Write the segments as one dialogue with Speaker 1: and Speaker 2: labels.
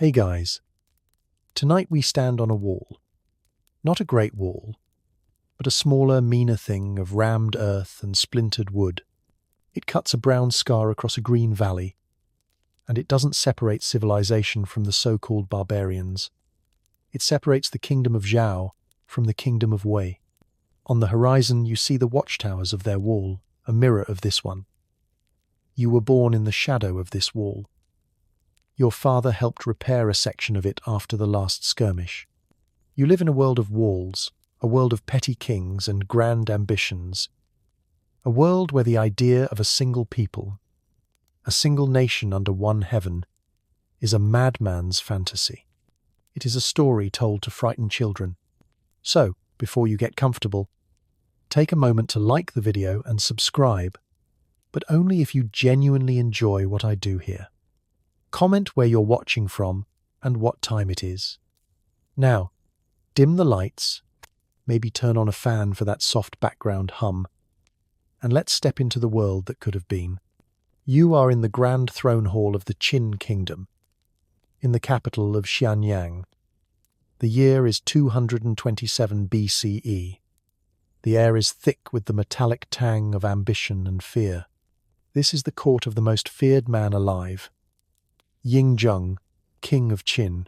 Speaker 1: Hey guys, tonight we stand on a wall. Not a great wall, but a smaller, meaner thing of rammed earth and splintered wood. It cuts a brown scar across a green valley, and it doesn't separate civilization from the so-called barbarians. It separates the kingdom of Zhao from the kingdom of Wei. On the horizon you see the watchtowers of their wall, a mirror of this one. You were born in the shadow of this wall. Your father helped repair a section of it after the last skirmish. You live in a world of walls, a world of petty kings and grand ambitions, a world where the idea of a single people, a single nation under one heaven, is a madman's fantasy. It is a story told to frighten children. So, before you get comfortable, take a moment to like the video and subscribe, but only if you genuinely enjoy what I do here. Comment where you're watching from and what time it is. Now, dim the lights, maybe turn on a fan for that soft background hum, and let's step into the world that could have been. You are in the grand throne hall of the Qin kingdom, in the capital of Xianyang. The year is 227 BCE. The air is thick with the metallic tang of ambition and fear. This is the court of the most feared man alive, Yingzheng, king of Qin.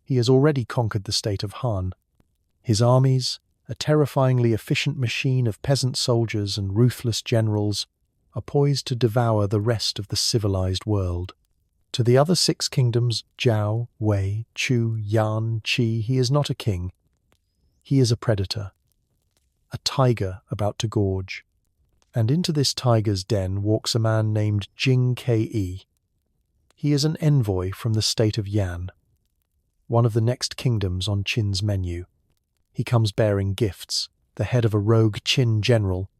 Speaker 1: He has already conquered the state of Han. His armies, a terrifyingly efficient machine of peasant soldiers and ruthless generals, are poised to devour the rest of the civilized world. To the other 6 kingdoms, Zhao, Wei, Chu, Yan, Qi, he is not a king. He is a predator, a tiger about to gorge. And into this tiger's den walks a man named Jing Ke. He is an envoy from the state of Yan, one of the next kingdoms on Qin's menu. He comes bearing gifts, the head of a rogue Qin general,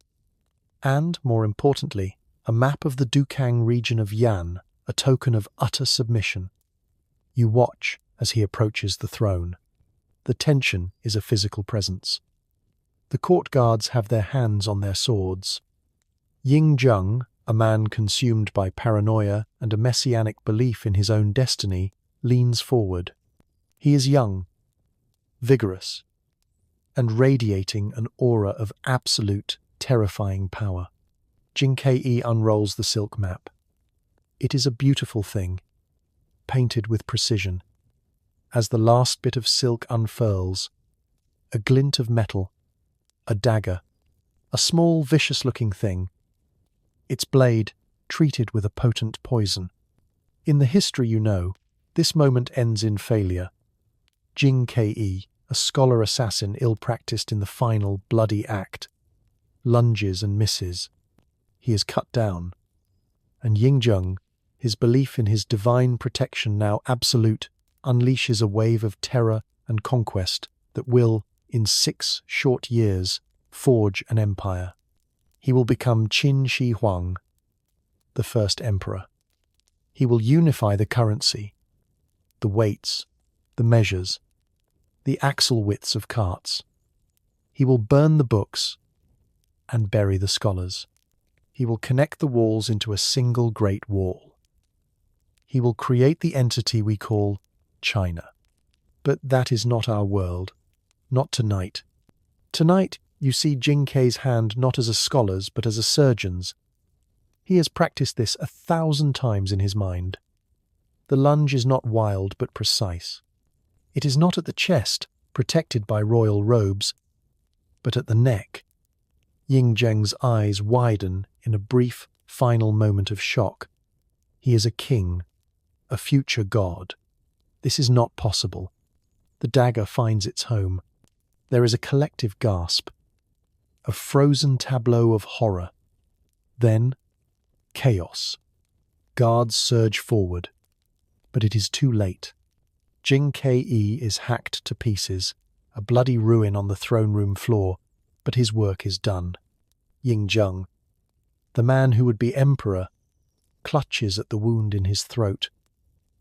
Speaker 1: and, more importantly, a map of the Dukang region of Yan, a token of utter submission. You watch as he approaches the throne. The tension is a physical presence. The court guards have their hands on their swords. Yingzheng, a man consumed by paranoia and a messianic belief in his own destiny, leans forward. He is young, vigorous, and radiating an aura of absolute, terrifying power. Jing Ke unrolls the silk map. It is a beautiful thing, painted with precision. As the last bit of silk unfurls, a glint of metal, a dagger, a small, vicious-looking thing, its blade treated with a potent poison. In the history you know, this moment ends in failure. Jing Ke, a scholar assassin ill-practiced in the final, bloody act, lunges and misses. He is cut down. And Yingzheng, his belief in his divine protection now absolute, unleashes a wave of terror and conquest that will, in 6 short years, forge an empire. He will become Qin Shi Huang, the first emperor. He will unify the currency, the weights, the measures, the axle widths of carts. He will burn the books and bury the scholars. He will connect the walls into a single great wall. He will create the entity we call China. But that is not our world. Not tonight. Tonight, you see Jing Ke's hand not as a scholar's, but as a surgeon's. He has practiced this 1,000 times in his mind. The lunge is not wild, but precise. It is not at the chest, protected by royal robes, but at the neck. Yingzheng's eyes widen in a brief, final moment of shock. He is a king, a future god. This is not possible. The dagger finds its home. There is a collective gasp, a frozen tableau of horror. Then, chaos. Guards surge forward, but it is too late. Jing Ke is hacked to pieces, a bloody ruin on the throne room floor, but his work is done. Yingzheng, the man who would be emperor, clutches at the wound in his throat,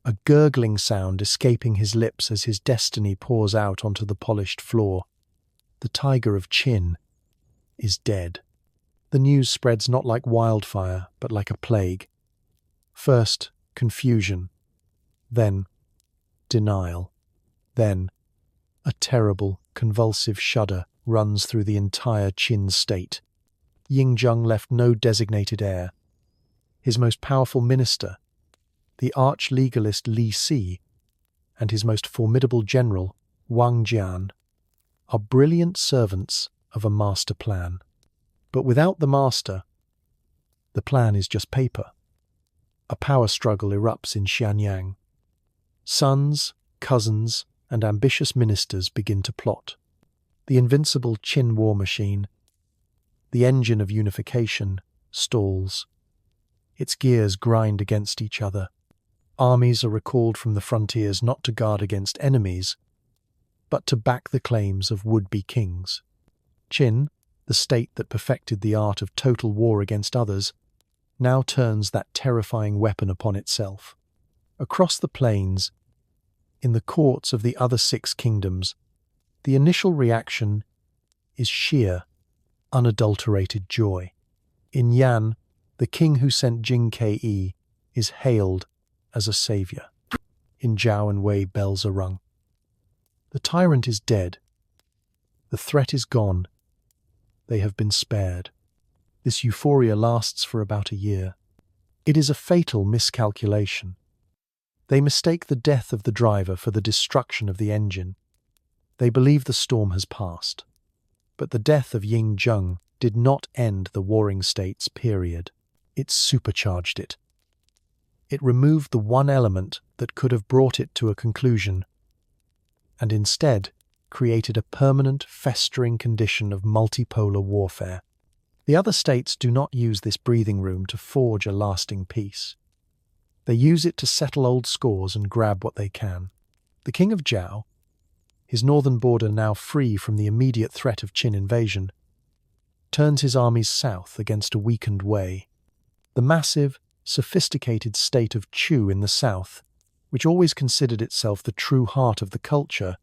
Speaker 1: a gurgling sound escaping his lips as his destiny pours out onto the polished floor. The tiger of Qin is dead. The news spreads not like wildfire, but like a plague. First, confusion. Then, denial. Then, a terrible, convulsive shudder runs through the entire Qin state. Yingzheng left no designated heir. His most powerful minister, the arch-legalist Li Si, and his most formidable general, Wang Jian, are brilliant servants of a master plan. But without the master, the plan is just paper. A power struggle erupts in Xianyang. Sons, cousins, and ambitious ministers begin to plot. The invincible Qin war machine, the engine of unification, stalls. Its gears grind against each other. Armies are recalled from the frontiers not to guard against enemies, but to back the claims of would-be kings. Qin, the state that perfected the art of total war against others, now turns that terrifying weapon upon itself. Across the plains, in the courts of the other 6 kingdoms, the initial reaction is sheer, unadulterated joy. In Yan, the king who sent Jing Ke is hailed as a savior. In Zhao and Wei, bells are rung. The tyrant is dead. The threat is gone. They have been spared. This euphoria lasts for about a year. It is a fatal miscalculation. They mistake the death of the driver for the destruction of the engine. They believe the storm has passed. But the death of Yingzheng did not end the warring states, period. It supercharged it. It removed the one element that could have brought it to a conclusion, and instead created a permanent, festering condition of multipolar warfare. The other states do not use this breathing room to forge a lasting peace. They use it to settle old scores and grab what they can. The king of Zhao, his northern border now free from the immediate threat of Qin invasion, turns his armies south against a weakened Wei. The massive, sophisticated state of Chu in the south, which always considered itself the true heart of the culture,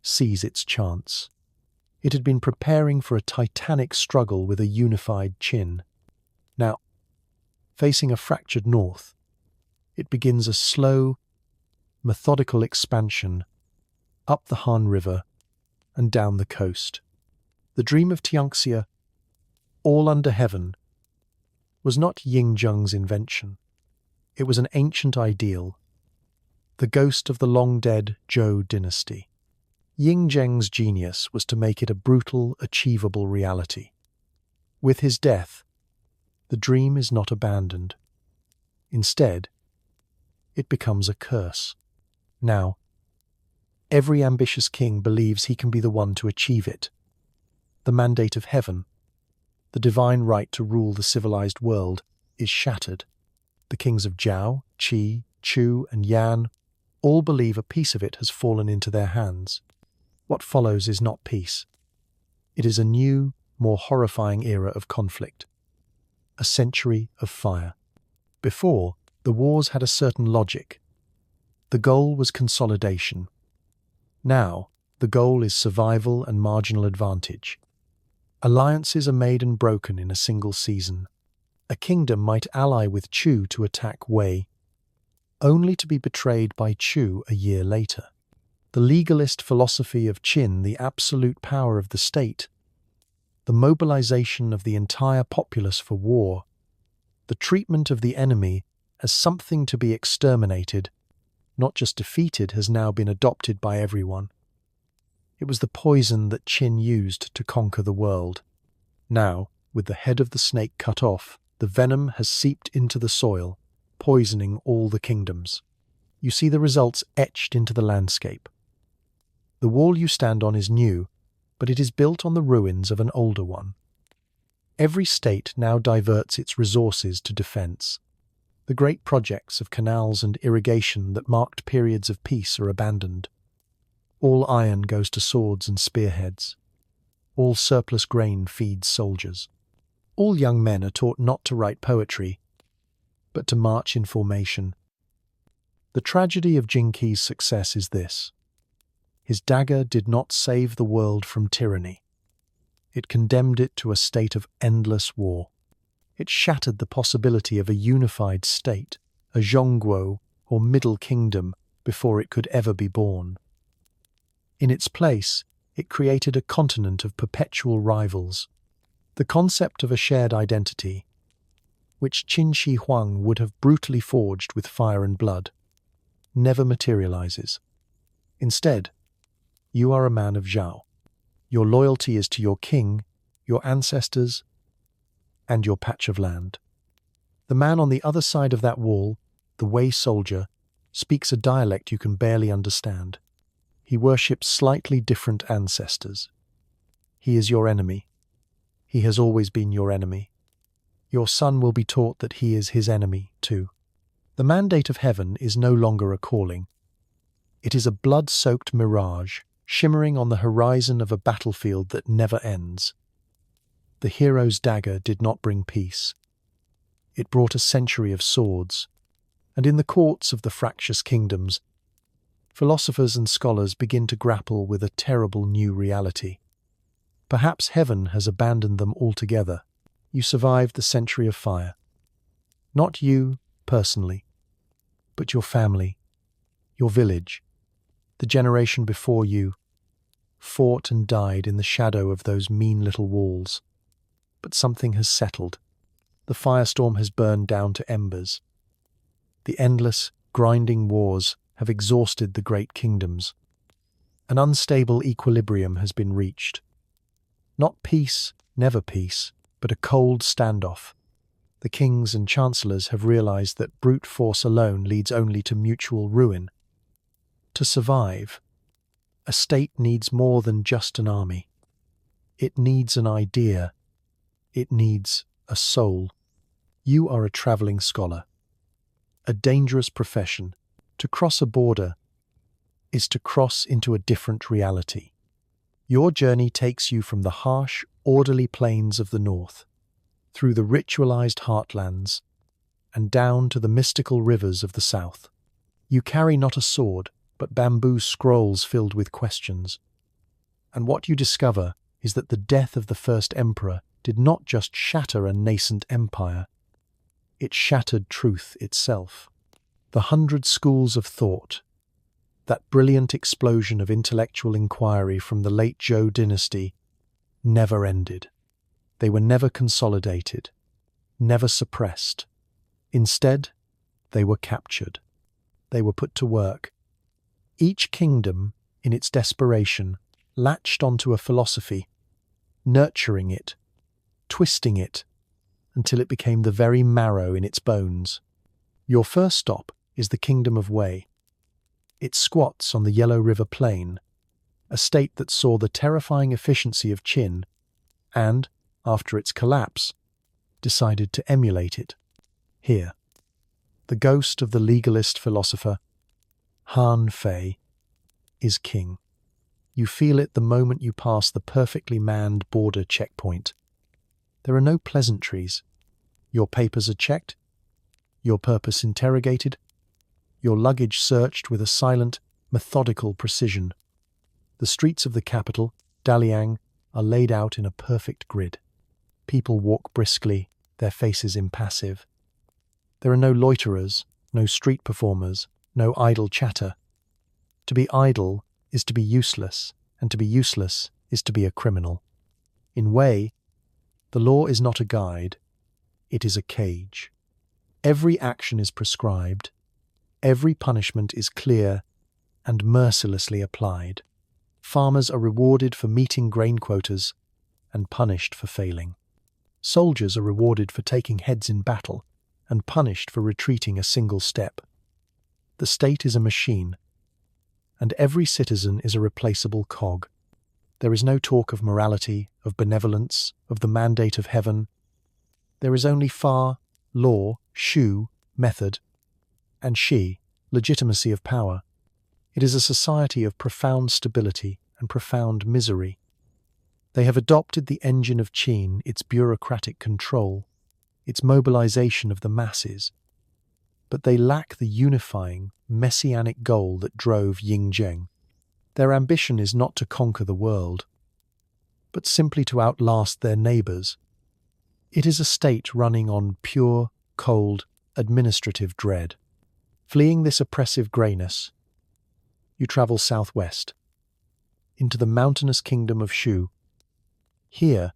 Speaker 1: sees its chance. It had been preparing for a titanic struggle with a unified Qin. Now, facing a fractured north, it begins a slow, methodical expansion up the Han River and down the coast. The dream of Tianxia, all under heaven, was not Yingzheng's invention. It was an ancient ideal, the ghost of the long-dead Zhou dynasty. Yingzheng's genius was to make it a brutal, achievable reality. With his death, the dream is not abandoned. Instead, it becomes a curse. Now, every ambitious king believes he can be the one to achieve it. The mandate of heaven, the divine right to rule the civilized world, is shattered. The kings of Zhao, Qi, Chu, and Yan all believe a piece of it has fallen into their hands. What follows is not peace. It is a new, more horrifying era of conflict. A century of fire. Before, the wars had a certain logic. The goal was consolidation. Now, the goal is survival and marginal advantage. Alliances are made and broken in a single season. A kingdom might ally with Chu to attack Wei, only to be betrayed by Chu a year later. The legalist philosophy of Qin, the absolute power of the state, the mobilization of the entire populace for war, the treatment of the enemy as something to be exterminated, not just defeated, has now been adopted by everyone. It was the poison that Qin used to conquer the world. Now, with the head of the snake cut off, the venom has seeped into the soil, poisoning all the kingdoms. You see the results etched into the landscape. The wall you stand on is new, but it is built on the ruins of an older one. Every state now diverts its resources to defense. The great projects of canals and irrigation that marked periods of peace are abandoned. All iron goes to swords and spearheads. All surplus grain feeds soldiers. All young men are taught not to write poetry, but to march in formation. The tragedy of Jing Qi's success is this. His dagger did not save the world from tyranny. It condemned it to a state of endless war. It shattered the possibility of a unified state, a Xiongnu or Middle Kingdom, before it could ever be born. In its place, it created a continent of perpetual rivals. The concept of a shared identity, which Qin Shi Huang would have brutally forged with fire and blood, never materializes. Instead, you are a man of Zhao. Your loyalty is to your king, your ancestors, and your patch of land. The man on the other side of that wall, the Wei soldier, speaks a dialect you can barely understand. He worships slightly different ancestors. He is your enemy. He has always been your enemy. Your son will be taught that he is his enemy, too. The mandate of heaven is no longer a calling. It is a blood-soaked mirage, shimmering on the horizon of a battlefield that never ends. The hero's dagger did not bring peace. It brought a century of swords, and in the courts of the fractious kingdoms, philosophers and scholars begin to grapple with a terrible new reality. Perhaps heaven has abandoned them altogether. You survived the century of fire. Not you, personally, but your family, your village, the generation before you, fought and died in the shadow of those mean little walls. But something has settled. The firestorm has burned down to embers. The endless, grinding wars have exhausted the great kingdoms. An unstable equilibrium has been reached. Not peace, never peace, but a cold standoff. The kings and chancellors have realized that brute force alone leads only to mutual ruin. To survive, a state needs more than just an army. It needs an idea. It needs a soul. You are a traveling scholar. A dangerous profession. To cross a border is to cross into a different reality. Your journey takes you from the harsh, orderly plains of the north, through the ritualized heartlands, and down to the mystical rivers of the south. You carry not a sword, but bamboo scrolls filled with questions. And what you discover is that the death of the first emperor did not just shatter a nascent empire, it shattered truth itself. The 100 schools of thought, that brilliant explosion of intellectual inquiry from the late Zhou dynasty, never ended. They were never consolidated, never suppressed. Instead, they were captured. They were put to work. Each kingdom, in its desperation, latched onto a philosophy, nurturing it, twisting it, until it became the very marrow in its bones. Your first stop is the kingdom of Wei. It squats on the Yellow River Plain, a state that saw the terrifying efficiency of Qin and, after its collapse, decided to emulate it. Here, the ghost of the legalist philosopher, Han Fei, is king. You feel it the moment you pass the perfectly manned border checkpoint. There are no pleasantries. Your papers are checked, your purpose interrogated, your luggage searched with a silent, methodical precision. The streets of the capital, Dalian, are laid out in a perfect grid. People walk briskly, their faces impassive. There are no loiterers, no street performers, no idle chatter. To be idle is to be useless, and to be useless is to be a criminal. In Wei, the law is not a guide, it is a cage. Every action is prescribed, every punishment is clear and mercilessly applied. Farmers are rewarded for meeting grain quotas and punished for failing. Soldiers are rewarded for taking heads in battle and punished for retreating a single step. The state is a machine, and every citizen is a replaceable cog. There is no talk of morality, of benevolence, of the mandate of heaven. There is only Fa, law, Shu, method, and Shi, legitimacy of power. It is a society of profound stability and profound misery. They have adopted the engine of Qin, its bureaucratic control, its mobilization of the masses, but they lack the unifying, messianic goal that drove Ying Zheng. Their ambition is not to conquer the world, but simply to outlast their neighbors. It is a state running on pure, cold, administrative dread. Fleeing this oppressive greyness, you travel southwest, into the mountainous kingdom of Shu. Here,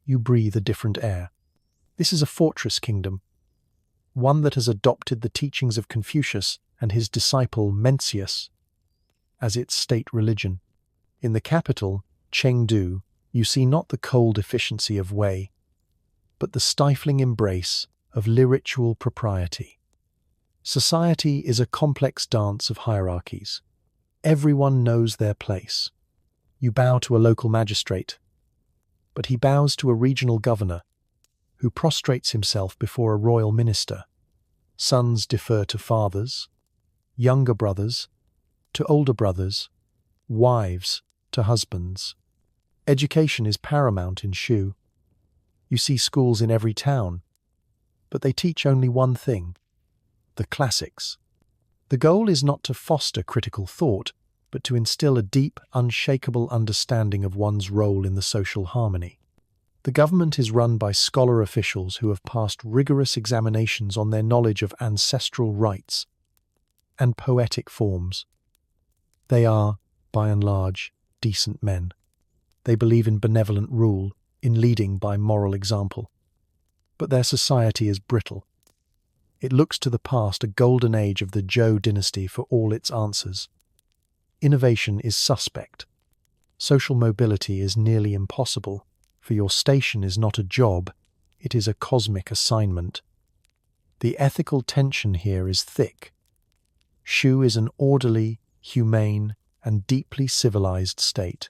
Speaker 1: you breathe a different air. This is a fortress kingdom, one that has adopted the teachings of Confucius and his disciple Mencius as its state religion. In the capital, Xiongnu, you see not the cold efficiency of Wei, but the stifling embrace of ritual propriety. Society is a complex dance of hierarchies. Everyone knows their place. You bow to a local magistrate, but he bows to a regional governor who prostrates himself before a royal minister. Sons defer to fathers, younger brothers to older brothers, wives to husbands. Education is paramount in Shu. You see schools in every town, but they teach only one thing: the classics. The goal is not to foster critical thought, but to instill a deep, unshakable understanding of one's role in the social harmony. The government is run by scholar officials who have passed rigorous examinations on their knowledge of ancestral rites and poetic forms. They are, by and large, decent men. They believe in benevolent rule, in leading by moral example. But their society is brittle. It looks to the past, a golden age of the Zhou dynasty, for all its answers. Innovation is suspect. Social mobility is nearly impossible, for your station is not a job, it is a cosmic assignment. The ethical tension here is thick. Shu is an orderly, humane, and deeply civilized state.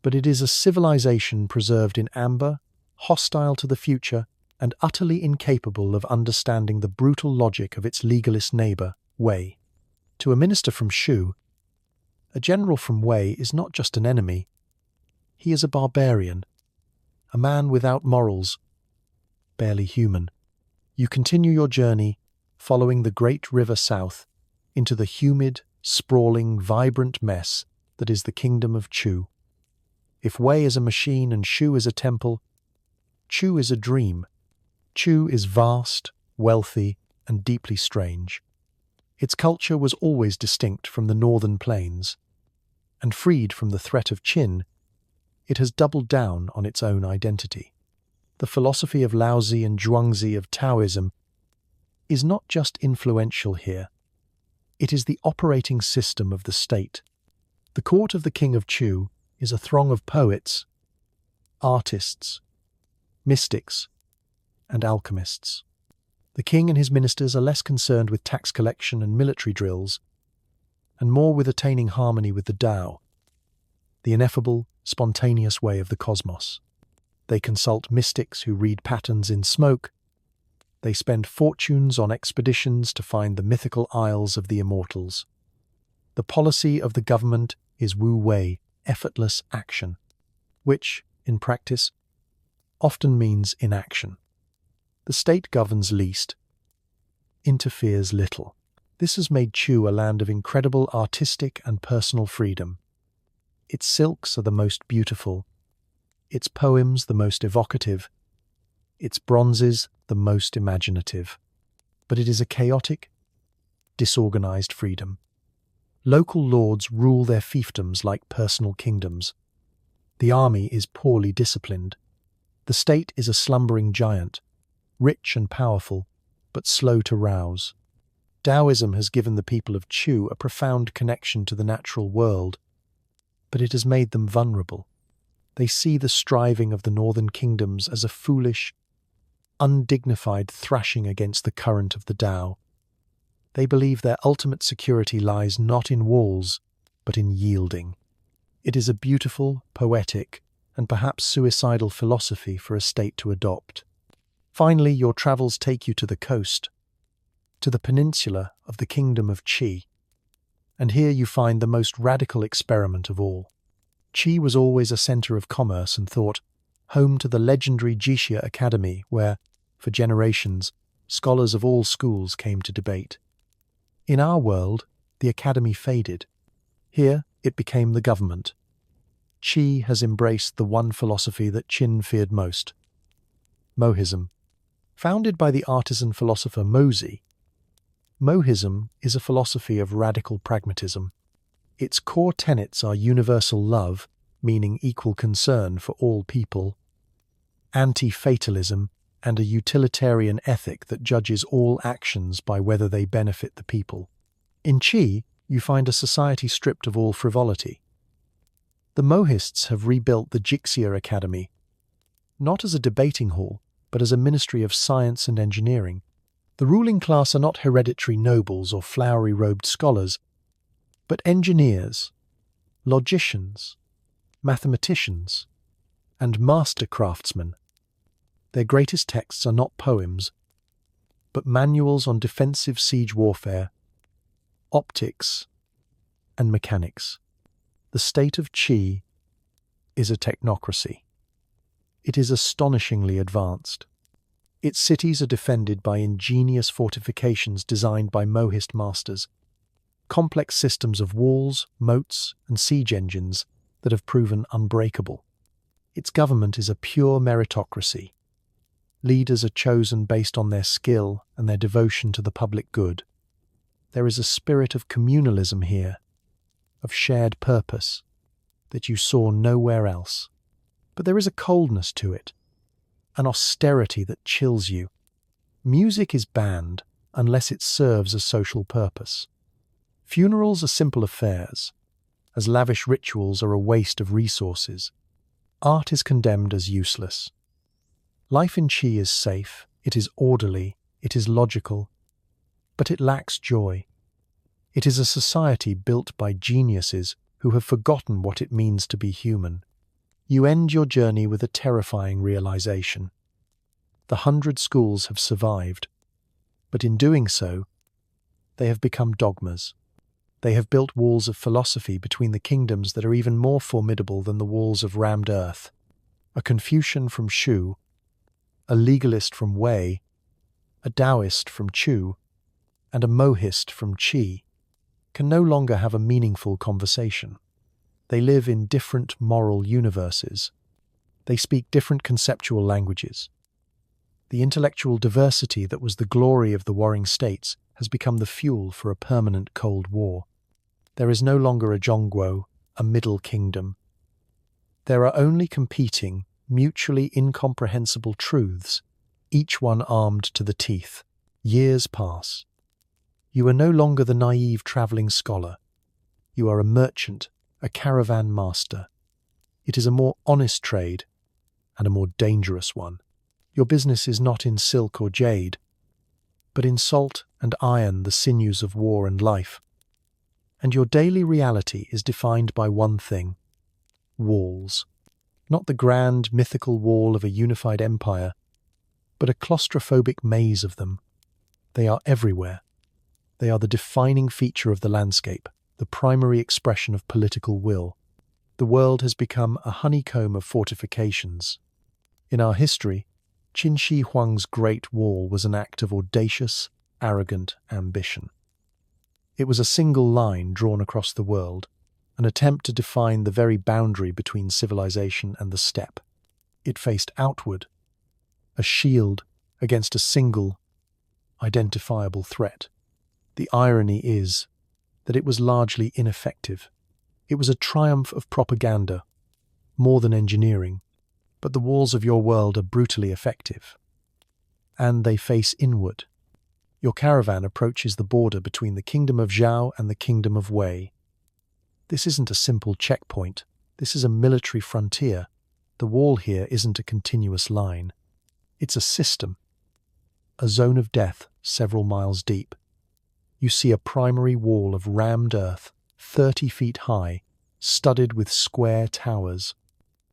Speaker 1: But it is a civilization preserved in amber, hostile to the future, and utterly incapable of understanding the brutal logic of its legalist neighbor, Wei. To a minister from Shu, a general from Wei is not just an enemy. He is a barbarian, a man without morals, barely human. You continue your journey, following the great river south, into the humid, sprawling, vibrant mess that is the kingdom of Chu. If Wei is a machine and Shu is a temple, Chu is a dream. Chu is vast, wealthy, and deeply strange. Its culture was always distinct from the northern plains, and freed from the threat of Qin, it has doubled down on its own identity. The philosophy of Laozi and Zhuangzi of Taoism is not just influential here, it is the operating system of the state. The court of the king of Chu is a throng of poets, artists, mystics, and alchemists. The king and his ministers are less concerned with tax collection and military drills, and more with attaining harmony with the Tao, the ineffable, spontaneous way of the cosmos. They consult mystics who read patterns in smoke. They spend fortunes on expeditions to find the mythical isles of the immortals. The policy of the government is Wu Wei, effortless action, which, in practice, often means inaction. The state governs least, interferes little. This has made Chu a land of incredible artistic and personal freedom. Its silks are the most beautiful, its poems the most evocative, its bronzes the most imaginative. But it is a chaotic, disorganized freedom. Local lords rule their fiefdoms like personal kingdoms. The army is poorly disciplined. The state is a slumbering giant, rich and powerful, but slow to rouse. Taoism has given the people of Chu a profound connection to the natural world, but it has made them vulnerable. They see the striving of the northern kingdoms as a foolish, undignified thrashing against the current of the Tao. They believe their ultimate security lies not in walls, but in yielding. It is a beautiful, poetic, and perhaps suicidal philosophy for a state to adopt. Finally, your travels take you to the coast, to the peninsula of the kingdom of Qi, and here you find the most radical experiment of all. Qi was always a center of commerce and thought, home to the legendary Jixia Academy where, for generations, scholars of all schools came to debate. In our world, the academy faded. Here, it became the government. Qi has embraced the one philosophy that Qin feared most, Mohism. Founded by the artisan philosopher Mozi, Mohism is a philosophy of radical pragmatism. Its core tenets are universal love, meaning equal concern for all people, anti-fatalism, and a utilitarian ethic that judges all actions by whether they benefit the people. In Qi, you find a society stripped of all frivolity. The Mohists have rebuilt the Jixia Academy, not as a debating hall, but as a ministry of science and engineering. The ruling class are not hereditary nobles or flowery-robed scholars, but engineers, logicians, mathematicians, and master craftsmen. Their greatest texts are not poems, but manuals on defensive siege warfare, optics, and mechanics. The state of Qi is a technocracy. It is astonishingly advanced. Its cities are defended by ingenious fortifications designed by Mohist masters, complex systems of walls, moats, and siege engines that have proven unbreakable. Its government is a pure meritocracy. Leaders are chosen based on their skill and their devotion to the public good. There is a spirit of communalism here, of shared purpose, that you saw nowhere else. But there is a coldness to it, an austerity that chills you. Music is banned unless it serves a social purpose. Funerals are simple affairs, as lavish rituals are a waste of resources. Art is condemned as useless. Life in Qi is safe, it is orderly, it is logical, but it lacks joy. It is a society built by geniuses who have forgotten what it means to be human. You end your journey with a terrifying realization. The 100 schools have survived, but in doing so, they have become dogmas. They have built walls of philosophy between the kingdoms that are even more formidable than the walls of rammed earth. A Confucian from Shu, a Legalist from Wei, a Taoist from Chu, and a Mohist from Qi can no longer have a meaningful conversation. They live in different moral universes. They speak different conceptual languages. The intellectual diversity that was the glory of the warring states has become the fuel for a permanent Cold War. There is no longer a Zhongguo, a Middle Kingdom. There are only competing, mutually incomprehensible truths, each one armed to the teeth. Years pass. You are no longer the naive travelling scholar. You are a merchant, a caravan master. It is a more honest trade, and a more dangerous one. Your business is not in silk or jade, but in salt and iron, the sinews of war and life. And your daily reality is defined by one thing: walls. Not the grand, mythical wall of a unified empire, but a claustrophobic maze of them. They are everywhere. They are the defining feature of the landscape, the primary expression of political will. The world has become a honeycomb of fortifications. In our history, Qin Shi Huang's Great Wall was an act of audacious, arrogant ambition. It was a single line drawn across the world, an attempt to define the very boundary between civilization and the steppe. It faced outward, a shield against a single, identifiable threat. The irony is that it was largely ineffective. It was a triumph of propaganda, more than engineering, but the walls of your world are brutally effective. And they face inward. Your caravan approaches the border between the kingdom of Zhao and the kingdom of Wei. This isn't a simple checkpoint. This is a military frontier. The wall here isn't a continuous line. It's a system, a zone of death several miles deep. You see a primary wall of rammed earth, 30 feet high, studded with square towers.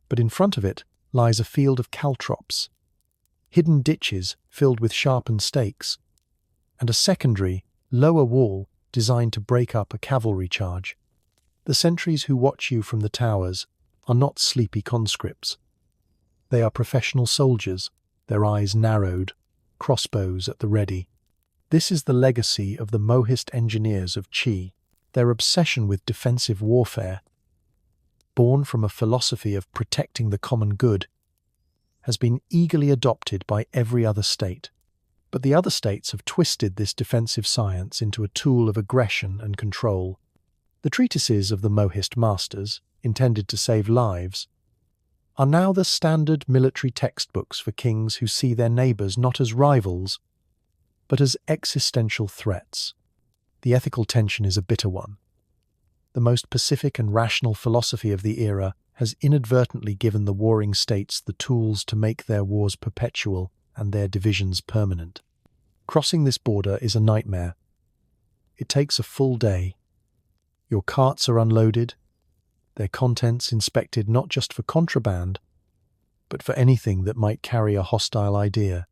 Speaker 1: But in front of it lies a field of caltrops, hidden ditches filled with sharpened stakes, and a secondary, lower wall designed to break up a cavalry charge. The sentries who watch you from the towers are not sleepy conscripts. They are professional soldiers, their eyes narrowed, crossbows at the ready. This is the legacy of the Mohist engineers of Qi, their obsession with defensive warfare, born from a philosophy of protecting the common good, has been eagerly adopted by every other state. But the other states have twisted this defensive science into a tool of aggression and control. The treatises of the Mohist masters, intended to save lives, are now the standard military textbooks for kings who see their neighbours not as rivals, but as existential threats. The ethical tension is a bitter one. The most pacific and rational philosophy of the era has inadvertently given the warring states the tools to make their wars perpetual and their divisions permanent. Crossing this border is a nightmare. It takes a full day. Your carts are unloaded, their contents inspected not just for contraband, but for anything that might carry a hostile idea.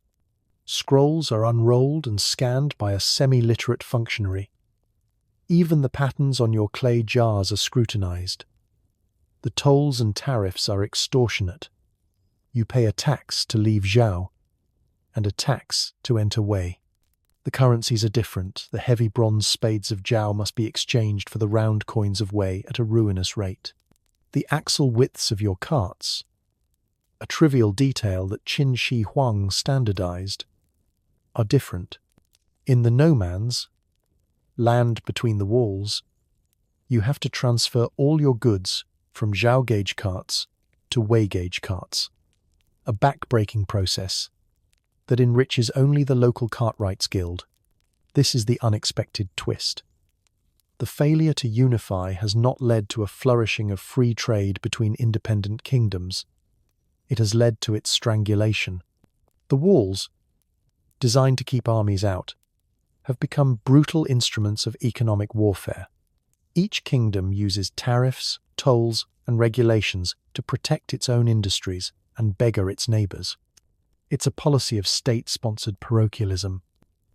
Speaker 1: Scrolls are unrolled and scanned by a semi-literate functionary. Even the patterns on your clay jars are scrutinized. The tolls and tariffs are extortionate. You pay a tax to leave Zhao, and a tax to enter Wei. The currencies are different. The heavy bronze spades of Zhao must be exchanged for the round coins of Wei at a ruinous rate. The axle widths of your carts, a trivial detail that Qin Shi Huang standardized, are different. In the no-man's, land between the walls, you have to transfer all your goods from Zhao gauge carts to Wei gauge carts, a back-breaking process that enriches only the local cartwrights guild. This is the unexpected twist. The failure to unify has not led to a flourishing of free trade between independent kingdoms. It has led to its strangulation. The walls, designed to keep armies out, have become brutal instruments of economic warfare. Each kingdom uses tariffs, tolls, and regulations to protect its own industries and beggar its neighbours. It's a policy of state-sponsored parochialism.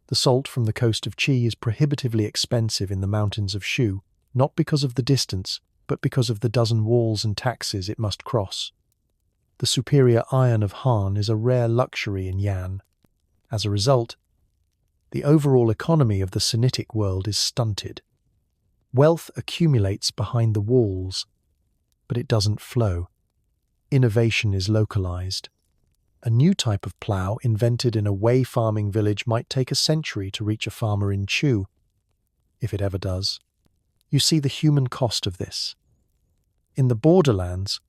Speaker 1: The salt from the coast of Qi is prohibitively expensive in the mountains of Shu, not because of the distance, but because of the dozen walls and taxes it must cross. The superior iron of Han is a rare luxury in Yan. As a result, the overall economy of the Sinitic world is stunted. Wealth accumulates behind the walls, but it doesn't flow. Innovation is localized. A new type of plough invented in a Wei farming village might take a century to reach a farmer in Chu, if it ever does. You see the human cost of this. In the borderlands,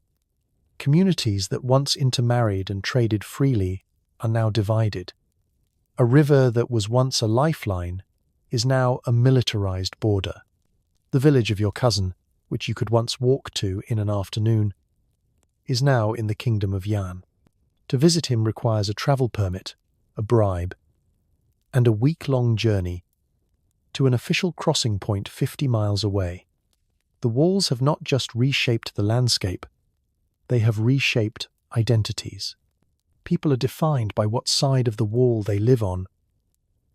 Speaker 1: communities that once intermarried and traded freely are now divided. A river that was once a lifeline is now a militarized border. The village of your cousin, which you could once walk to in an afternoon, is now in the kingdom of Yan. To visit him requires a travel permit, a bribe, and a week-long journey to an official crossing point 50 miles away. The walls have not just reshaped the landscape, they have reshaped identities. People are defined by what side of the wall they live on.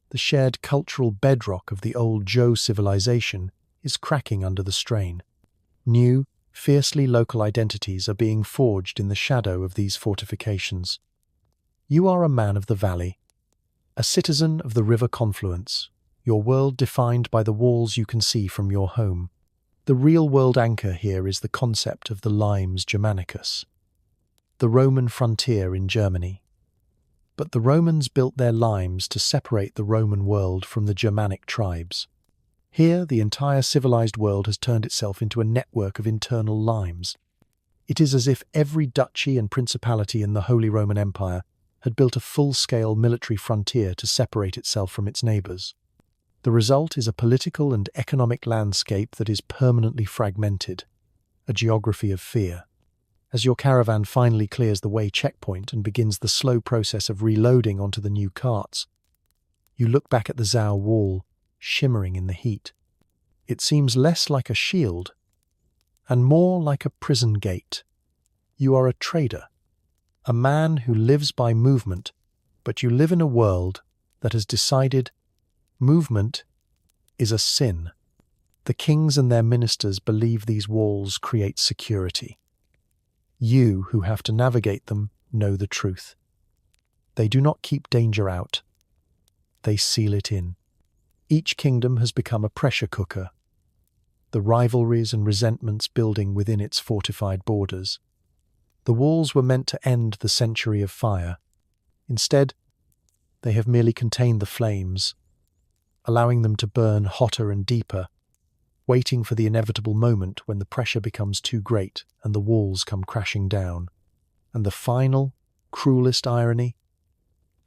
Speaker 1: The shared cultural bedrock of the old Zhou civilization is cracking under the strain. New, fiercely local identities are being forged in the shadow of these fortifications. You are a man of the valley, a citizen of the river confluence, your world defined by the walls you can see from your home. The real-world anchor here is the concept of the limes Germanicus, the Roman frontier in Germany. But the Romans built their limes to separate the Roman world from the Germanic tribes. Here, the entire civilized world has turned itself into a network of internal limes. It is as if every duchy and principality in the Holy Roman Empire had built a full-scale military frontier to separate itself from its neighbours. The result is a political and economic landscape that is permanently fragmented, a geography of fear. As your caravan finally clears the Wei checkpoint and begins the slow process of reloading onto the new carts, you look back at the Zhao wall, shimmering in the heat. It seems less like a shield and more like a prison gate. You are a trader, a man who lives by movement, but you live in a world that has decided movement is a sin. The kings and their ministers believe these walls create security. You, who have to navigate them, know the truth. They do not keep danger out. They seal it in. Each kingdom has become a pressure cooker, the rivalries and resentments building within its fortified borders. The walls were meant to end the century of fire. Instead, they have merely contained the flames, allowing them to burn hotter and deeper waiting for the inevitable moment when the pressure becomes too great and the walls come crashing down. And the final, cruelest irony?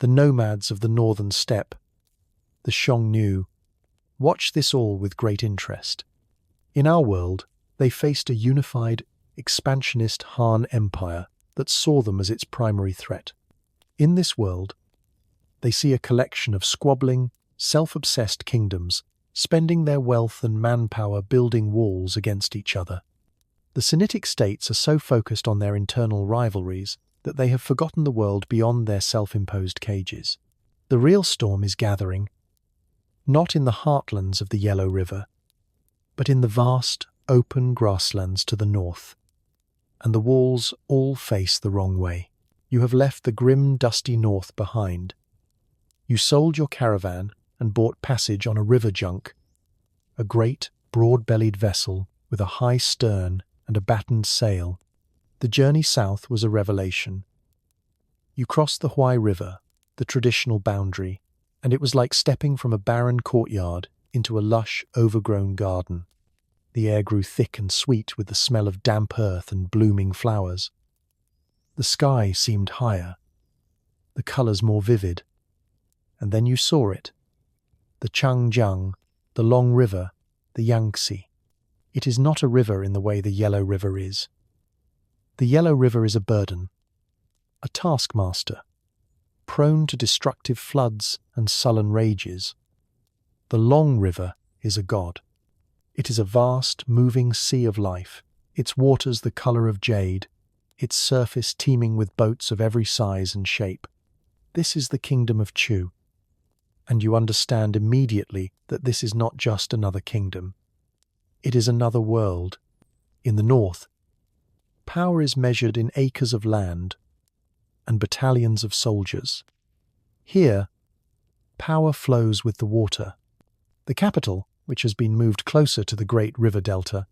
Speaker 1: The nomads of the northern steppe, the Xiongnu, watch this all with great interest. In our world, they faced a unified, expansionist Han Empire that saw them as its primary threat. In this world, they see a collection of squabbling, self-obsessed kingdoms, spending their wealth and manpower building walls against each other. The Sinitic states are so focused on their internal rivalries that they have forgotten the world beyond their self-imposed cages. The real storm is gathering, not in the heartlands of the Yellow River, but in the vast, open grasslands to the north. And the walls all face the wrong way. You have left the grim, dusty north behind. You sold your caravan and bought passage on a river junk, a great, broad-bellied vessel with a high stern and a battened sail. The journey south was a revelation. You crossed the Huai River, the traditional boundary, and it was like stepping from a barren courtyard into a lush, overgrown garden. The air grew thick and sweet with the smell of damp earth and blooming flowers. The sky seemed higher, the colours more vivid. And then you saw it. The Changjiang, the long river, the Yangtze. It is not a river in the way the Yellow River is. The Yellow River is a burden, a taskmaster, prone to destructive floods and sullen rages. The Long River is a god. It is a vast, moving sea of life, its waters the colour of jade, its surface teeming with boats of every size and shape. This is the kingdom of Chu. And you understand immediately that this is not just another kingdom. It is another world. In the north, power is measured in acres of land and battalions of soldiers. Here, power flows with the water. The capital, which has been moved closer to the great river delta,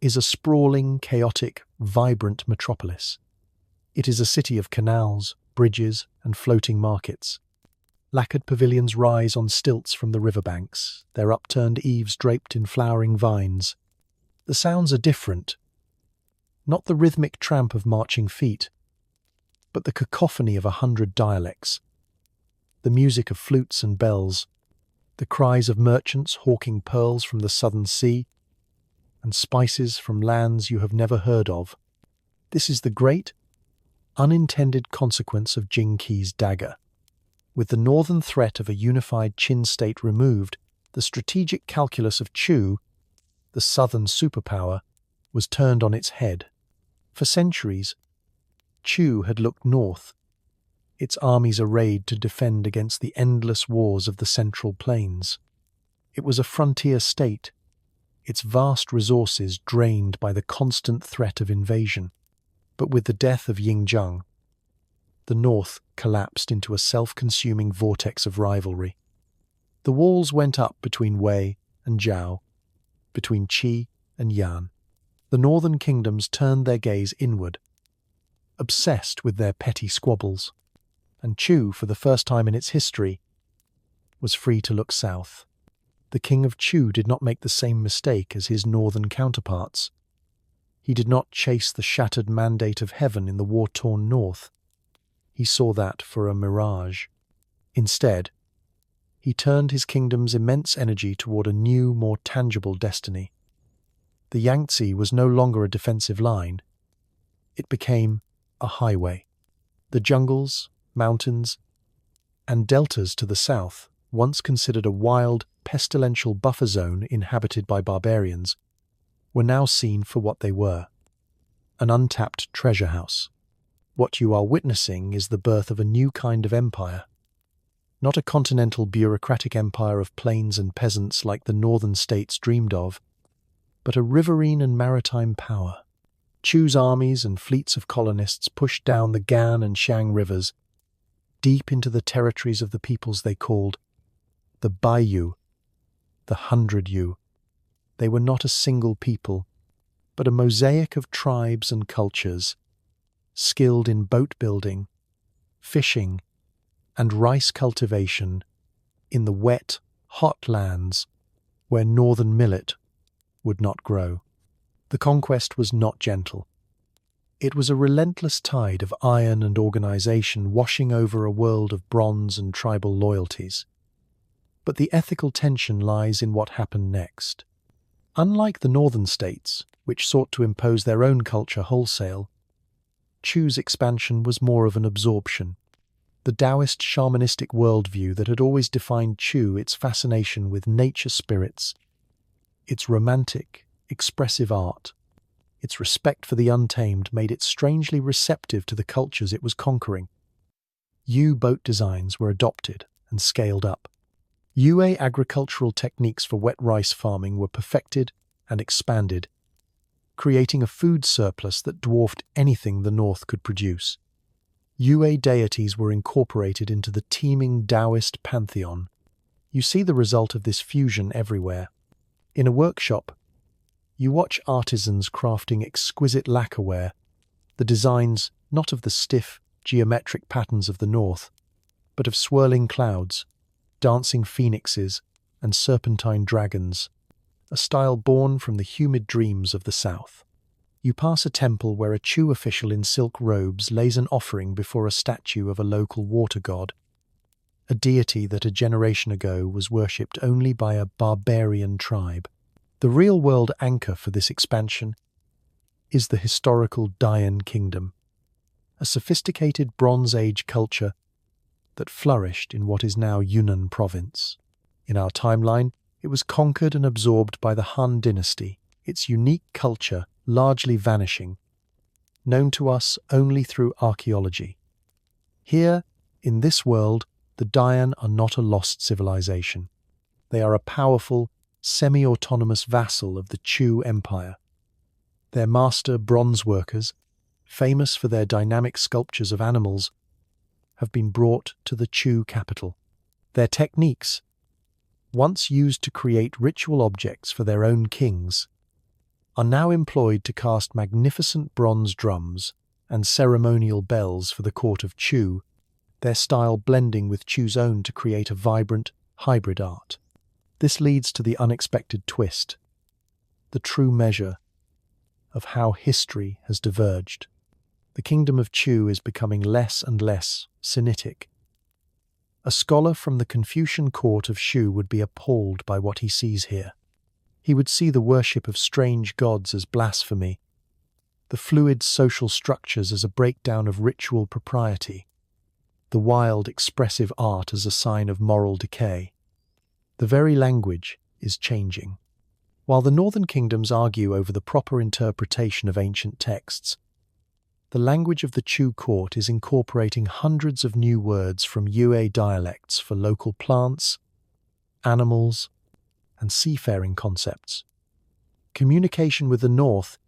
Speaker 1: is a sprawling, chaotic, vibrant metropolis. It is a city of canals, bridges, and floating markets. Lacquered pavilions rise on stilts from the riverbanks, their upturned eaves draped in flowering vines. The sounds are different. Not the rhythmic tramp of marching feet, but the cacophony of 100 dialects. The music of flutes and bells, the cries of merchants hawking pearls from the southern sea, and spices from lands you have never heard of. This is the great, unintended consequence of Jing Qi's dagger. With the northern threat of a unified Qin state removed, the strategic calculus of Chu, the southern superpower, was turned on its head. For centuries, Chu had looked north, its armies arrayed to defend against the endless wars of the Central Plains. It was a frontier state, its vast resources drained by the constant threat of invasion. But with the death of Yingzheng, the north collapsed into a self-consuming vortex of rivalry. The walls went up between Wei and Zhao, between Qi and Yan. The northern kingdoms turned their gaze inward, obsessed with their petty squabbles, and Chu, for the first time in its history, was free to look south. The king of Chu did not make the same mistake as his northern counterparts. He did not chase the shattered mandate of heaven in the war-torn north. He saw that for a mirage. Instead, he turned his kingdom's immense energy toward a new, more tangible destiny. The Yangtze was no longer a defensive line. It became a highway. The jungles, mountains, and deltas to the south, once considered a wild, pestilential buffer zone inhabited by barbarians, were now seen for what they were: an untapped treasure house. What you are witnessing is the birth of a new kind of empire. Not a continental bureaucratic empire of plains and peasants like the northern states dreamed of, but a riverine and maritime power. Chu's armies and fleets of colonists pushed down the Gan and Xiang rivers, deep into the territories of the peoples they called the Baiyu, the 100 Yu. They were not a single people, but a mosaic of tribes and cultures, skilled in boat building, fishing, and rice cultivation in the wet, hot lands where northern millet would not grow. The conquest was not gentle. It was a relentless tide of iron and organization washing over a world of bronze and tribal loyalties. But the ethical tension lies in what happened next. Unlike the northern states, which sought to impose their own culture wholesale, Chu's expansion was more of an absorption. The Taoist shamanistic worldview that had always defined Chu, its fascination with nature spirits, its romantic, expressive art, its respect for the untamed made it strangely receptive to the cultures it was conquering. U-boat designs were adopted and scaled up. Yue agricultural techniques for wet rice farming were perfected and expanded, creating a food surplus that dwarfed anything the North could produce. Yue deities were incorporated into the teeming Taoist pantheon. You see the result of this fusion everywhere. In a workshop, you watch artisans crafting exquisite lacquerware, the designs not of the stiff, geometric patterns of the North, but of swirling clouds, dancing phoenixes, and serpentine dragons, a style born from the humid dreams of the South. You pass a temple where a Chu official in silk robes lays an offering before a statue of a local water god, a deity that a generation ago was worshipped only by a barbarian tribe. The real-world anchor for this expansion is the historical Dian Kingdom, a sophisticated Bronze Age culture that flourished in what is now Yunnan province. In our timeline, it was conquered and absorbed by the Han dynasty, its unique culture largely vanishing, known to us only through archaeology. Here, in this world, the Dian are not a lost civilization. They are a powerful, semi-autonomous vassal of the Chu Empire. Their master bronze workers, famous for their dynamic sculptures of animals, have been brought to the Chu capital. Their techniques, once used to create ritual objects for their own kings, are now employed to cast magnificent bronze drums and ceremonial bells for the court of Chu, their style blending with Chu's own to create a vibrant, hybrid art. This leads to the unexpected twist, the true measure of how history has diverged. The kingdom of Chu is becoming less and less Sinitic. A scholar from the Confucian court of Shu would be appalled by what he sees here. He would see the worship of strange gods as blasphemy, the fluid social structures as a breakdown of ritual propriety, the wild, expressive art as a sign of moral decay. The very language is changing. While the northern kingdoms argue over the proper interpretation of ancient texts, the language of the Chu court is incorporating hundreds of new words from Yue dialects for local plants, animals, and seafaring concepts. Communication with the north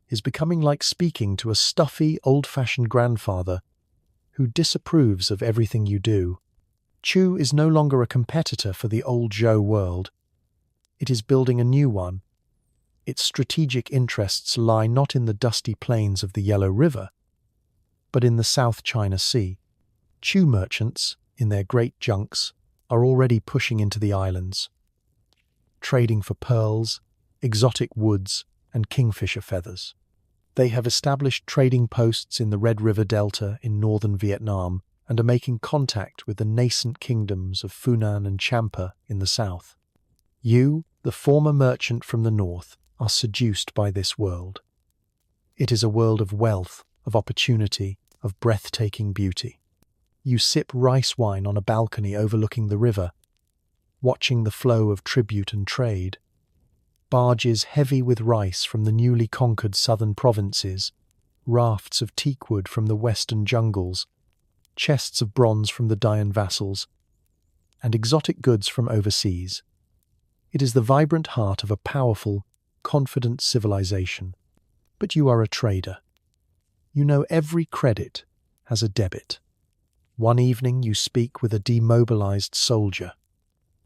Speaker 1: is becoming like speaking to a stuffy, old-fashioned grandfather who disapproves of everything you do. Chu is no longer a competitor for the old Zhou world. It is building a new one. Its strategic interests lie not in the dusty plains of the Yellow River, but in the South China Sea. Chu merchants, in their great junks, are already pushing into the islands, trading for pearls, exotic woods, and kingfisher feathers. They have established trading posts in the Red River Delta in northern Vietnam and are making contact with the nascent kingdoms of Funan and Champa in the south. You, the former merchant from the north, are seduced by this world. It is a world of wealth, of opportunity, of breathtaking beauty. You sip rice wine on a balcony overlooking the river, watching the flow of tribute and trade. Barges heavy with rice from the newly conquered southern provinces, rafts of teakwood from the western jungles, chests of bronze from the Dian vassals, and exotic goods from overseas. It is the vibrant heart of a powerful, confident civilization. But you are a trader. You know every credit has a debit. One evening you speak with a demobilized soldier,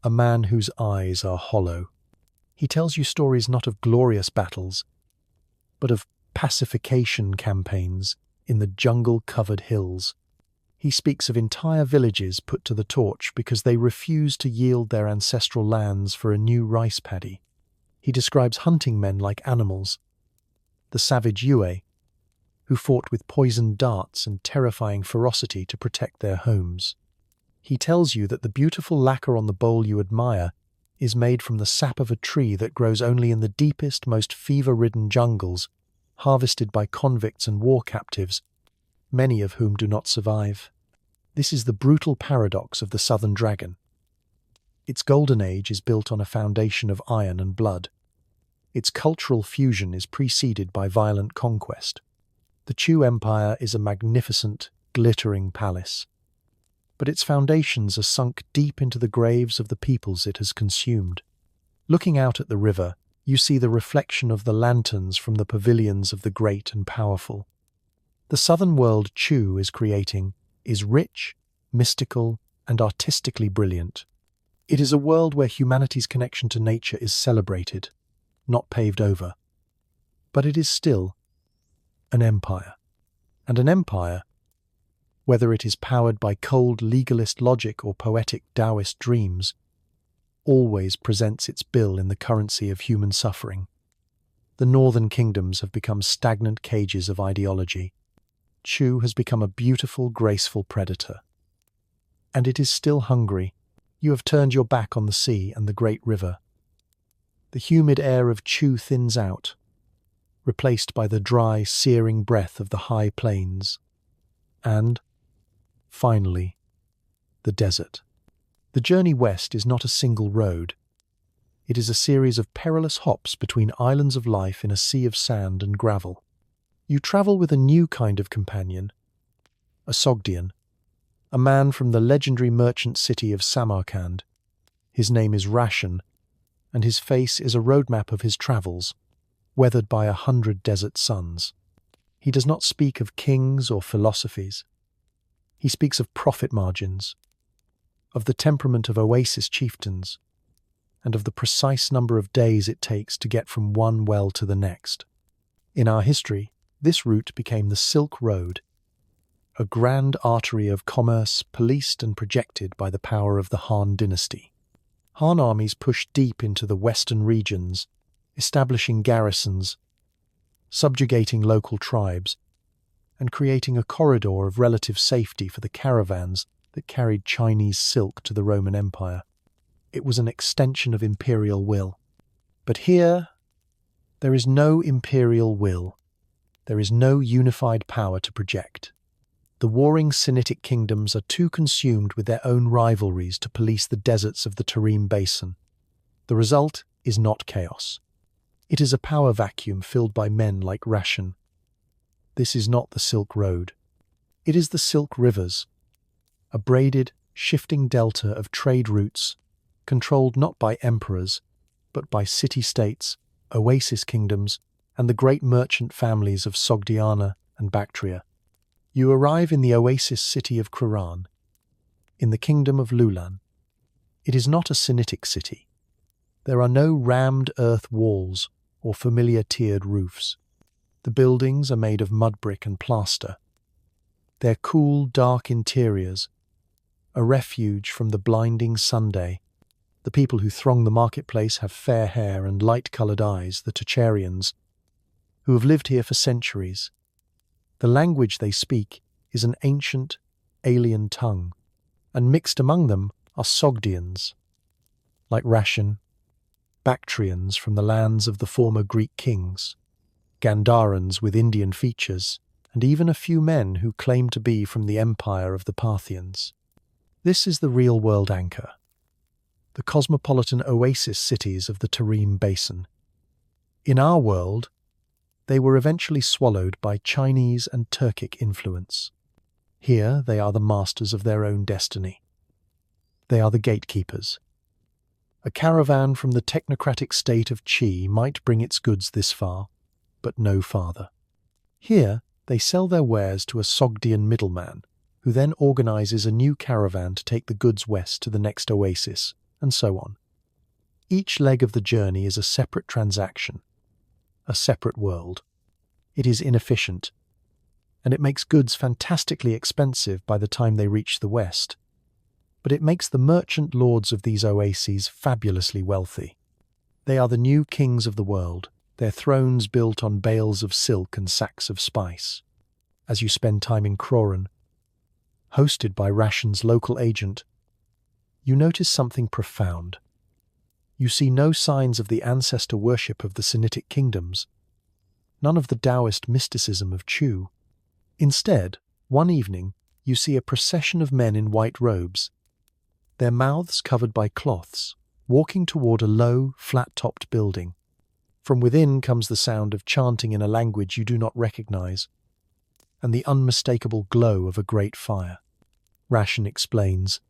Speaker 1: a man whose eyes are hollow. He tells you stories not of glorious battles, but of pacification campaigns in the jungle-covered hills. He speaks of entire villages put to the torch because they refuse to yield their ancestral lands for a new rice paddy. He describes hunting men like animals, the savage Yue, who fought with poisoned darts and terrifying ferocity to protect their homes. He tells you that the beautiful lacquer on the bowl you admire is made from the sap of a tree that grows only in the deepest, most fever-ridden jungles, harvested by convicts and war captives, many of whom do not survive. This is the brutal paradox of the Southern Dragon. Its golden age is built on a foundation of iron and blood. Its cultural fusion is preceded by violent conquest. The Chu Empire is a magnificent, glittering palace, but its foundations are sunk deep into the graves of the peoples it has consumed. Looking out at the river, you see the reflection of the lanterns from the pavilions of the great and powerful. The southern world Chu is creating is rich, mystical, and artistically brilliant. It is a world where humanity's connection to nature is celebrated, not paved over. But it is still an empire. And an empire, whether it is powered by cold legalist logic or poetic Taoist dreams, always presents its bill in the currency of human suffering. The northern kingdoms have become stagnant cages of ideology. Chu has become a beautiful, graceful predator. And it is still hungry. You have turned your back on the sea and the great river. The humid air of Chu thins out, replaced by the dry, searing breath of the high plains. And, finally, the desert. The journey west is not a single road. It is a series of perilous hops between islands of life in a sea of sand and gravel. You travel with a new kind of companion, a Sogdian, a man from the legendary merchant city of Samarkand. His name is Rashan, and his face is a roadmap of his travels, weathered by 100 desert suns. He does not speak of kings or philosophies. He speaks of profit margins, of the temperament of oasis chieftains, and of the precise number of days it takes to get from one well to the next. In our history, this route became the Silk Road, a grand artery of commerce policed and projected by the power of the Han dynasty. Han armies pushed deep into the western regions, establishing garrisons, subjugating local tribes, and creating a corridor of relative safety for the caravans that carried Chinese silk to the Roman Empire. It was an extension of imperial will. But here, there is no imperial will. There is no unified power to project. The warring Sinitic kingdoms are too consumed with their own rivalries to police the deserts of the Tarim Basin. The result is not chaos. It is a power vacuum filled by men like Rashan. This is not the Silk Road. It is the Silk Rivers, a braided, shifting delta of trade routes, controlled not by emperors, but by city-states, oasis kingdoms, and the great merchant families of Sogdiana and Bactria. You arrive in the oasis city of Quran, in the kingdom of Lulan. It is not a Sinitic city. There are no rammed earth walls or familiar tiered roofs. The buildings are made of mud brick and plaster. Their cool, dark interiors, a refuge from the blinding Sunday. The people who throng the marketplace have fair hair and light-coloured eyes, the Tocharians, who have lived here for centuries. The language they speak is an ancient, alien tongue, and mixed among them are Sogdians, like Rashan, Bactrians from the lands of the former Greek kings, Gandharans with Indian features, and even a few men who claim to be from the empire of the Parthians. This is the real-world anchor, the cosmopolitan oasis cities of the Tarim Basin. In our world, they were eventually swallowed by Chinese and Turkic influence. Here they are the masters of their own destiny. They are the gatekeepers. A caravan from the technocratic state of Qi might bring its goods this far, but no farther. Here they sell their wares to a Sogdian middleman, who then organizes a new caravan to take the goods west to the next oasis, and so on. Each leg of the journey is a separate transaction, a separate world. It is inefficient, and it makes goods fantastically expensive by the time they reach the west. But it makes the merchant lords of these oases fabulously wealthy. They are the new kings of the world, their thrones built on bales of silk and sacks of spice. As you spend time in Kroran, hosted by Rashan's local agent, you notice something profound. You see no signs of the ancestor worship of the Sinitic kingdoms, none of the Taoist mysticism of Chu. Instead, one evening, you see a procession of men in white robes, their mouths covered by cloths, walking toward a low, flat-topped building. From within comes the sound of chanting in a language you do not recognize, and the unmistakable glow of a great fire. Rashan explains,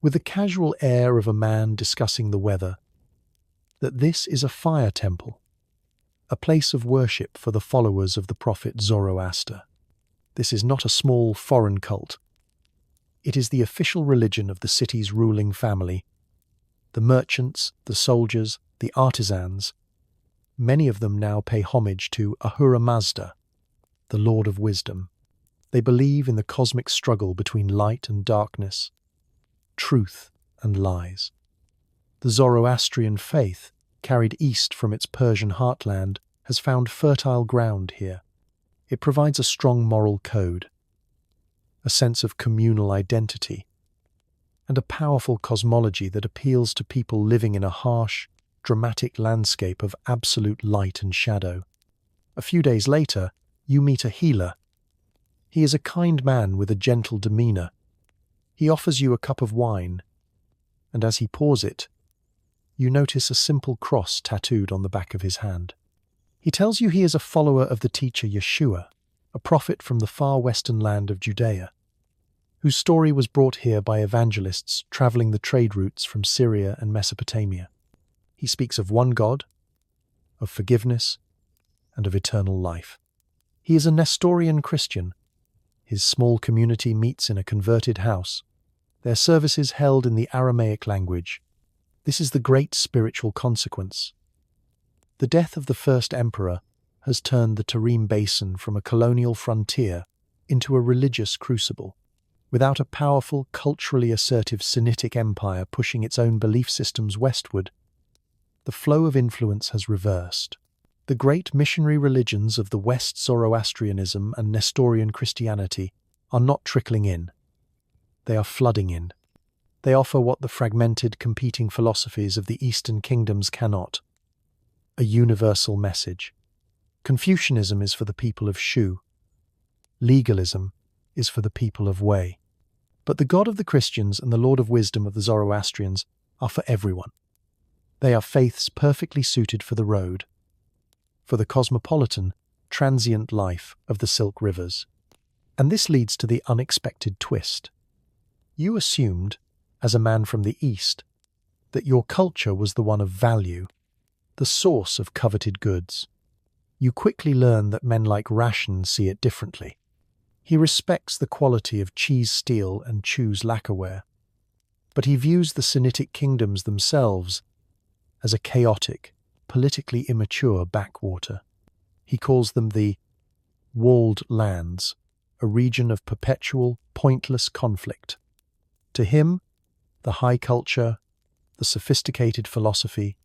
Speaker 1: with the casual air of a man discussing the weather, that this is a fire temple, a place of worship for the followers of the prophet Zoroaster. This is not a small foreign cult. It is the official religion of the city's ruling family. The merchants, the soldiers, the artisans, many of them now pay homage to Ahura Mazda, the Lord of Wisdom. They believe in the cosmic struggle between light and darkness, truth and lies. The Zoroastrian faith, carried east from its Persian heartland, has found fertile ground here. It provides a strong moral code, a sense of communal identity, and a powerful cosmology that appeals to people living in a harsh, dramatic landscape of absolute light and shadow. A few days later, you meet a healer. He is a kind man with a gentle demeanor. He offers you a cup of wine, and as he pours it, you notice a simple cross tattooed on the back of his hand. He tells you he is a follower of the teacher Yeshua, a prophet from the far western land of Judea, whose story was brought here by evangelists traveling the trade routes from Syria and Mesopotamia. He speaks of one God, of forgiveness, and of eternal life. He is a Nestorian Christian. His small community meets in a converted house, their services held in the Aramaic language. This is the great spiritual consequence. The death of the first emperor has turned the Tarim Basin from a colonial frontier into a religious crucible. Without a powerful, culturally assertive Sinitic empire pushing its own belief systems westward, the flow of influence has reversed. The great missionary religions of the West, Zoroastrianism and Nestorian Christianity, are not trickling in. They are flooding in. They offer what the fragmented, competing philosophies of the Eastern kingdoms cannot: a universal message. Confucianism is for the people of Shu. Legalism is for the people of Wei. But the God of the Christians and the Lord of Wisdom of the Zoroastrians are for everyone. They are faiths perfectly suited for the road, for the cosmopolitan, transient life of the Silk Rivers. And this leads to the unexpected twist. You assumed, as a man from the East, that your culture was the one of value, the source of coveted goods. You quickly learn that men like Rashan see it differently. He respects the quality of cheese steel and Chu's lacquerware, but he views the Sinitic kingdoms themselves as a chaotic, politically immature backwater. He calls them the walled lands, a region of perpetual, pointless conflict. To him, the high culture, the sophisticated philosophy,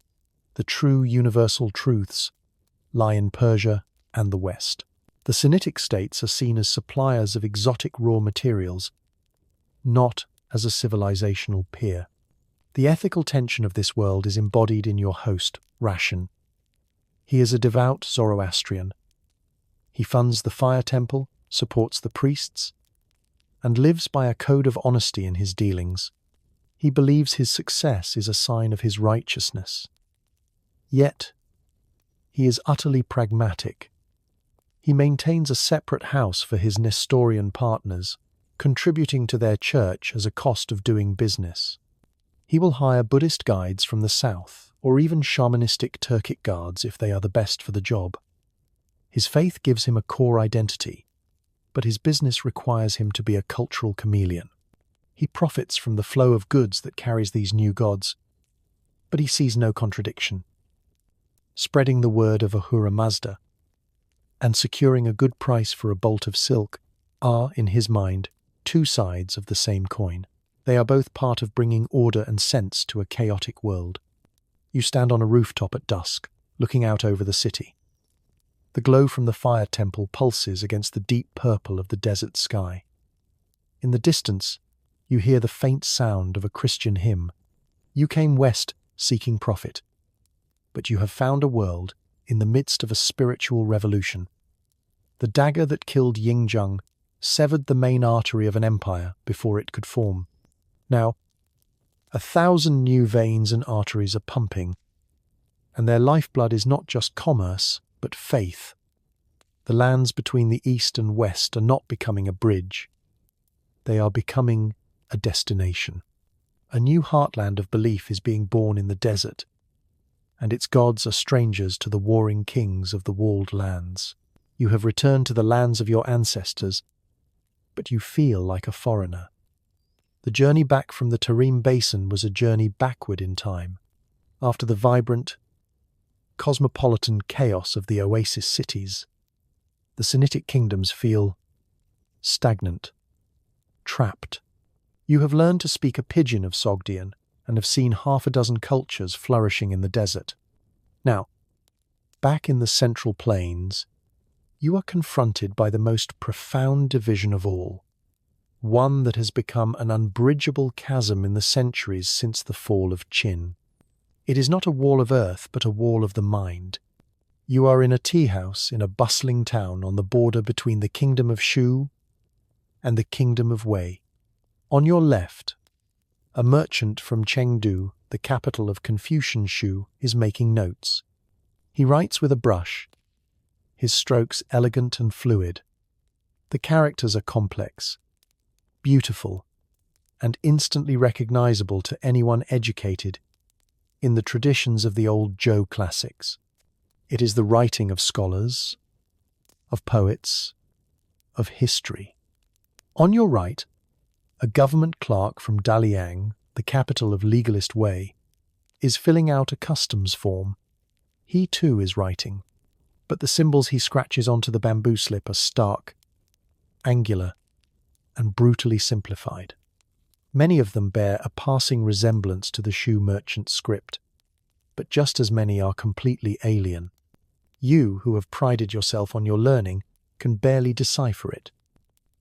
Speaker 1: the true universal truths lie in Persia and the West. The Sinitic states are seen as suppliers of exotic raw materials, not as a civilizational peer. The ethical tension of this world is embodied in your host, Rashan. He is a devout Zoroastrian. He funds the fire temple, supports the priests, and lives by a code of honesty in his dealings. He believes his success is a sign of his righteousness. Yet, he is utterly pragmatic. He maintains a separate house for his Nestorian partners, contributing to their church as a cost of doing business. He will hire Buddhist guides from the south, or even shamanistic Turkic guards if they are the best for the job. His faith gives him a core identity, but his business requires him to be a cultural chameleon. He profits from the flow of goods that carries these new gods, but he sees no contradiction. Spreading the word of Ahura Mazda and securing a good price for a bolt of silk are, in his mind, two sides of the same coin. They are both part of bringing order and sense to a chaotic world. You stand on a rooftop at dusk, looking out over the city. The glow from the fire temple pulses against the deep purple of the desert sky. In the distance, you hear the faint sound of a Christian hymn. You came west seeking profit, but you have found a world in the midst of a spiritual revolution. The dagger that killed Yingzheng severed the main artery of an empire before it could form. Now, 1,000 new veins and arteries are pumping, and their lifeblood is not just commerce, but faith. The lands between the East and West are not becoming a bridge. They are becoming a destination. A new heartland of belief is being born in the desert, and its gods are strangers to the warring kings of the walled lands. You have returned to the lands of your ancestors, but you feel like a foreigner. The journey back from the Tarim Basin was a journey backward in time. After the vibrant, cosmopolitan chaos of the oasis cities, the Sinitic kingdoms feel stagnant, trapped. You have learned to speak a pidgin of Sogdian and have seen half a dozen cultures flourishing in the desert. Now, back in the Central Plains, you are confronted by the most profound division of all, one that has become an unbridgeable chasm in the centuries since the fall of Qin. It is not a wall of earth, but a wall of the mind. You are in a tea house in a bustling town on the border between the kingdom of Shu and the kingdom of Wei. On your left, a merchant from Chengdu, the capital of Confucian Shu, is making notes. He writes with a brush, his strokes elegant and fluid. The characters are complex, beautiful, and instantly recognizable to anyone educated in the traditions of the old Zhou classics. It is the writing of scholars, of poets, of history. On your right, a government clerk from Daliang, the capital of Legalist Wei, is filling out a customs form. He too is writing, but the symbols he scratches onto the bamboo slip are stark, angular, and brutally simplified. Many of them bear a passing resemblance to the Shu merchant script, but just as many are completely alien. You, who have prided yourself on your learning, can barely decipher it.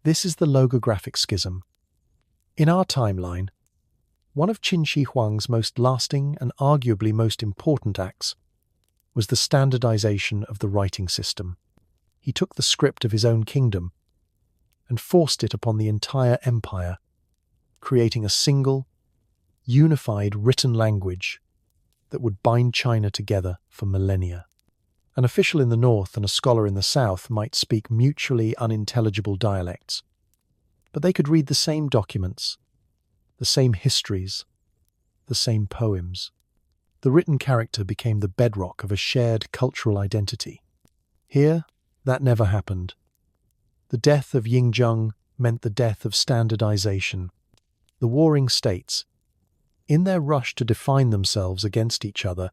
Speaker 1: This is the Logographic Schism. In our timeline, one of Qin Shi Huang's most lasting and arguably most important acts was the standardization of the writing system. He took the script of his own kingdom and forced it upon the entire empire, creating a single, unified written language that would bind China together for millennia. An official in the north and a scholar in the south might speak mutually unintelligible dialects, but they could read the same documents, the same histories, the same poems. The written character became the bedrock of a shared cultural identity. Here, that never happened. The death of Yingzheng meant the death of standardization. The warring states, in their rush to define themselves against each other,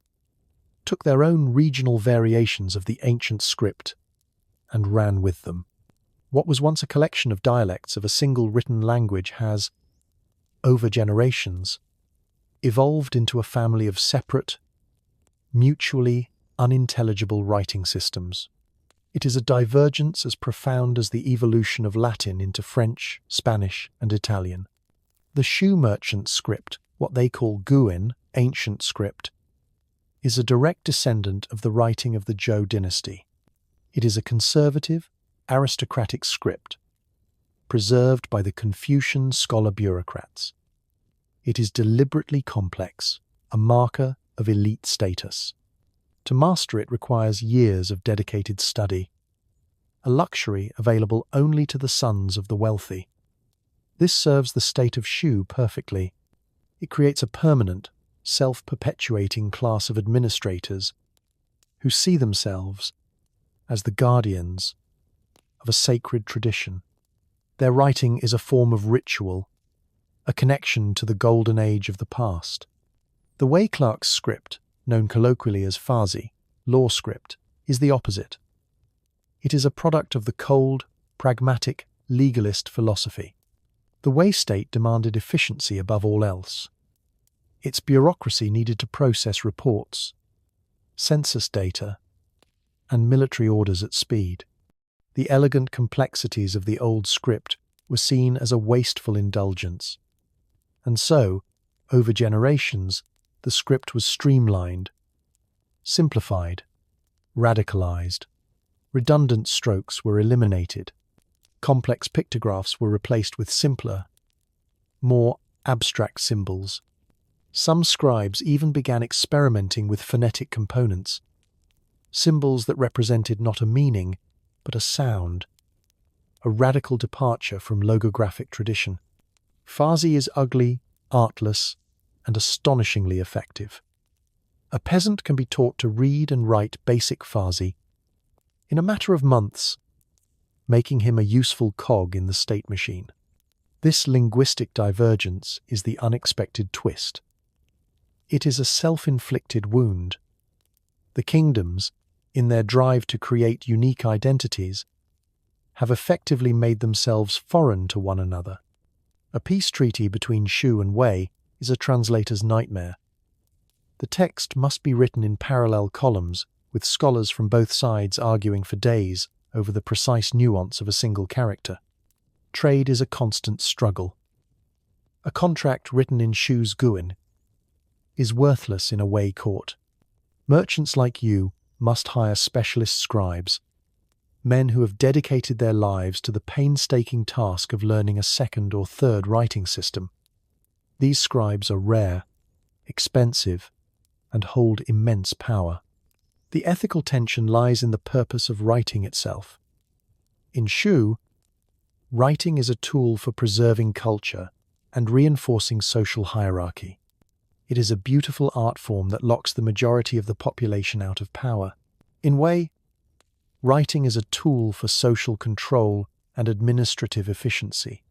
Speaker 1: took their own regional variations of the ancient script and ran with them. What was once a collection of dialects of a single written language has, over generations, evolved into a family of separate, mutually unintelligible writing systems. It is a divergence as profound as the evolution of Latin into French, Spanish, and Italian. The Shu merchant script, what they call Guan, ancient script, is a direct descendant of the writing of the Zhou dynasty. It is a conservative, aristocratic script, preserved by the Confucian scholar bureaucrats. It is deliberately complex, a marker of elite status. To master it requires years of dedicated study, a luxury available only to the sons of the wealthy. This serves the state of Shu perfectly. It creates a permanent, self-perpetuating class of administrators who see themselves as the guardians of a sacred tradition. Their writing is a form of ritual, a connection to the golden age of the past. The Wei clerk's script, known colloquially as Farsi, law script, is the opposite. It is a product of the cold, pragmatic, legalist philosophy. The Wei state demanded efficiency above all else. Its bureaucracy needed to process reports, census data, and military orders at speed. The elegant complexities of the old script were seen as a wasteful indulgence. And so, over generations, the script was streamlined, simplified, radicalized. Redundant strokes were eliminated. Complex pictographs were replaced with simpler, more abstract symbols. Some scribes even began experimenting with phonetic components, symbols that represented not a meaning, but a sound, a radical departure from logographic tradition. Farsi is ugly, artless, and astonishingly effective. A peasant can be taught to read and write basic Farsi in a matter of months, making him a useful cog in the state machine. This linguistic divergence is the unexpected twist. It is a self-inflicted wound. The kingdoms, in their drive to create unique identities, have effectively made themselves foreign to one another. A peace treaty between Shu and Wei is a translator's nightmare. The text must be written in parallel columns, with scholars from both sides arguing for days over the precise nuance of a single character. Trade is a constant struggle. A contract written in Shu's Guin is worthless in a Wei court. Merchants like you must hire specialist scribes, men who have dedicated their lives to the painstaking task of learning a second or third writing system. These scribes are rare, expensive, and hold immense power. The ethical tension lies in the purpose of writing itself. In Shu, writing is a tool for preserving culture and reinforcing social hierarchy. It is a beautiful art form that locks the majority of the population out of power. In Wei, writing is a tool for social control and administrative efficiency.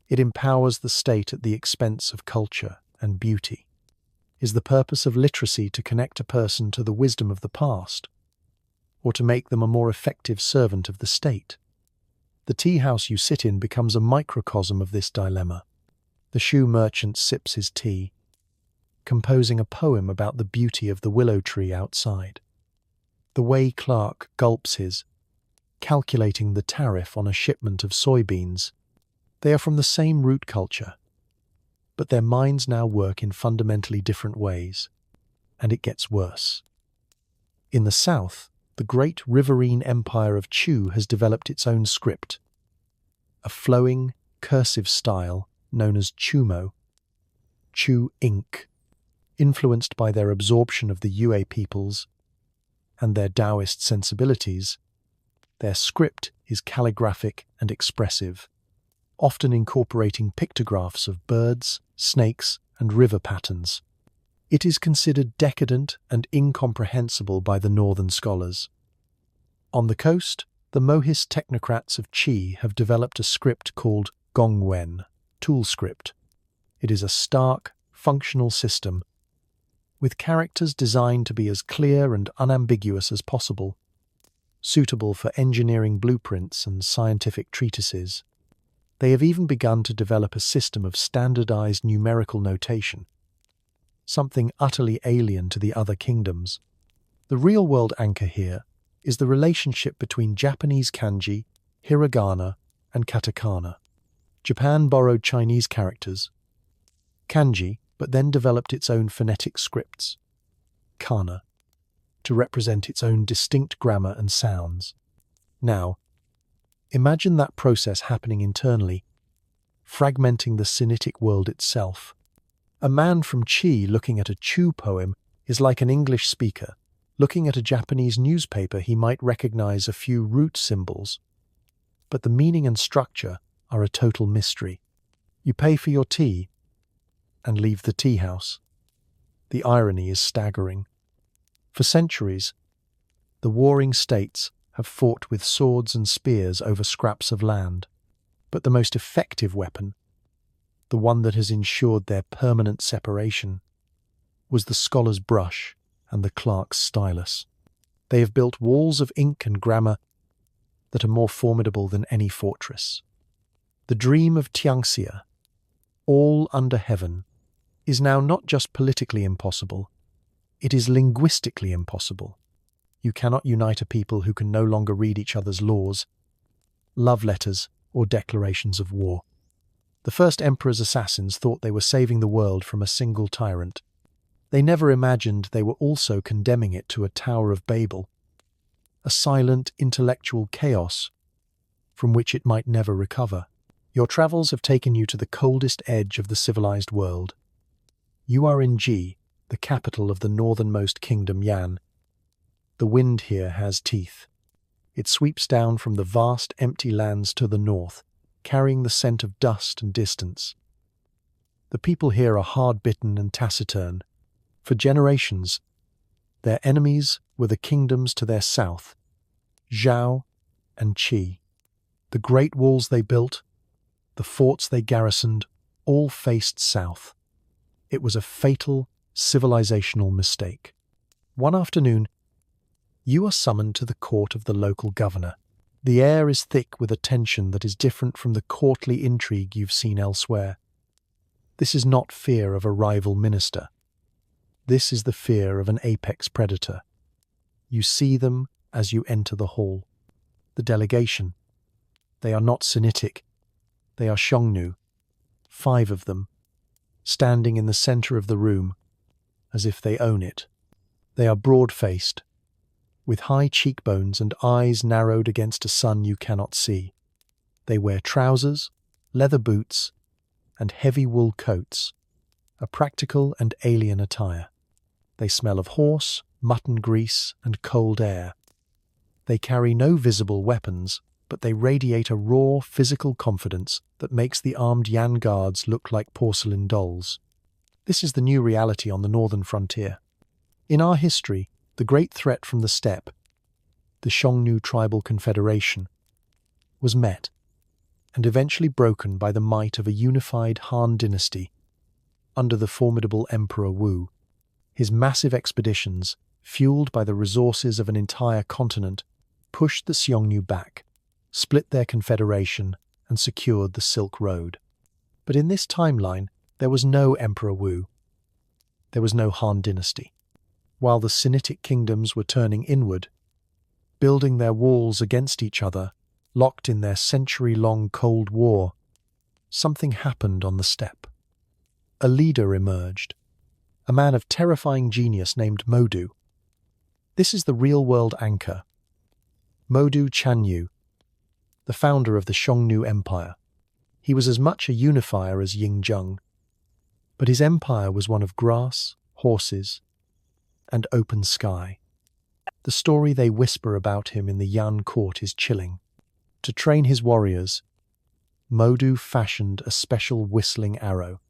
Speaker 1: It empowers the state at the expense of culture and beauty. Is the purpose of literacy to connect a person to the wisdom of the past, or to make them a more effective servant of the state? The tea house you sit in becomes a microcosm of this dilemma. The Shu merchant sips his tea, composing a poem about the beauty of the willow tree outside. The Wei clerk gulps his, calculating the tariff on a shipment of soybeans. They are from the same root culture, but their minds now work in fundamentally different ways, and it gets worse. In the south, the great riverine empire of Chu has developed its own script, a flowing, cursive style known as Chumo, Chu ink, influenced by their absorption of the Yue peoples and their Taoist sensibilities. Their script is calligraphic and expressive, often incorporating pictographs of birds, snakes, and river patterns. It is considered decadent and incomprehensible by the northern scholars. On the coast, the Mohist technocrats of Qi have developed a script called Gongwen, tool script. It is a stark, functional system, with characters designed to be as clear and unambiguous as possible, suitable for engineering blueprints and scientific treatises. They have even begun to develop a system of standardized numerical notation, something utterly alien to the other kingdoms. The real-world anchor here is the relationship between Japanese kanji, hiragana, and katakana. Japan borrowed Chinese characters, kanji, but then developed its own phonetic scripts, kana, to represent its own distinct grammar and sounds. Now, imagine that process happening internally, fragmenting the Sinitic world itself. A man from Qi looking at a Chu poem is like an English speaker looking at a Japanese newspaper. He might recognize a few root symbols, but the meaning and structure are a total mystery. You pay for your tea and leave the tea house. The irony is staggering. For centuries, the warring states have fought with swords and spears over scraps of land, but the most effective weapon, the one that has ensured their permanent separation, was the scholar's brush and the clerk's stylus. They have built walls of ink and grammar that are more formidable than any fortress. The dream of Tianxia, all under heaven, is now not just politically impossible, it is linguistically impossible. You cannot unite a people who can no longer read each other's laws, love letters, or declarations of war. The first emperor's assassins thought they were saving the world from a single tyrant. They never imagined they were also condemning it to a Tower of Babel, a silent intellectual chaos from which it might never recover. Your travels have taken you to the coldest edge of the civilized world. You are in Ji, the capital of the northernmost kingdom Yan. The wind here has teeth. It sweeps down from the vast empty lands to the north, carrying the scent of dust and distance. The people here are hard-bitten and taciturn. For generations, their enemies were the kingdoms to their south, Zhao and Qi. The great walls they built, the forts they garrisoned, all faced south. It was a fatal civilizational mistake. One afternoon, you are summoned to the court of the local governor. The air is thick with a tension that is different from the courtly intrigue you've seen elsewhere. This is not fear of a rival minister. This is the fear of an apex predator. You see them as you enter the hall. The delegation. They are not Sinitic. They are Xiongnu, 5 of them, standing in the center of the room, as if they own it. They are broad-faced, with high cheekbones and eyes narrowed against a sun you cannot see. They wear trousers, leather boots, and heavy wool coats, a practical and alien attire. They smell of horse, mutton grease, and cold air. They carry no visible weapons, but they radiate a raw physical confidence that makes the armed Yan guards look like porcelain dolls. This is the new reality on the northern frontier. In our history, the great threat from the steppe, the Xiongnu tribal confederation, was met and eventually broken by the might of a unified Han dynasty under the formidable Emperor Wu. His massive expeditions, fueled by the resources of an entire continent, pushed the Xiongnu back, split their confederation, and secured the Silk Road. But in this timeline, there was no Emperor Wu. There was no Han dynasty. While the Sinitic kingdoms were turning inward, building their walls against each other, locked in their century-long Cold War, something happened on the steppe. A leader emerged, a man of terrifying genius named Modu. This is the real-world anchor. Modu Xiongnu, the founder of the Xiongnu Empire. He was as much a unifier as Ying Zheng, but his empire was one of grass, horses, and open sky. The story they whisper about him in the Yan court is chilling. To train his warriors, Modu fashioned a special whistling arrow.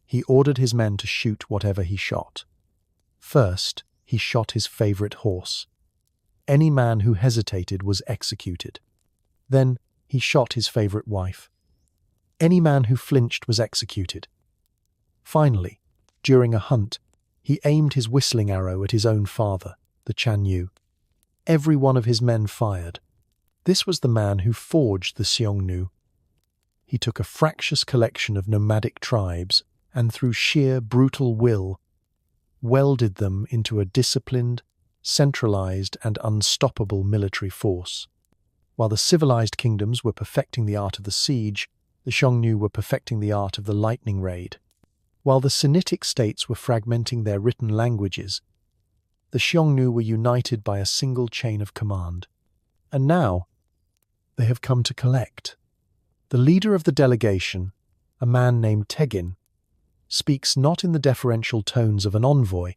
Speaker 1: He ordered his men to shoot whatever he shot. First, he shot his favorite horse. Any man who hesitated was executed. Then, he shot his favorite wife. Any man who flinched was executed. Finally, during a hunt, he aimed his whistling arrow at his own father, the Xiongnu. Every one of his men fired. This was the man who forged the Xiongnu. He took a fractious collection of nomadic tribes and through sheer brutal will, welded them into a disciplined, centralized and unstoppable military force. While the civilized kingdoms were perfecting the art of the siege, the Xiongnu were perfecting the art of the lightning raid. While the Sinitic states were fragmenting their written languages, the Xiongnu were united by a single chain of command. And now, they have come to collect. The leader of the delegation, a man named Tegin, speaks not in the deferential tones of an envoy,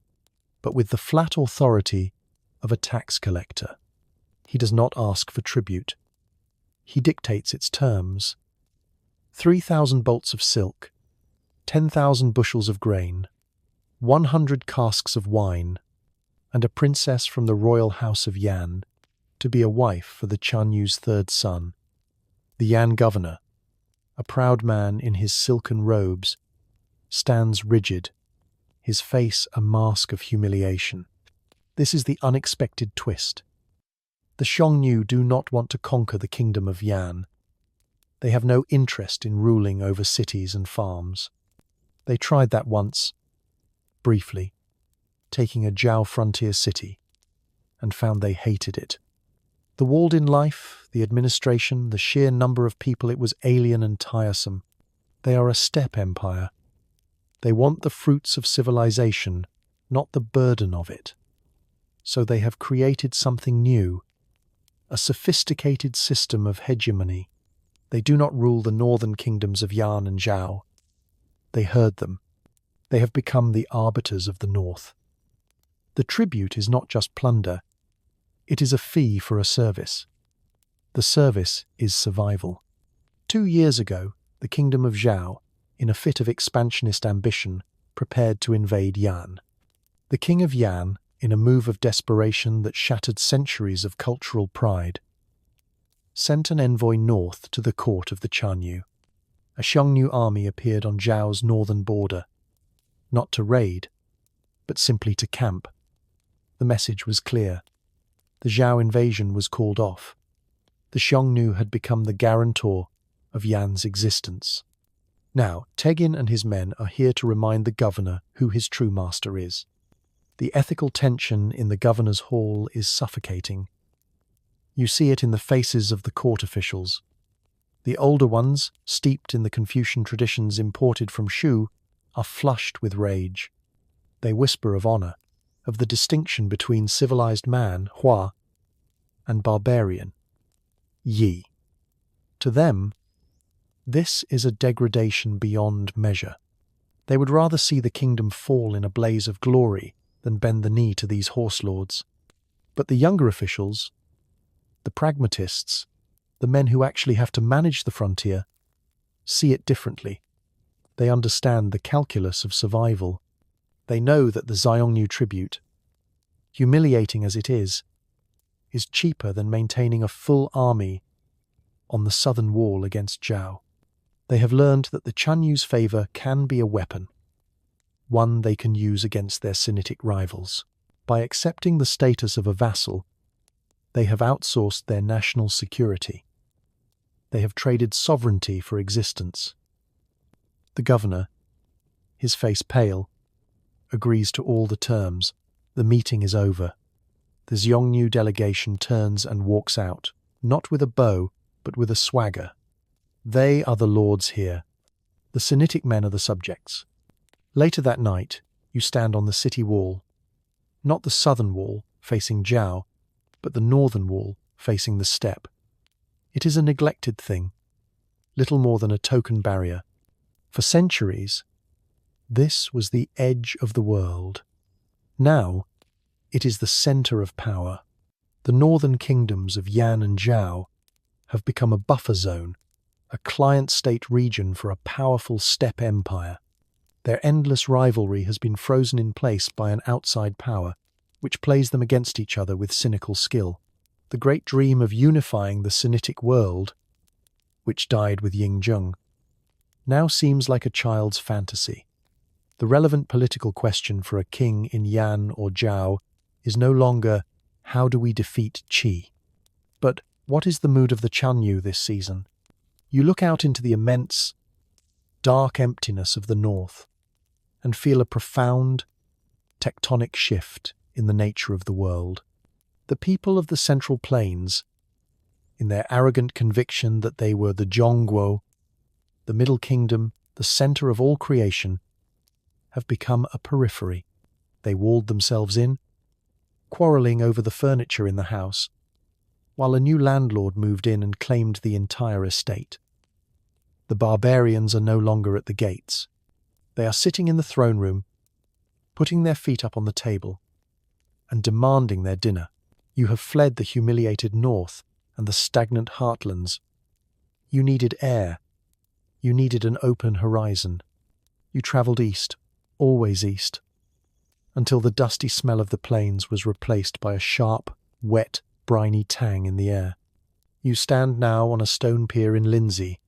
Speaker 1: but with the flat authority of a tax collector. He does not ask for tribute. He dictates its terms. 3,000 bolts of silk, 10,000 bushels of grain, 100 casks of wine, and a princess from the royal house of Yan to be a wife for the Xiongnu's third son. The Yan governor, a proud man in his silken robes, stands rigid, his face a mask of humiliation. This is the unexpected twist. The Xiongnu do not want to conquer the kingdom of Yan. They have no interest in ruling over cities and farms. They tried that once, briefly, taking a Zhao frontier city, and found they hated it. The walled-in life, the administration, the sheer number of people, it was alien and tiresome. They are a steppe empire. They want the fruits of civilization, not the burden of it. So they have created something new, a sophisticated system of hegemony. They do not rule the northern kingdoms of Yan and Zhao. They herd them. They have become the arbiters of the north. The tribute is not just plunder. It is a fee for a service. The service is survival. 2 years ago, the kingdom of Zhao, in a fit of expansionist ambition, prepared to invade Yan. The king of Yan, in a move of desperation that shattered centuries of cultural pride, sent an envoy north to the court of the Xiongnu. A Xiongnu army appeared on Zhao's northern border, not to raid, but simply to camp. The message was clear. The Zhao invasion was called off. The Xiongnu had become the guarantor of Yan's existence. Now, Tegin and his men are here to remind the governor who his true master is. The ethical tension in the governor's hall is suffocating. You see it in the faces of the court officials. The older ones, steeped in the Confucian traditions imported from Shu, are flushed with rage. They whisper of honor, of the distinction between civilized man, Hua, and barbarian, Yi. To them, this is a degradation beyond measure. They would rather see the kingdom fall in a blaze of glory than bend the knee to these horse lords. But the younger officials, the pragmatists, the men who actually have to manage the frontier, see it differently. They understand the calculus of survival. They know that the Xiongnu tribute, humiliating as it is cheaper than maintaining a full army on the southern wall against Zhao. They have learned that the Xiongnu's favor can be a weapon, one they can use against their Sinitic rivals. By accepting the status of a vassal, they have outsourced their national security. They have traded sovereignty for existence. The governor, his face pale, agrees to all the terms. The meeting is over. The Xiongnu delegation turns and walks out, not with a bow, but with a swagger. They are the lords here. The Sinitic men are the subjects. Later that night, you stand on the city wall, not the southern wall facing Zhao, but the northern wall facing the steppe. It is a neglected thing, little more than a token barrier. For centuries, this was the edge of the world. Now, it is the center of power. The northern kingdoms of Yan and Zhao have become a buffer zone, a client-state region for a powerful steppe empire. Their endless rivalry has been frozen in place by an outside power, which plays them against each other with cynical skill. The great dream of unifying the Sinitic world, which died with Yingzheng, now seems like a child's fantasy. The relevant political question for a king in Yan or Zhao is no longer, how do we defeat Qi? But what is the mood of the Xiongnu this season? You look out into the immense, dark emptiness of the north and feel a profound, tectonic shift in the nature of the world. The people of the Central Plains, in their arrogant conviction that they were the Zhongguo, the Middle Kingdom, the center of all creation, have become a periphery. They walled themselves in, quarreling over the furniture in the house, while a new landlord moved in and claimed the entire estate. The barbarians are no longer at the gates. They are sitting in the throne room, putting their feet up on the table, and demanding their dinner. You have fled the humiliated north and the stagnant heartlands. You needed air. You needed an open horizon. You travelled east, always east, until the dusty smell of the plains was replaced by a sharp, wet, briny tang in the air. You stand now on a stone pier in Lindsay,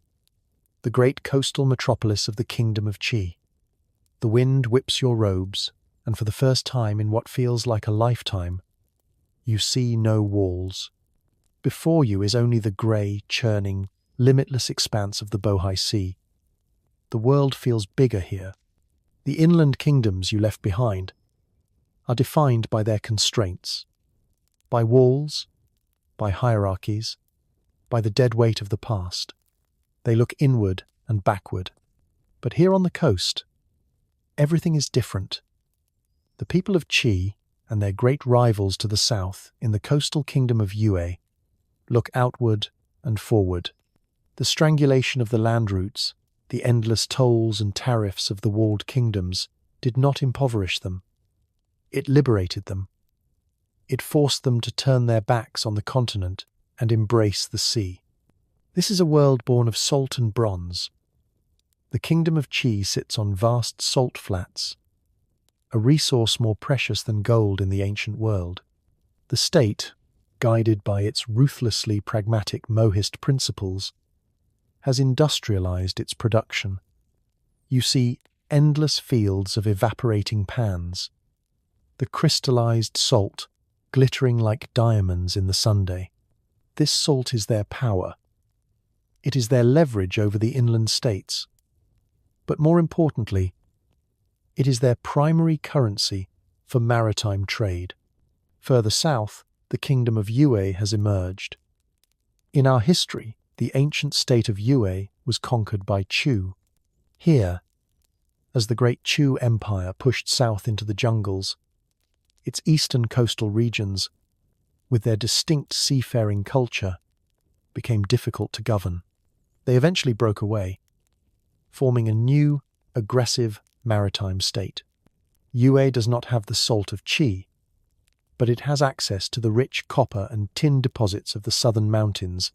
Speaker 1: the great coastal metropolis of the Kingdom of Qi. The wind whips your robes, and for the first time in what feels like a lifetime, you see no walls. Before you is only the grey, churning, limitless expanse of the Bohai Sea. The world feels bigger here, The inland kingdoms you left behind are defined by their constraints, by walls, by hierarchies, by the dead weight of the past. They look inward and backward. But here on the coast, everything is different. The people of Qi and their great rivals to the south in the coastal kingdom of Yue look outward and forward. The strangulation of the land routes, the endless tolls and tariffs of the walled kingdoms did not impoverish them. It liberated them. It forced them to turn their backs on the continent and embrace the sea. This is a world born of salt and bronze. The kingdom of Qi sits on vast salt flats, a resource more precious than gold in the ancient world. The state, guided by its ruthlessly pragmatic Mohist principles, has industrialized its production. You see endless fields of evaporating pans, the crystallized salt glittering like diamonds in the sunday. This salt is their power. It is their leverage over the inland states. But more importantly, it is their primary currency for maritime trade. Further south, the kingdom of Yue has emerged. In our history, the ancient state of Yue was conquered by Chu. Here, as the great Chu Empire pushed south into the jungles, its eastern coastal regions, with their distinct seafaring culture, became difficult to govern. They eventually broke away, forming a new, aggressive maritime state. Yue does not have the salt of Qi, but it has access to the rich copper and tin deposits of the southern mountains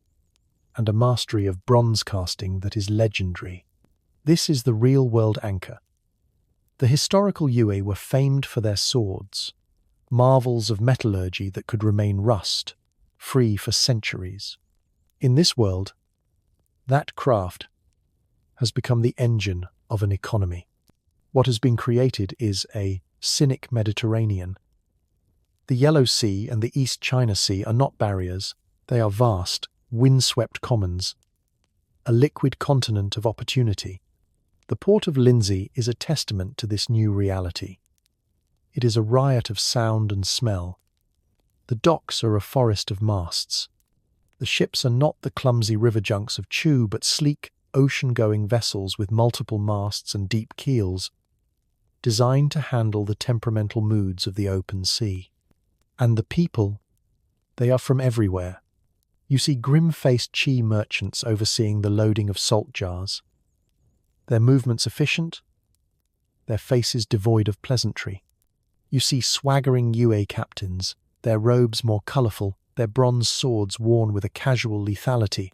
Speaker 1: and a mastery of bronze casting that is legendary. This is the real-world anchor. The historical Yue were famed for their swords, marvels of metallurgy that could remain rust-free for centuries. In this world, that craft has become the engine of an economy. What has been created is a cynic Mediterranean. The Yellow Sea and the East China Sea are not barriers, they are vast, windswept commons, a liquid continent of opportunity. The port of Lindsay is a testament to this new reality. It is a riot of sound and smell. The docks are a forest of masts. The ships are not the clumsy river junks of Chu, but sleek, ocean-going vessels with multiple masts and deep keels, designed to handle the temperamental moods of the open sea. And the people, they are from everywhere. You see grim-faced Qi merchants overseeing the loading of salt jars. Their movements efficient, their faces devoid of pleasantry. You see swaggering Yue captains, their robes more colourful, their bronze swords worn with a casual lethality.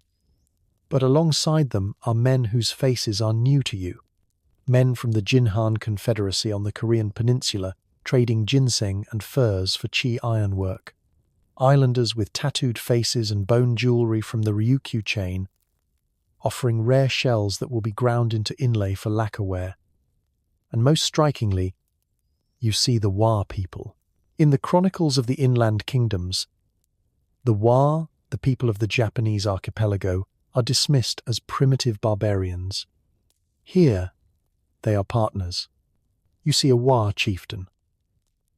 Speaker 1: But alongside them are men whose faces are new to you. Men from the Jinhan Confederacy on the Korean peninsula, trading ginseng and furs for Qi ironwork. Islanders with tattooed faces and bone jewellery from the Ryukyu chain, offering rare shells that will be ground into inlay for lacquerware. And most strikingly, you see the Wa people. In the Chronicles of the Inland Kingdoms, the Wa, the people of the Japanese archipelago, are dismissed as primitive barbarians. Here, they are partners. You see a Wa chieftain,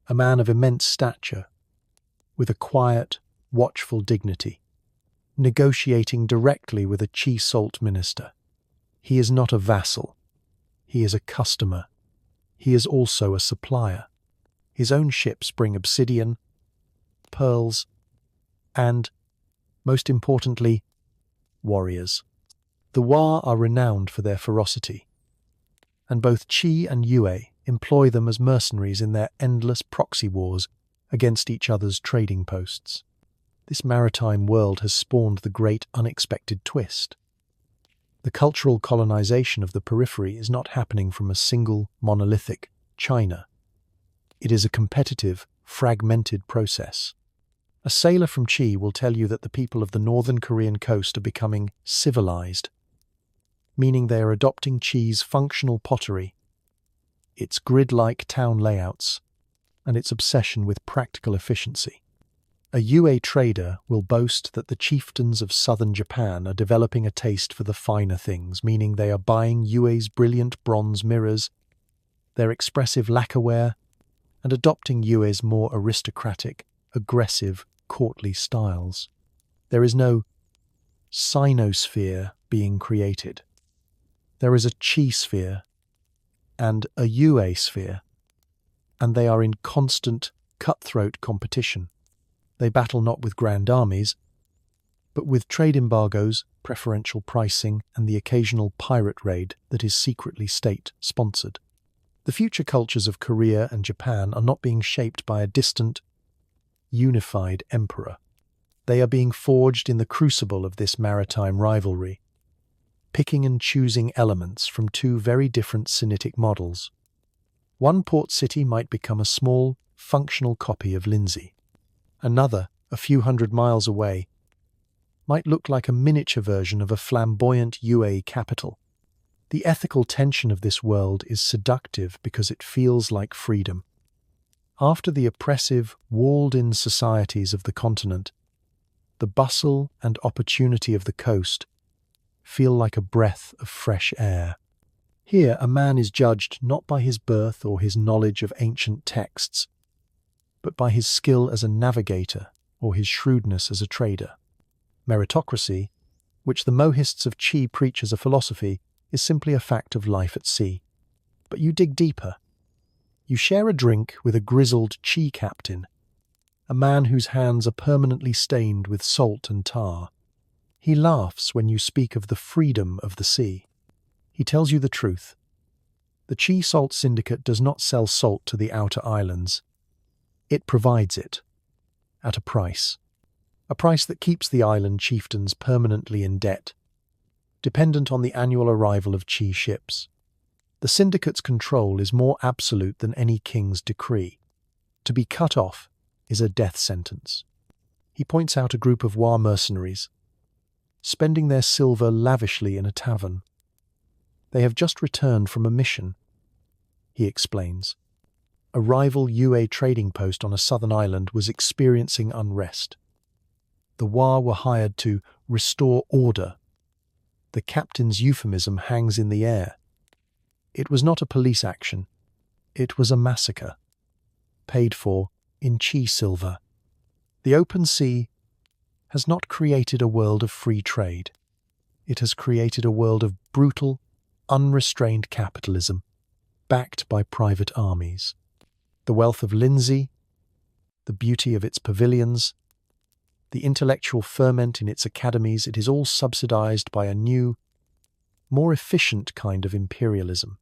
Speaker 1: a man of immense stature, with a quiet, watchful dignity, negotiating directly with a Qi salt minister. He is not a vassal. He is a customer. He is also a supplier. His own ships bring obsidian, pearls, and, most importantly, warriors. The Wa are renowned for their ferocity, and both Qi and Yue employ them as mercenaries in their endless proxy wars against each other's trading posts. This maritime world has spawned the great unexpected twist. The cultural colonization of the periphery is not happening from a single, monolithic China. It is a competitive, fragmented process. A sailor from Qi will tell you that the people of the northern Korean coast are becoming civilized, meaning they are adopting Qi's functional pottery, its grid-like town layouts, and its obsession with practical efficiency. A Yue trader will boast that the chieftains of southern Japan are developing a taste for the finer things, meaning they are buying Yue's brilliant bronze mirrors, their expressive lacquerware, and adopting Yue's more aristocratic, aggressive, courtly styles. There is no sinosphere being created. There is a Qi sphere and a Yue sphere, and they are in constant, cutthroat competition. They battle not with grand armies, but with trade embargoes, preferential pricing, and the occasional pirate raid that is secretly state-sponsored. The future cultures of Korea and Japan are not being shaped by a distant, unified emperor. They are being forged in the crucible of this maritime rivalry, picking and choosing elements from two very different Sinitic models. One port city might become a small, functional copy of Lindsay. Another, a few hundred miles away, might look like a miniature version of a flamboyant Yue capital. The ethical tension of this world is seductive because it feels like freedom. After the oppressive, walled-in societies of the continent, the bustle and opportunity of the coast feel like a breath of fresh air. Here, a man is judged not by his birth or his knowledge of ancient texts, but by his skill as a navigator or his shrewdness as a trader. Meritocracy, which the Mohists of Qi preach as a philosophy, is simply a fact of life at sea. But you dig deeper. You share a drink with a grizzled Qi captain, a man whose hands are permanently stained with salt and tar. He laughs when you speak of the freedom of the sea. He tells you the truth. The Qi Salt Syndicate does not sell salt to the outer islands. It provides it, at a price that keeps the island chieftains permanently in debt, dependent on the annual arrival of Qi ships. The syndicate's control is more absolute than any king's decree. To be cut off is a death sentence. He points out a group of Wa mercenaries, spending their silver lavishly in a tavern. They have just returned from a mission, he explains. A rival Yue trading post on a southern island was experiencing unrest. The Wa were hired to restore order. The captain's euphemism hangs in the air. It was not a police action. It was a massacre, paid for in Qi silver. The open sea has not created a world of free trade. It has created a world of brutal, unrestrained capitalism, backed by private armies. The wealth of Lindsay, the beauty of its pavilions, the intellectual ferment in its academies, it is all subsidized by a new, more efficient kind of imperialism.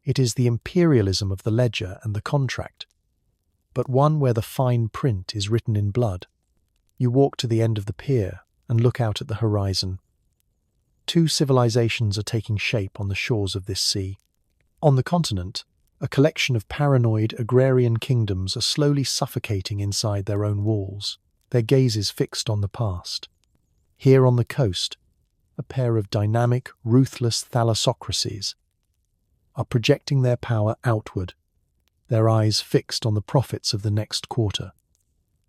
Speaker 1: It is the imperialism of the ledger and the contract, but one where the fine print is written in blood. You walk to the end of the pier and look out at the horizon. Two civilizations are taking shape on the shores of this sea. On the continent, a collection of paranoid agrarian kingdoms are slowly suffocating inside their own walls, their gazes fixed on the past. Here on the coast, a pair of dynamic, ruthless thalassocracies are projecting their power outward, their eyes fixed on the profits of the next quarter.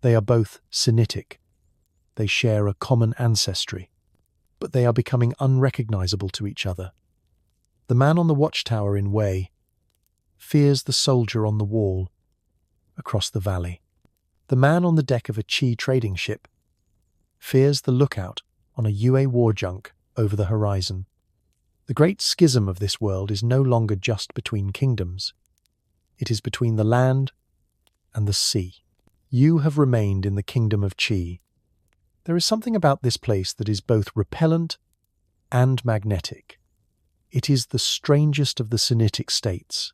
Speaker 1: They are both Sinitic. They share a common ancestry, but they are becoming unrecognizable to each other. The man on the watchtower in Wei fears the soldier on the wall across the valley. The man on the deck of a Qi trading ship fears the lookout on a Yue war junk over the horizon. The great schism of this world is no longer just between kingdoms. It is between the land and the sea. You have remained in the kingdom of Qi. There is something about this place that is both repellent and magnetic. It is the strangest of the Sinitic states,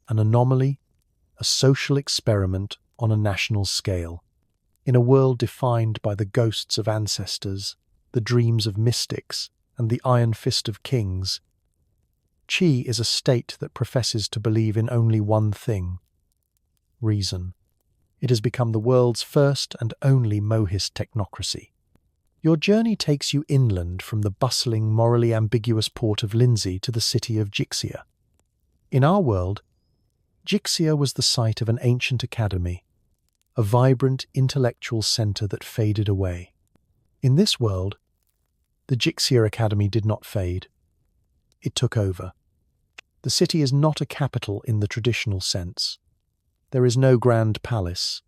Speaker 1: an anomaly, a social experiment on a national scale. In a world defined by the ghosts of ancestors, the dreams of mystics, and the iron fist of kings, Qi is a state that professes to believe in only one thing: reason. It has become the world's first and only Mohist technocracy. Your journey takes you inland from the bustling, morally ambiguous port of Lindsay to the city of Jixia. In our world, Jixia was the site of an ancient academy, a vibrant intellectual center that faded away. In this world, the Jixia Academy did not fade. It took over. The city is not a capital in the traditional sense. There is no grand palace,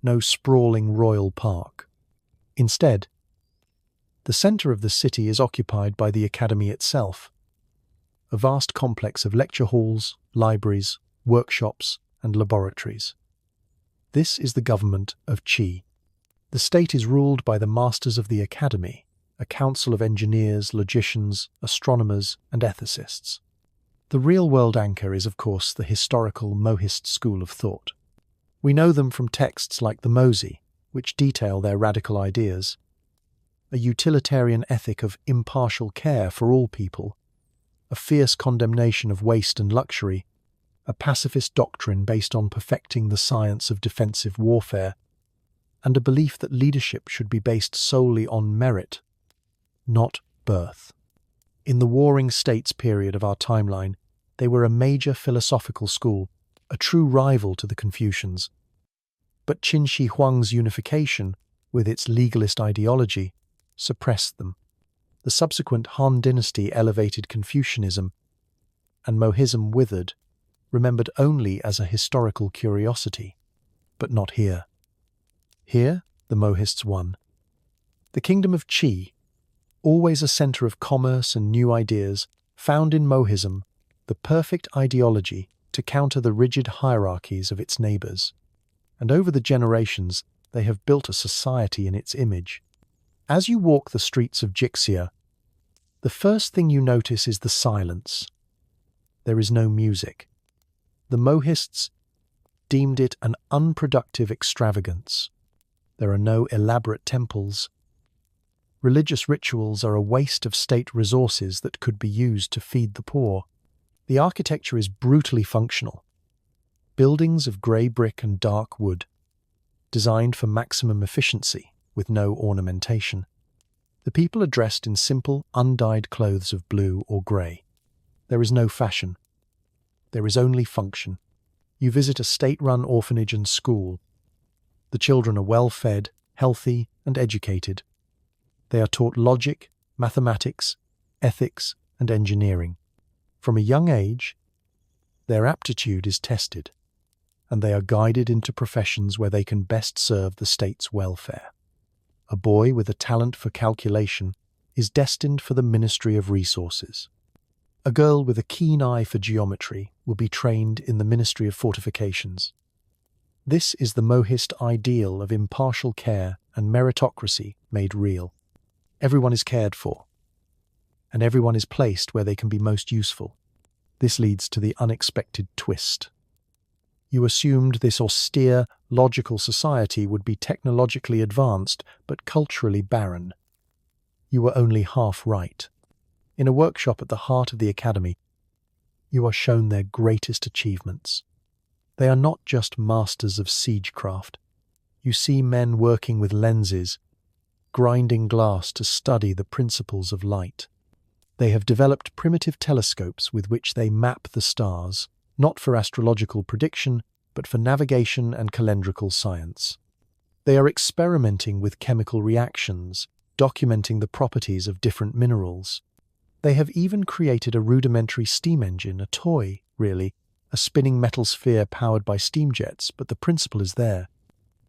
Speaker 1: no sprawling royal park. Instead, the center of the city is occupied by the academy itself, a vast complex of lecture halls, libraries, workshops, and laboratories. This is the government of Qi. The state is ruled by the masters of the academy, a council of engineers, logicians, astronomers, and ethicists. The real-world anchor is, of course, the historical Mohist school of thought. We know them from texts like the Mozi, which detail their radical ideas, a utilitarian ethic of impartial care for all people, a fierce condemnation of waste and luxury, a pacifist doctrine based on perfecting the science of defensive warfare, and a belief that leadership should be based solely on merit, not birth. In the warring states period of our timeline, they were a major philosophical school, a true rival to the Confucians. But Qin Shi Huang's unification, with its legalist ideology, suppressed them. The subsequent Han dynasty elevated Confucianism, and Mohism withered, remembered only as a historical curiosity. But not here. Here, the Mohists won. The kingdom of Qi, always a center of commerce and new ideas, found in Mohism the perfect ideology to counter the rigid hierarchies of its neighbors. And over the generations, they have built a society in its image. As you walk the streets of Jixia, the first thing you notice is the silence. There is no music. The Mohists deemed it an unproductive extravagance. There are no elaborate temples. Religious rituals are a waste of state resources that could be used to feed the poor. The architecture is brutally functional. Buildings of grey brick and dark wood, designed for maximum efficiency with no ornamentation. The people are dressed in simple, undyed clothes of blue or grey. There is no fashion. There is only function. You visit a state-run orphanage and school. The children are well-fed, healthy, and educated. They are taught logic, mathematics, ethics, and engineering. From a young age, their aptitude is tested, and they are guided into professions where they can best serve the state's welfare. A boy with a talent for calculation is destined for the Ministry of Resources. A girl with a keen eye for geometry will be trained in the Ministry of Fortifications. This is the Mohist ideal of impartial care and meritocracy made real. Everyone is cared for, and everyone is placed where they can be most useful. This leads to the unexpected twist. You assumed this austere, logical society would be technologically advanced but culturally barren. You were only half right. In a workshop at the heart of the academy, you are shown their greatest achievements. They are not just masters of siegecraft. You see men working with lenses, grinding glass to study the principles of light. They have developed primitive telescopes with which they map the stars, not for astrological prediction, but for navigation and calendrical science. They are experimenting with chemical reactions, documenting the properties of different minerals. They have even created a rudimentary steam engine, a toy, really, a spinning metal sphere powered by steam jets, but the principle is there.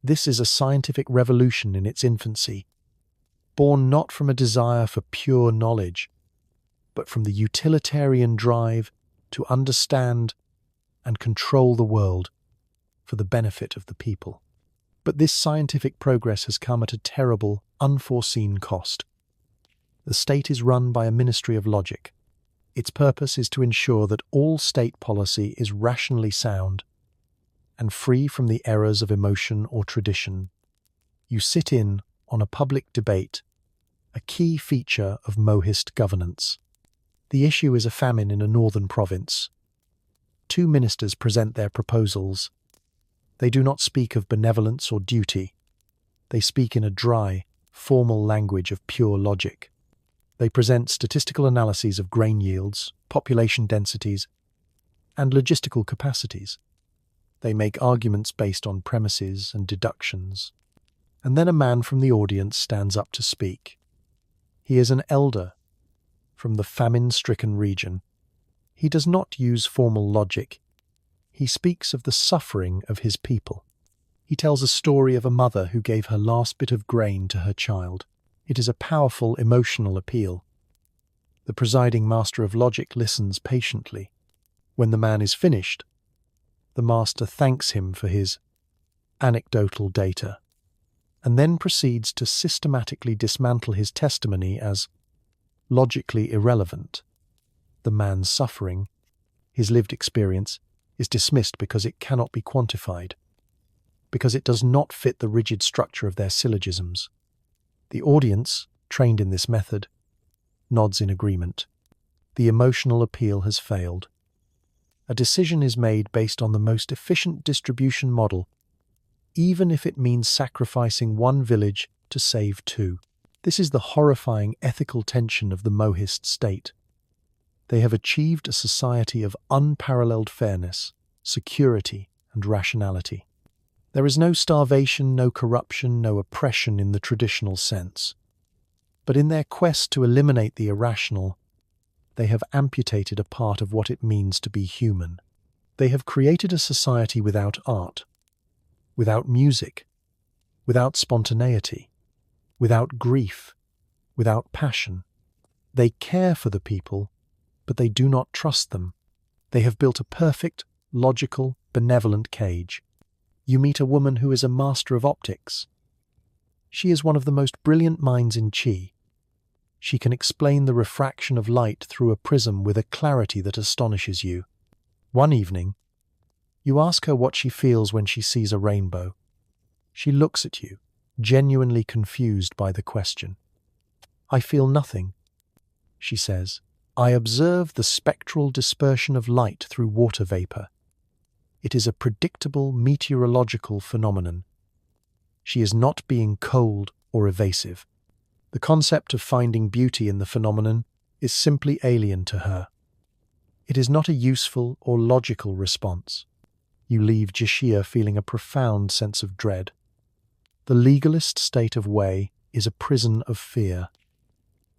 Speaker 1: This is a scientific revolution in its infancy, born not from a desire for pure knowledge, but from the utilitarian drive to understand and control the world for the benefit of the people. But this scientific progress has come at a terrible, unforeseen cost. The state is run by a ministry of logic. Its purpose is to ensure that all state policy is rationally sound and free from the errors of emotion or tradition. You sit in on a public debate, a key feature of Mohist governance. The issue is a famine in a northern province. Two ministers present their proposals. They do not speak of benevolence or duty. They speak in a dry, formal language of pure logic. They present statistical analyses of grain yields, population densities, and logistical capacities. They make arguments based on premises and deductions. And then a man from the audience stands up to speak. He is an elder from the famine-stricken region. He does not use formal logic. He speaks of the suffering of his people. He tells a story of a mother who gave her last bit of grain to her child. It is a powerful emotional appeal. The presiding master of logic listens patiently. When the man is finished, the master thanks him for his anecdotal data, and then proceeds to systematically dismantle his testimony as logically irrelevant. The man's suffering, his lived experience, is dismissed because it cannot be quantified, because it does not fit the rigid structure of their syllogisms. The audience, trained in this method, nods in agreement. The emotional appeal has failed. A decision is made based on the most efficient distribution model, even if it means sacrificing one village to save two. This is the horrifying ethical tension of the Mohist state. They have achieved a society of unparalleled fairness, security, and rationality. There is no starvation, no corruption, no oppression in the traditional sense. But in their quest to eliminate the irrational, they have amputated a part of what it means to be human. They have created a society without art, without music, without spontaneity, without grief, without passion. They care for the people, but they do not trust them. They have built a perfect, logical, benevolent cage. You meet a woman who is a master of optics. She is one of the most brilliant minds in Qi. She can explain the refraction of light through a prism with a clarity that astonishes you. One evening, you ask her what she feels when she sees a rainbow. She looks at you, genuinely confused by the question. "I feel nothing," she says. "I observe the spectral dispersion of light through water vapor. It is a predictable meteorological phenomenon." She is not being cold or evasive. The concept of finding beauty in the phenomenon is simply alien to her. It is not a useful or logical response. You leave Jixia feeling a profound sense of dread. The legalist state of Wei is a prison of fear.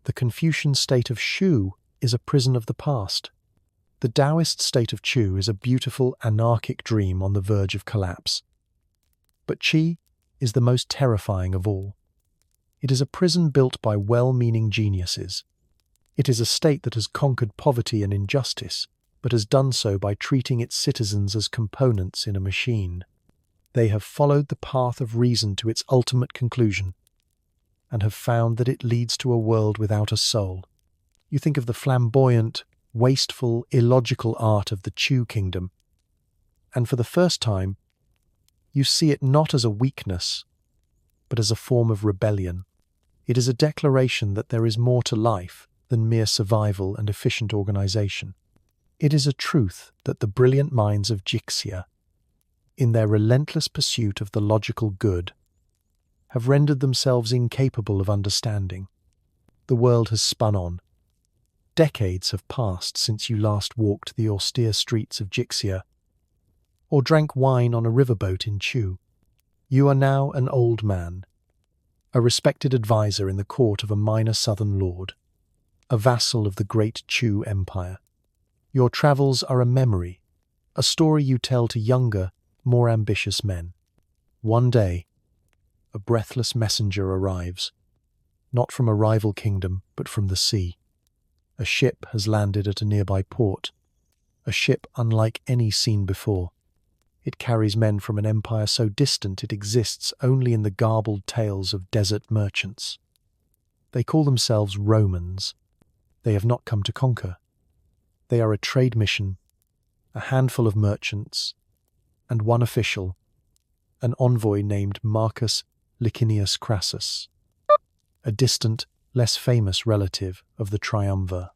Speaker 1: The Confucian state of Shu is a prison of the past. The Taoist state of Chu is a beautiful anarchic dream on the verge of collapse. But Qi is the most terrifying of all. It is a prison built by well-meaning geniuses. It is a state that has conquered poverty and injustice, but has done so by treating its citizens as components in a machine. They have followed the path of reason to its ultimate conclusion, and have found that it leads to a world without a soul. You think of the flamboyant, wasteful, illogical art of the Chu kingdom, and for the first time, you see it not as a weakness, but as a form of rebellion. It is a declaration that there is more to life than mere survival and efficient organization. It is a truth that the brilliant minds of Jixia, in their relentless pursuit of the logical good, have rendered themselves incapable of understanding. The world has spun on. Decades have passed since you last walked the austere streets of Jixia, or drank wine on a riverboat in Chu. You are now an old man, a respected advisor in the court of a minor southern lord, a vassal of the great Chu Empire. Your travels are a memory, a story you tell to younger, more ambitious men. One day, a breathless messenger arrives, not from a rival kingdom, but from the sea. A ship has landed at a nearby port, a ship unlike any seen before. It carries men from an empire so distant it exists only in the garbled tales of desert merchants. They call themselves Romans. They have not come to conquer. They are a trade mission, a handful of merchants, and one official, an envoy named Marcus Licinius Crassus, a distant, less famous relative of the triumvir.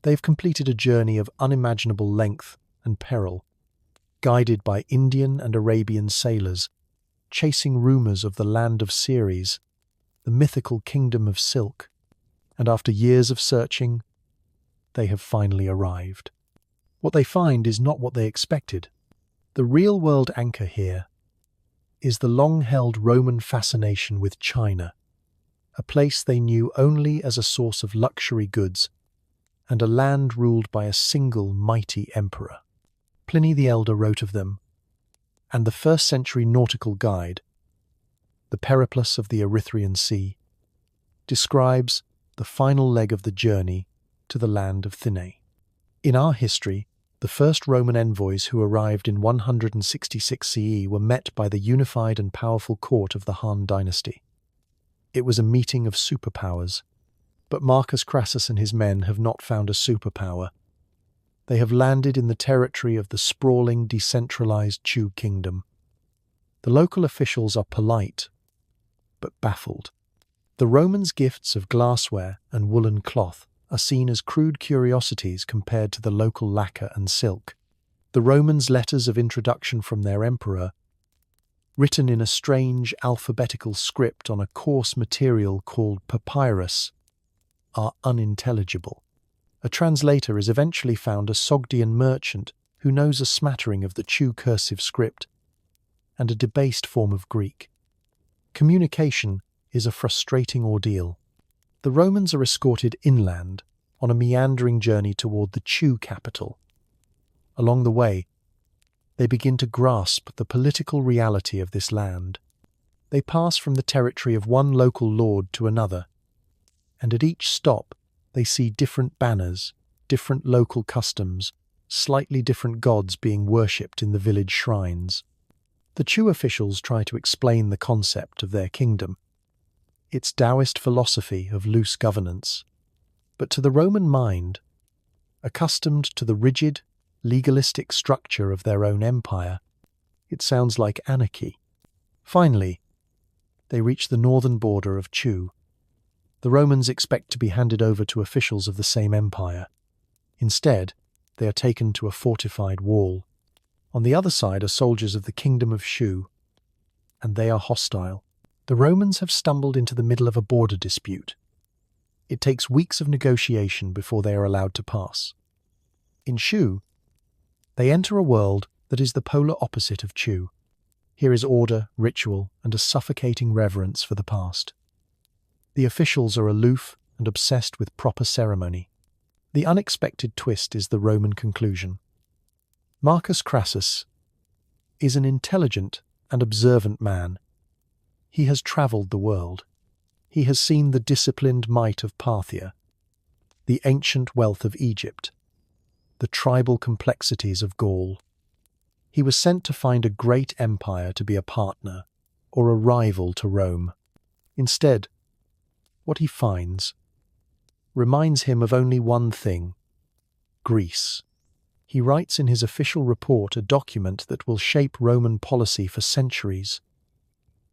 Speaker 1: They have completed a journey of unimaginable length and peril, guided by Indian and Arabian sailors, chasing rumors of the land of Ceres, the mythical kingdom of silk, and after years of searching, they have finally arrived. What they find is not what they expected. The real-world anchor here is the long-held Roman fascination with China, a place they knew only as a source of luxury goods and a land ruled by a single mighty emperor. Pliny the Elder wrote of them, and the first-century nautical guide, the Periplus of the Erythraean Sea, describes the final leg of the journey to the land of Thyne. In our history, the first Roman envoys who arrived in 166 CE were met by the unified and powerful court of the Han dynasty. It was a meeting of superpowers, but Marcus Crassus and his men have not found a superpower. They have landed in the territory of the sprawling, decentralized Chu kingdom. The local officials are polite, but baffled. The Romans' gifts of glassware and woolen cloth are seen as crude curiosities compared to the local lacquer and silk. The Romans' letters of introduction from their emperor, written in a strange alphabetical script on a coarse material called papyrus, are unintelligible. A translator is eventually found a Sogdian merchant who knows a smattering of the Chu cursive script and a debased form of Greek. Communication is a frustrating ordeal. The Romans are escorted inland on a meandering journey toward the Chu capital. Along the way, they begin to grasp the political reality of this land. They pass from the territory of one local lord to another, and at each stop they see different banners, different local customs, slightly different gods being worshipped in the village shrines. The Chu officials try to explain the concept of their kingdom, its Taoist philosophy of loose governance, but to the Roman mind, accustomed to the rigid, legalistic structure of their own empire, it sounds like anarchy. Finally, they reach the northern border of Chu. The Romans expect to be handed over to officials of the same empire. Instead, they are taken to a fortified wall. On the other side are soldiers of the kingdom of Shu, and they are hostile. The Romans have stumbled into the middle of a border dispute. It takes weeks of negotiation before they are allowed to pass. In Shu, they enter a world that is the polar opposite of Chu. Here is order, ritual, and a suffocating reverence for the past. The officials are aloof and obsessed with proper ceremony. The unexpected twist is the Roman conclusion. Marcus Crassus is an intelligent and observant man. He has travelled the world. He has seen the disciplined might of Parthia, the ancient wealth of Egypt, the tribal complexities of Gaul. He was sent to find a great empire to be a partner or a rival to Rome. Instead, what he finds reminds him of only one thing: Greece. He writes in his official report a document that will shape Roman policy for centuries.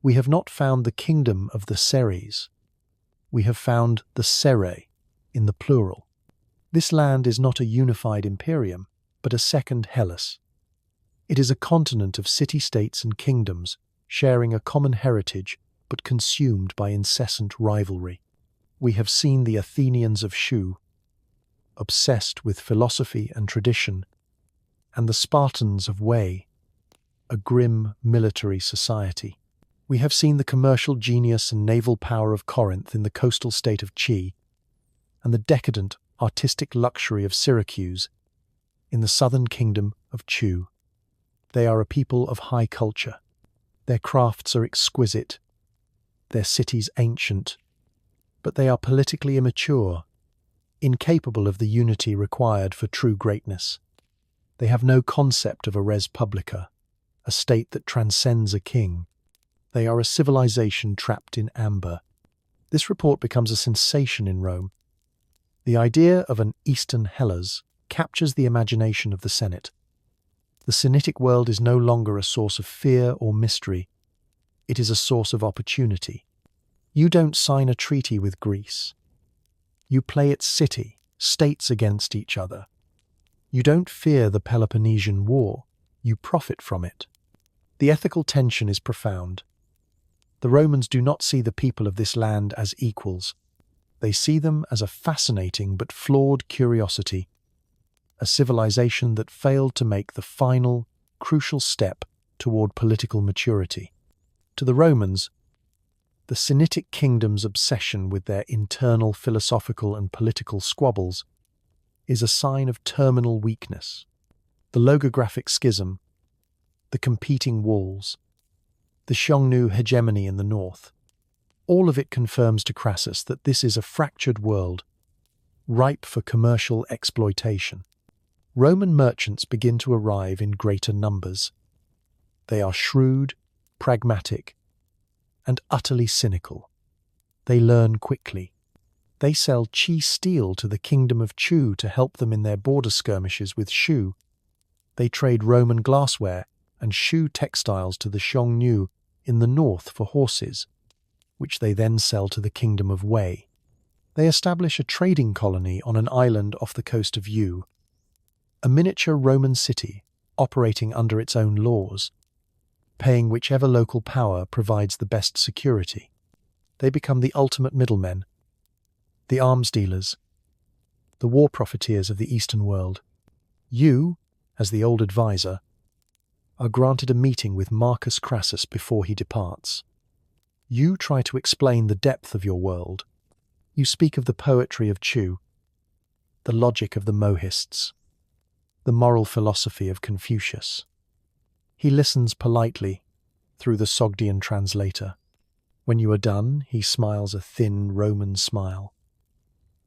Speaker 1: We have not found the kingdom of the Seres. We have found the Sere, in the plural. This land is not a unified imperium, but a second Hellas. It is a continent of city-states and kingdoms, sharing a common heritage, but consumed by incessant rivalry. We have seen the Athenians of Shu, obsessed with philosophy and tradition, and the Spartans of Wei, a grim military society. We have seen the commercial genius and naval power of Corinth in the coastal state of Chi, and the decadent artistic luxury of Syracuse in the southern kingdom of Chu. They are a people of high culture. Their crafts are exquisite, their cities ancient, but they are politically immature, incapable of the unity required for true greatness. They have no concept of a res publica, a state that transcends a king. They are a civilization trapped in amber. This report becomes a sensation in Rome. The idea of an Eastern Hellas captures the imagination of the Senate. The Sinitic world is no longer a source of fear or mystery. It is a source of opportunity. You don't sign a treaty with Greece. You play its city, states against each other. You don't fear the Peloponnesian War. You profit from it. The ethical tension is profound. The Romans do not see the people of this land as equals. They see them as a fascinating but flawed curiosity, a civilization that failed to make the final, crucial step toward political maturity. To the Romans, the Sinitic kingdom's obsession with their internal philosophical and political squabbles is a sign of terminal weakness. The Logographic Schism, the competing walls, the Xiongnu hegemony in the north, all of it confirms to Crassus that this is a fractured world, ripe for commercial exploitation. Roman merchants begin to arrive in greater numbers. They are shrewd, pragmatic, and utterly cynical. They learn quickly. They sell Qi steel to the kingdom of Chu to help them in their border skirmishes with Shu. They trade Roman glassware and Shu textiles to the Xiongnu in the north for horses, which they then sell to the kingdom of Wei. They establish a trading colony on an island off the coast of Yu, a miniature Roman city operating under its own laws, paying whichever local power provides the best security. They become the ultimate middlemen, the arms dealers, the war profiteers of the Eastern world. You, as the old advisor, are granted a meeting with Marcus Crassus before he departs. You try to explain the depth of your world. You speak of the poetry of Chu, the logic of the Mohists, the moral philosophy of Confucius. He listens politely through the Sogdian translator. When you are done, he smiles a thin Roman smile.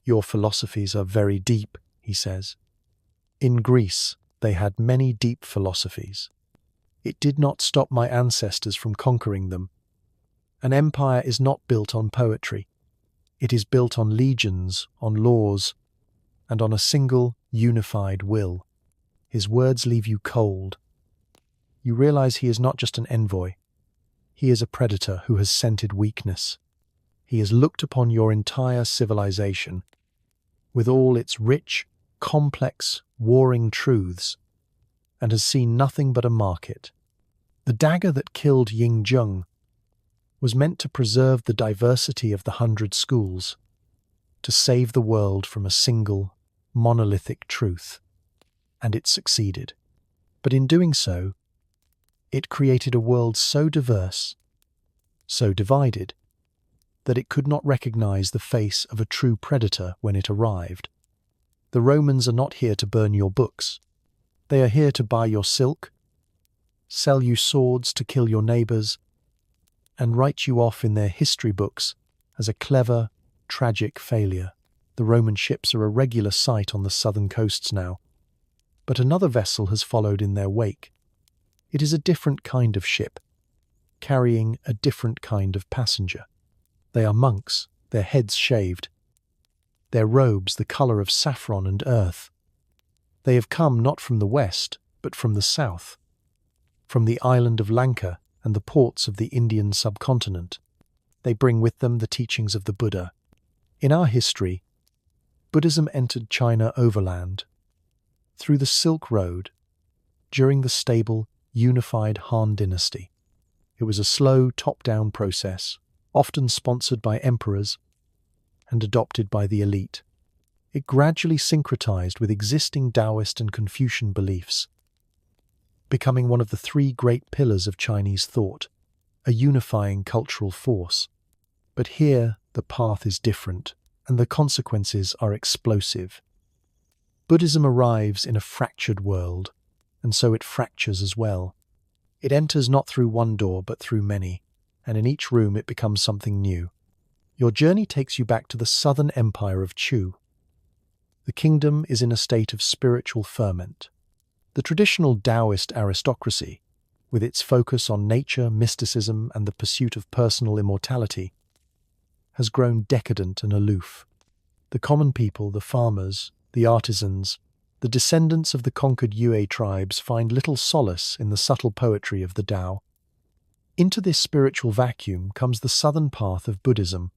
Speaker 1: Your philosophies are very deep, he says. In Greece, they had many deep philosophies. It did not stop my ancestors from conquering them. An empire is not built on poetry. It is built on legions, on laws, and on a single, unified will. His words leave you cold. You realize he is not just an envoy. He is a predator who has scented weakness. He has looked upon your entire civilization, with all its rich, complex, warring truths, and has seen nothing but a market. The dagger that killed Ying Zheng was meant to preserve the diversity of the 100 schools, to save the world from a single, monolithic truth. And it succeeded. But in doing so, it created a world so diverse, so divided, that it could not recognize the face of a true predator when it arrived. The Romans are not here to burn your books. They are here to buy your silk, sell you swords to kill your neighbors, and write you off in their history books as a clever, tragic failure. The Roman ships are a regular sight on the southern coasts now, but another vessel has followed in their wake. It is a different kind of ship, carrying a different kind of passenger. They are monks, their heads shaved, their robes the colour of saffron and earth. They have come not from the west, but from the south, from the island of Lanka and the ports of the Indian subcontinent. They bring with them the teachings of the Buddha. In our history, Buddhism entered China overland, through the Silk Road, during the stable, unified Han dynasty. It was a slow, top-down process, often sponsored by emperors and adopted by the elite. It gradually syncretized with existing Taoist and Confucian beliefs, becoming one of the 3 great pillars of Chinese thought, a unifying cultural force. But here, the path is different, and the consequences are explosive. Buddhism arrives in a fractured world, and so it fractures as well. It enters not through one door, but through many, and in each room it becomes something new. Your journey takes you back to the southern empire of Chu. The kingdom is in a state of spiritual ferment. The traditional Taoist aristocracy, with its focus on nature, mysticism, and the pursuit of personal immortality, has grown decadent and aloof. The common people, the farmers, the artisans, the descendants of the conquered Yue tribes find little solace in the subtle poetry of the Tao. Into this spiritual vacuum comes the southern path of Buddhism.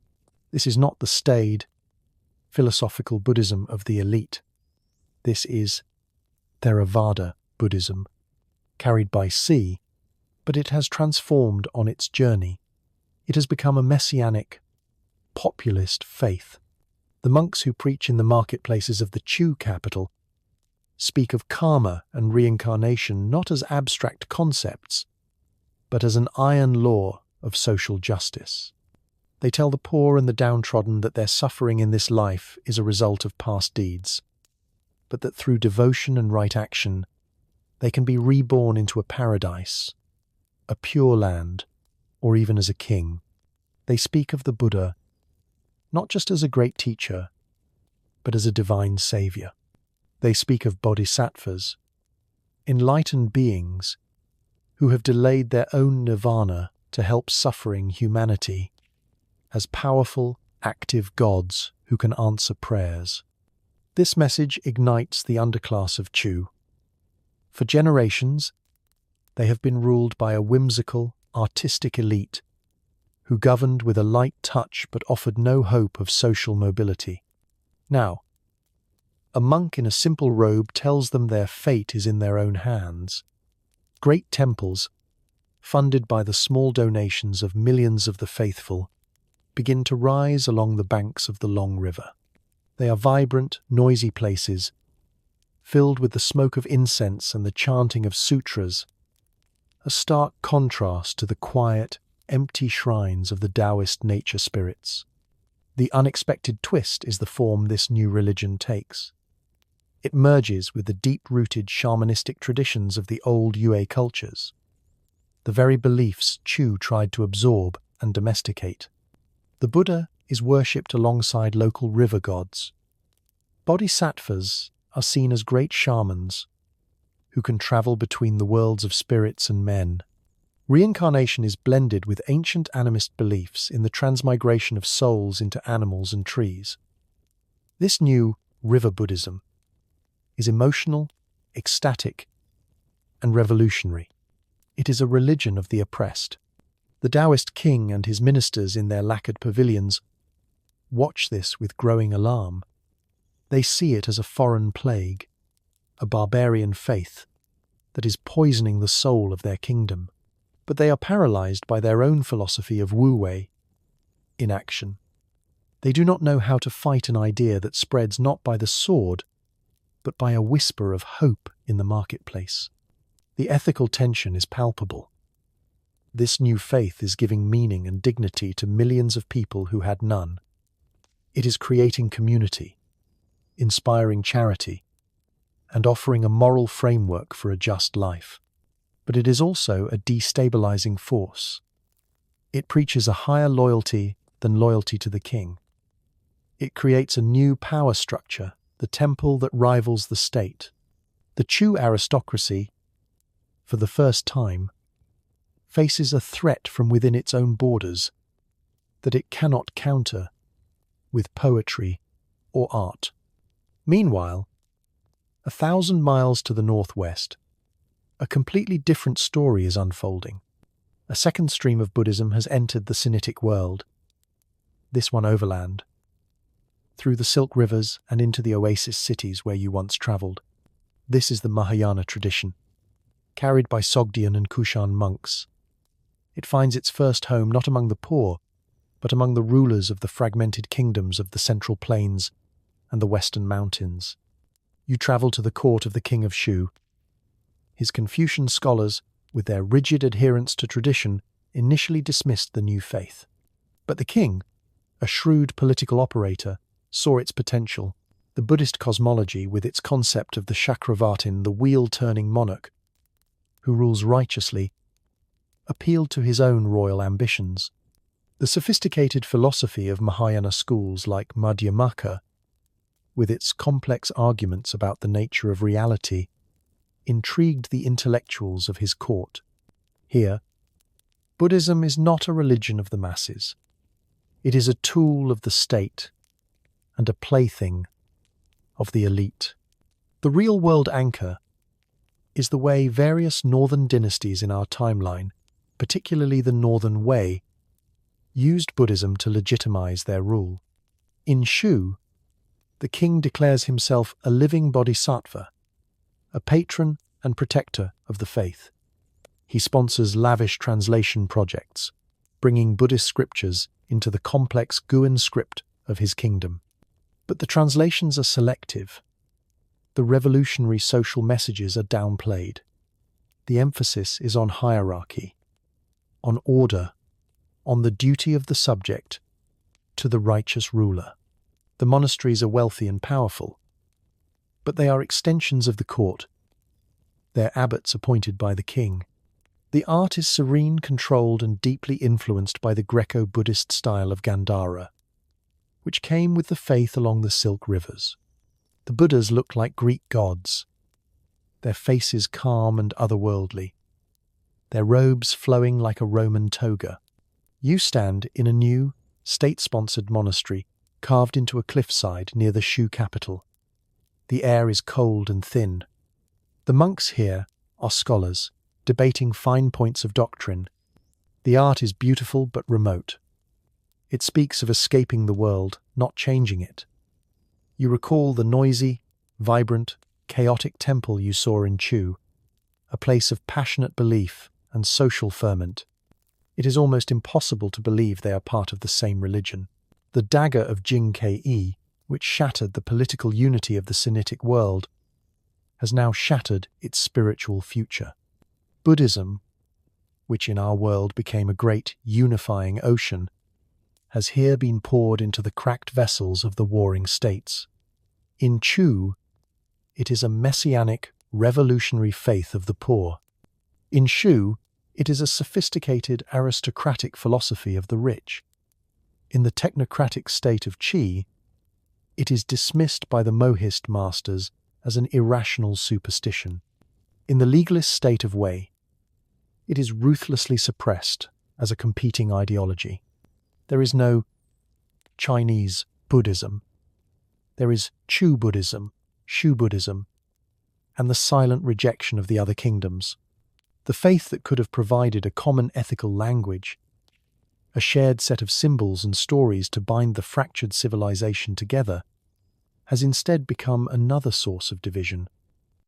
Speaker 1: This is not the staid, philosophical Buddhism of the elite. This is Theravada Buddhism, carried by sea, but it has transformed on its journey. It has become a messianic, populist faith. The monks who preach in the marketplaces of the Chu capital speak of karma and reincarnation not as abstract concepts, but as an iron law of social justice. They tell the poor and the downtrodden that their suffering in this life is a result of past deeds. but that through devotion and right action, they can be reborn into a paradise, a pure land, or even as a king. They speak of the Buddha not just as a great teacher, but as a divine savior. They speak of bodhisattvas, enlightened beings who have delayed their own nirvana to help suffering humanity, as powerful, active gods who can answer prayers. This message ignites the underclass of Chu. For generations, they have been ruled by a whimsical, artistic elite who governed with a light touch but offered no hope of social mobility. Now, a monk in a simple robe tells them their fate is in their own hands. Great temples, funded by the small donations of millions of the faithful, begin to rise along the banks of the Long River. They are vibrant, noisy places, filled with the smoke of incense and the chanting of sutras, a stark contrast to the quiet, empty shrines of the Taoist nature spirits. The unexpected twist is the form this new religion takes. It merges with the deep-rooted shamanistic traditions of the old Yue cultures, the very beliefs Chu tried to absorb and domesticate. The Buddha is worshipped alongside local river gods. Bodhisattvas are seen as great shamans who can travel between the worlds of spirits and men. Reincarnation is blended with ancient animist beliefs in the transmigration of souls into animals and trees. This new river Buddhism is emotional, ecstatic, and revolutionary. It is a religion of the oppressed. The Taoist king and his ministers in their lacquered pavilions watch this with growing alarm. They see it as a foreign plague, a barbarian faith that is poisoning the soul of their kingdom. But they are paralyzed by their own philosophy of wu-wei, inaction. They do not know how to fight an idea that spreads not by the sword, but by a whisper of hope in the marketplace. The ethical tension is palpable. This new faith is giving meaning and dignity to millions of people who had none. It is creating community, inspiring charity, and offering a moral framework for a just life. But it is also a destabilizing force. It preaches a higher loyalty than loyalty to the king. It creates a new power structure, the temple that rivals the state. The Chu aristocracy, for the first time, faces a threat from within its own borders that it cannot counter with poetry or art. Meanwhile, 1,000 miles to the northwest, a completely different story is unfolding. A second stream of Buddhism has entered the Sinitic world, this one overland, through the Silk Rivers and into the oasis cities where you once travelled. This is the Mahayana tradition, carried by Sogdian and Kushan monks. It finds its first home not among the poor, but among the rulers of the fragmented kingdoms of the Central Plains and the Western Mountains. You travel to the court of the King of Shu. His Confucian scholars, with their rigid adherence to tradition, initially dismissed the new faith. But the king, a shrewd political operator, saw its potential. The Buddhist cosmology, with its concept of the Chakravartin, the wheel-turning monarch, who rules righteously, appealed to his own royal ambitions. The sophisticated philosophy of Mahayana schools like Madhyamaka, with its complex arguments about the nature of reality, intrigued the intellectuals of his court. Here, Buddhism is not a religion of the masses. It is a tool of the state and a plaything of the elite. The real-world anchor is the way various northern dynasties in our timeline, particularly the Northern Wei, used Buddhism to legitimize their rule. In Shu, the king declares himself a living bodhisattva, a patron and protector of the faith. He sponsors lavish translation projects, bringing Buddhist scriptures into the complex Guan script of his kingdom. But the translations are selective. The revolutionary social messages are downplayed. The emphasis is on hierarchy, on order, on the duty of the subject to the righteous ruler. The monasteries are wealthy and powerful, but they are extensions of the court, their abbots appointed by the king. The art is serene, controlled, and deeply influenced by the Greco-Buddhist style of Gandhara, which came with the faith along the Silk rivers. The Buddhas look like Greek gods, their faces calm and otherworldly, their robes flowing like a Roman toga. You stand in a new, state-sponsored monastery carved into a cliffside near the Shu capital. The air is cold and thin. The monks here are scholars, debating fine points of doctrine. The art is beautiful but remote. It speaks of escaping the world, not changing it. You recall the noisy, vibrant, chaotic temple you saw in Chu, a place of passionate belief and social ferment. It is almost impossible to believe they are part of the same religion. The dagger of Jing Ke, which shattered the political unity of the Sinitic world, has now shattered its spiritual future. Buddhism, which in our world became a great unifying ocean, has here been poured into the cracked vessels of the warring states. In Chu, it is a messianic, revolutionary faith of the poor. In Shu, it is a sophisticated, aristocratic philosophy of the rich. In the technocratic state of Qi, it is dismissed by the Mohist masters as an irrational superstition. In the legalist state of Wei, it is ruthlessly suppressed as a competing ideology. There is no Chinese Buddhism. There is Chu Buddhism, Shu Buddhism, and the silent rejection of the other kingdoms. The faith that could have provided a common ethical language, a shared set of symbols and stories to bind the fractured civilization together, has instead become another source of division.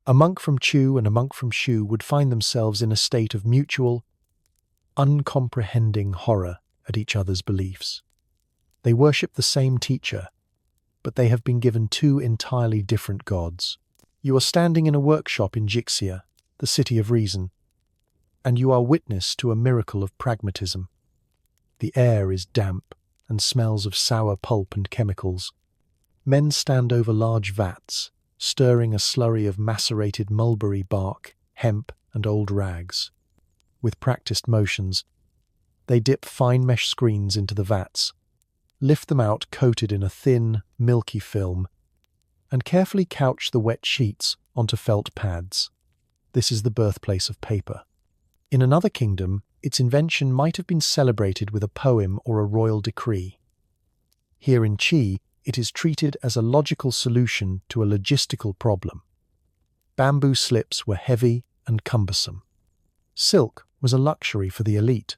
Speaker 1: A monk from Chu and a monk from Shu would find themselves in a state of mutual, uncomprehending horror at each other's beliefs. They worship the same teacher, but they have been given two entirely different gods. You are standing in a workshop in Jixia, the city of reason, and you are witness to a miracle of pragmatism. The air is damp and smells of sour pulp and chemicals. Men stand over large vats, stirring a slurry of macerated mulberry bark, hemp, and old rags. With practiced motions, they dip fine mesh screens into the vats, lift them out coated in a thin, milky film, and carefully couch the wet sheets onto felt pads. This is the birthplace of paper. In another kingdom, its invention might have been celebrated with a poem or a royal decree. Here in Qi, it is treated as a logical solution to a logistical problem. Bamboo slips were heavy and cumbersome. Silk was a luxury for the elite.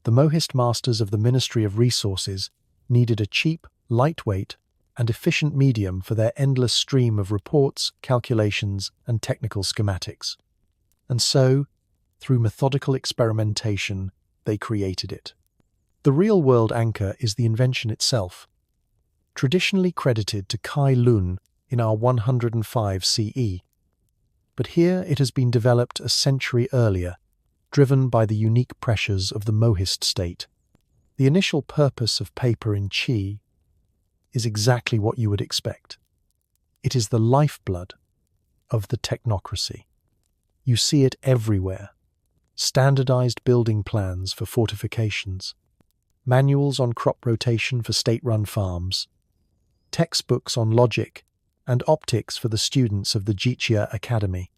Speaker 1: The Mohist masters of the Ministry of Resources needed a cheap, lightweight, and efficient medium for their endless stream of reports, calculations, and technical schematics. And so, through methodical experimentation, they created it. The real-world anchor is the invention itself, traditionally credited to Kai Lun in our 105 CE. But here it has been developed a century earlier, driven by the unique pressures of the Mohist state. The initial purpose of paper in Qi is exactly what you would expect. It is the lifeblood of the technocracy. You see it everywhere. Standardized building plans for fortifications, manuals on crop rotation for state-run farms, textbooks on logic and optics for the students of the Jixia Academy.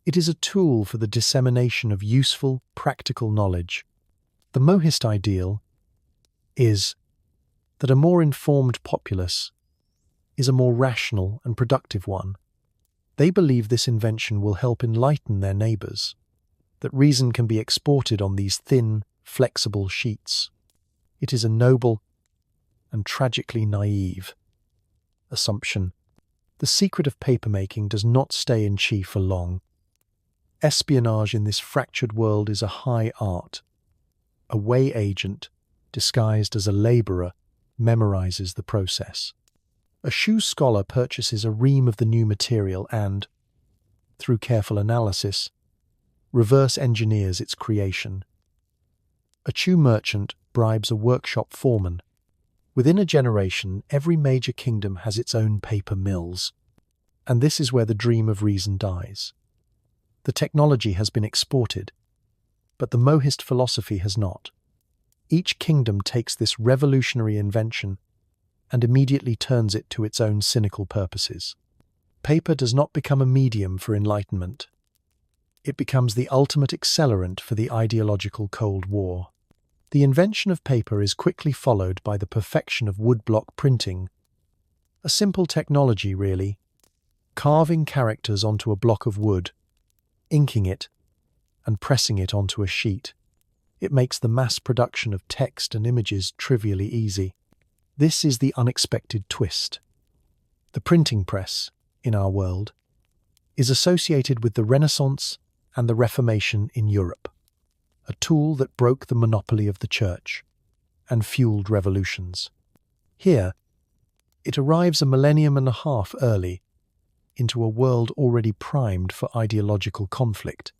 Speaker 1: It is a tool for the dissemination of useful, practical knowledge. The Mohist ideal is that a more informed populace is a more rational and productive one. They believe this invention will help enlighten their neighbors, that reason can be exported on these thin, flexible sheets. It is a noble and tragically naive assumption. The secret of papermaking does not stay in Qi for long. Espionage in this fractured world is a high art. A Wei agent, disguised as a laborer, memorizes the process. A Shu scholar purchases a ream of the new material and, through careful analysis, reverse engineers its creation. A Chu merchant bribes a workshop foreman. Within a generation, every major kingdom has its own paper mills. And this is where the dream of reason dies. The technology has been exported, but the Mohist philosophy has not. Each kingdom takes this revolutionary invention and immediately turns it to its own cynical purposes. Paper does not become a medium for enlightenment. It becomes the ultimate accelerant for the ideological Cold War. The invention of paper is quickly followed by the perfection of woodblock printing. A simple technology, really. Carving characters onto a block of wood, inking it, and pressing it onto a sheet. It makes the mass production of text and images trivially easy. This is the unexpected twist. The printing press, in our world, is associated with the Renaissance and the Reformation in Europe, a tool that broke the monopoly of the church and fueled revolutions. Here, it arrives a millennium and a half early into a world already primed for ideological conflict.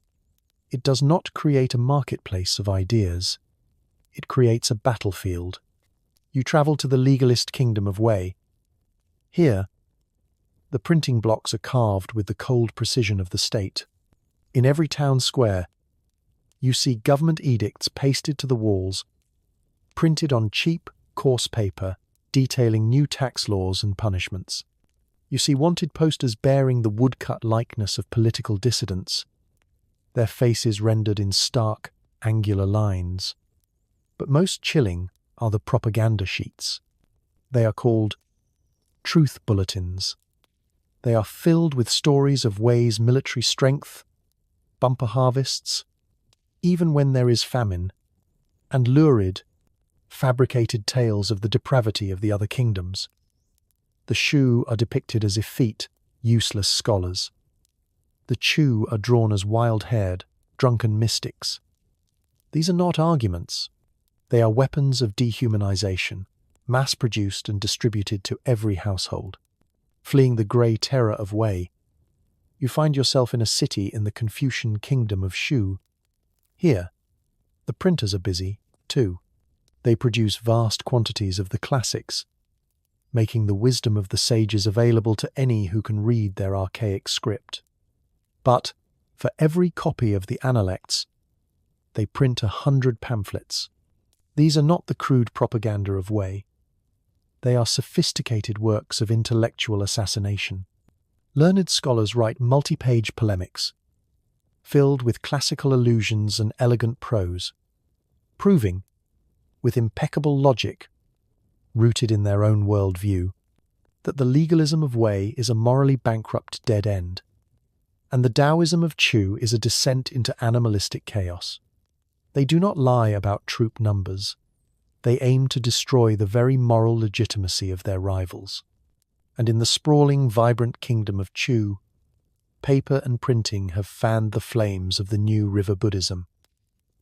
Speaker 1: It does not create a marketplace of ideas. It creates a battlefield. You travel to the legalist kingdom of Wei. Here, the printing blocks are carved with the cold precision of the state. In every town square, you see government edicts pasted to the walls, printed on cheap, coarse paper, detailing new tax laws and punishments. You see wanted posters bearing the woodcut likeness of political dissidents, their faces rendered in stark, angular lines. But most chilling are the propaganda sheets. They are called truth bulletins. They are filled with stories of Wei's military strength, bumper harvests, even when there is famine, and lurid, fabricated tales of the depravity of the other kingdoms. The Shu are depicted as effete, useless scholars. The Chu are drawn as wild-haired, drunken mystics. These are not arguments. They are weapons of dehumanization, mass-produced and distributed to every household. Fleeing the grey terror of Wei, you find yourself in a city in the Confucian kingdom of Shu. Here, the printers are busy, too. They produce vast quantities of the classics, making the wisdom of the sages available to any who can read their archaic script. But, for every copy of the Analects, they print 100 pamphlets. These are not the crude propaganda of Wei. They are sophisticated works of intellectual assassination. Learned scholars write multi-page polemics, filled with classical allusions and elegant prose, proving, with impeccable logic, rooted in their own worldview, that the legalism of Wei is a morally bankrupt dead end, and the Taoism of Chu is a descent into animalistic chaos. They do not lie about troop numbers. They aim to destroy the very moral legitimacy of their rivals. And in the sprawling, vibrant kingdom of Chu, paper and printing have fanned the flames of the new river Buddhism.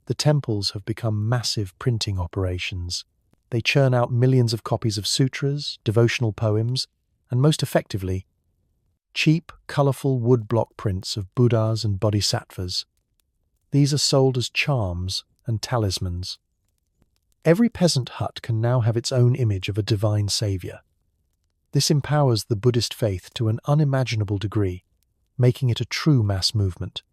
Speaker 1: The temples have become massive printing operations. They churn out millions of copies of sutras, devotional poems, and most effectively, cheap, colourful woodblock prints of Buddhas and Bodhisattvas. These are sold as charms and talismans. Every peasant hut can now have its own image of a divine saviour. This empowers the Buddhist faith to an unimaginable degree, making it a true mass movement.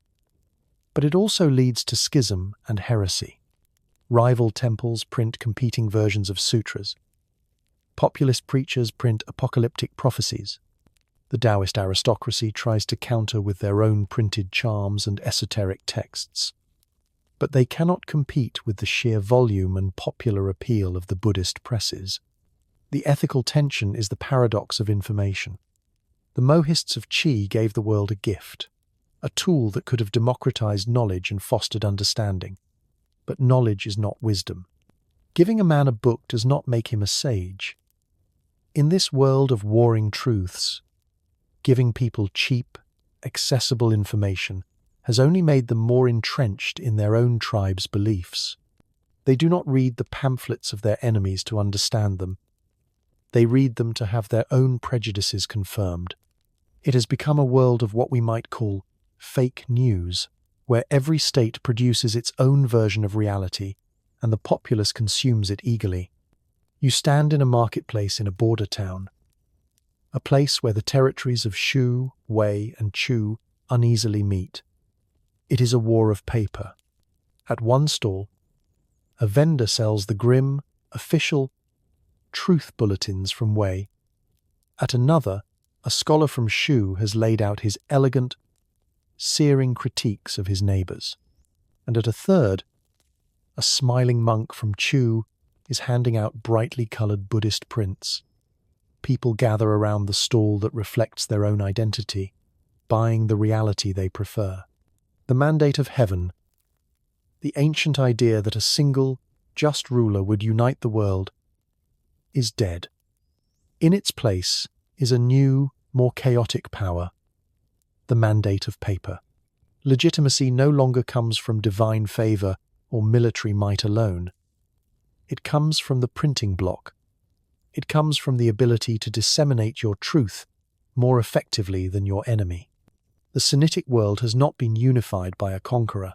Speaker 1: But it also leads to schism and heresy. Rival temples print competing versions of sutras. Populist preachers print apocalyptic prophecies. The Taoist aristocracy tries to counter with their own printed charms and esoteric texts. But they cannot compete with the sheer volume and popular appeal of the Buddhist presses. The ethical tension is the paradox of information. The Mohists of Qi gave the world a gift, a tool that could have democratized knowledge and fostered understanding. But knowledge is not wisdom. Giving a man a book does not make him a sage. In this world of warring truths, giving people cheap, accessible information has only made them more entrenched in their own tribe's beliefs. They do not read the pamphlets of their enemies to understand them. They read them to have their own prejudices confirmed. It has become a world of what we might call fake news, where every state produces its own version of reality, and the populace consumes it eagerly. You stand in a marketplace in a border town. a place where the territories of Shu, Wei, and Chu uneasily meet. It is a war of paper. At one stall, a vendor sells the grim, official truth bulletins from Wei. At another, a scholar from Shu has laid out his elegant, searing critiques of his neighbours. And at a third, a smiling monk from Chu is handing out brightly coloured Buddhist prints. People gather around the stall that reflects their own identity, buying the reality they prefer. The mandate of heaven, the ancient idea that a single, just ruler would unite the world, is dead. In its place is a new, more chaotic power, the mandate of paper. Legitimacy no longer comes from divine favour or military might alone. It comes from the printing block. It comes from the ability to disseminate your truth more effectively than your enemy. The Sinitic world has not been unified by a conqueror.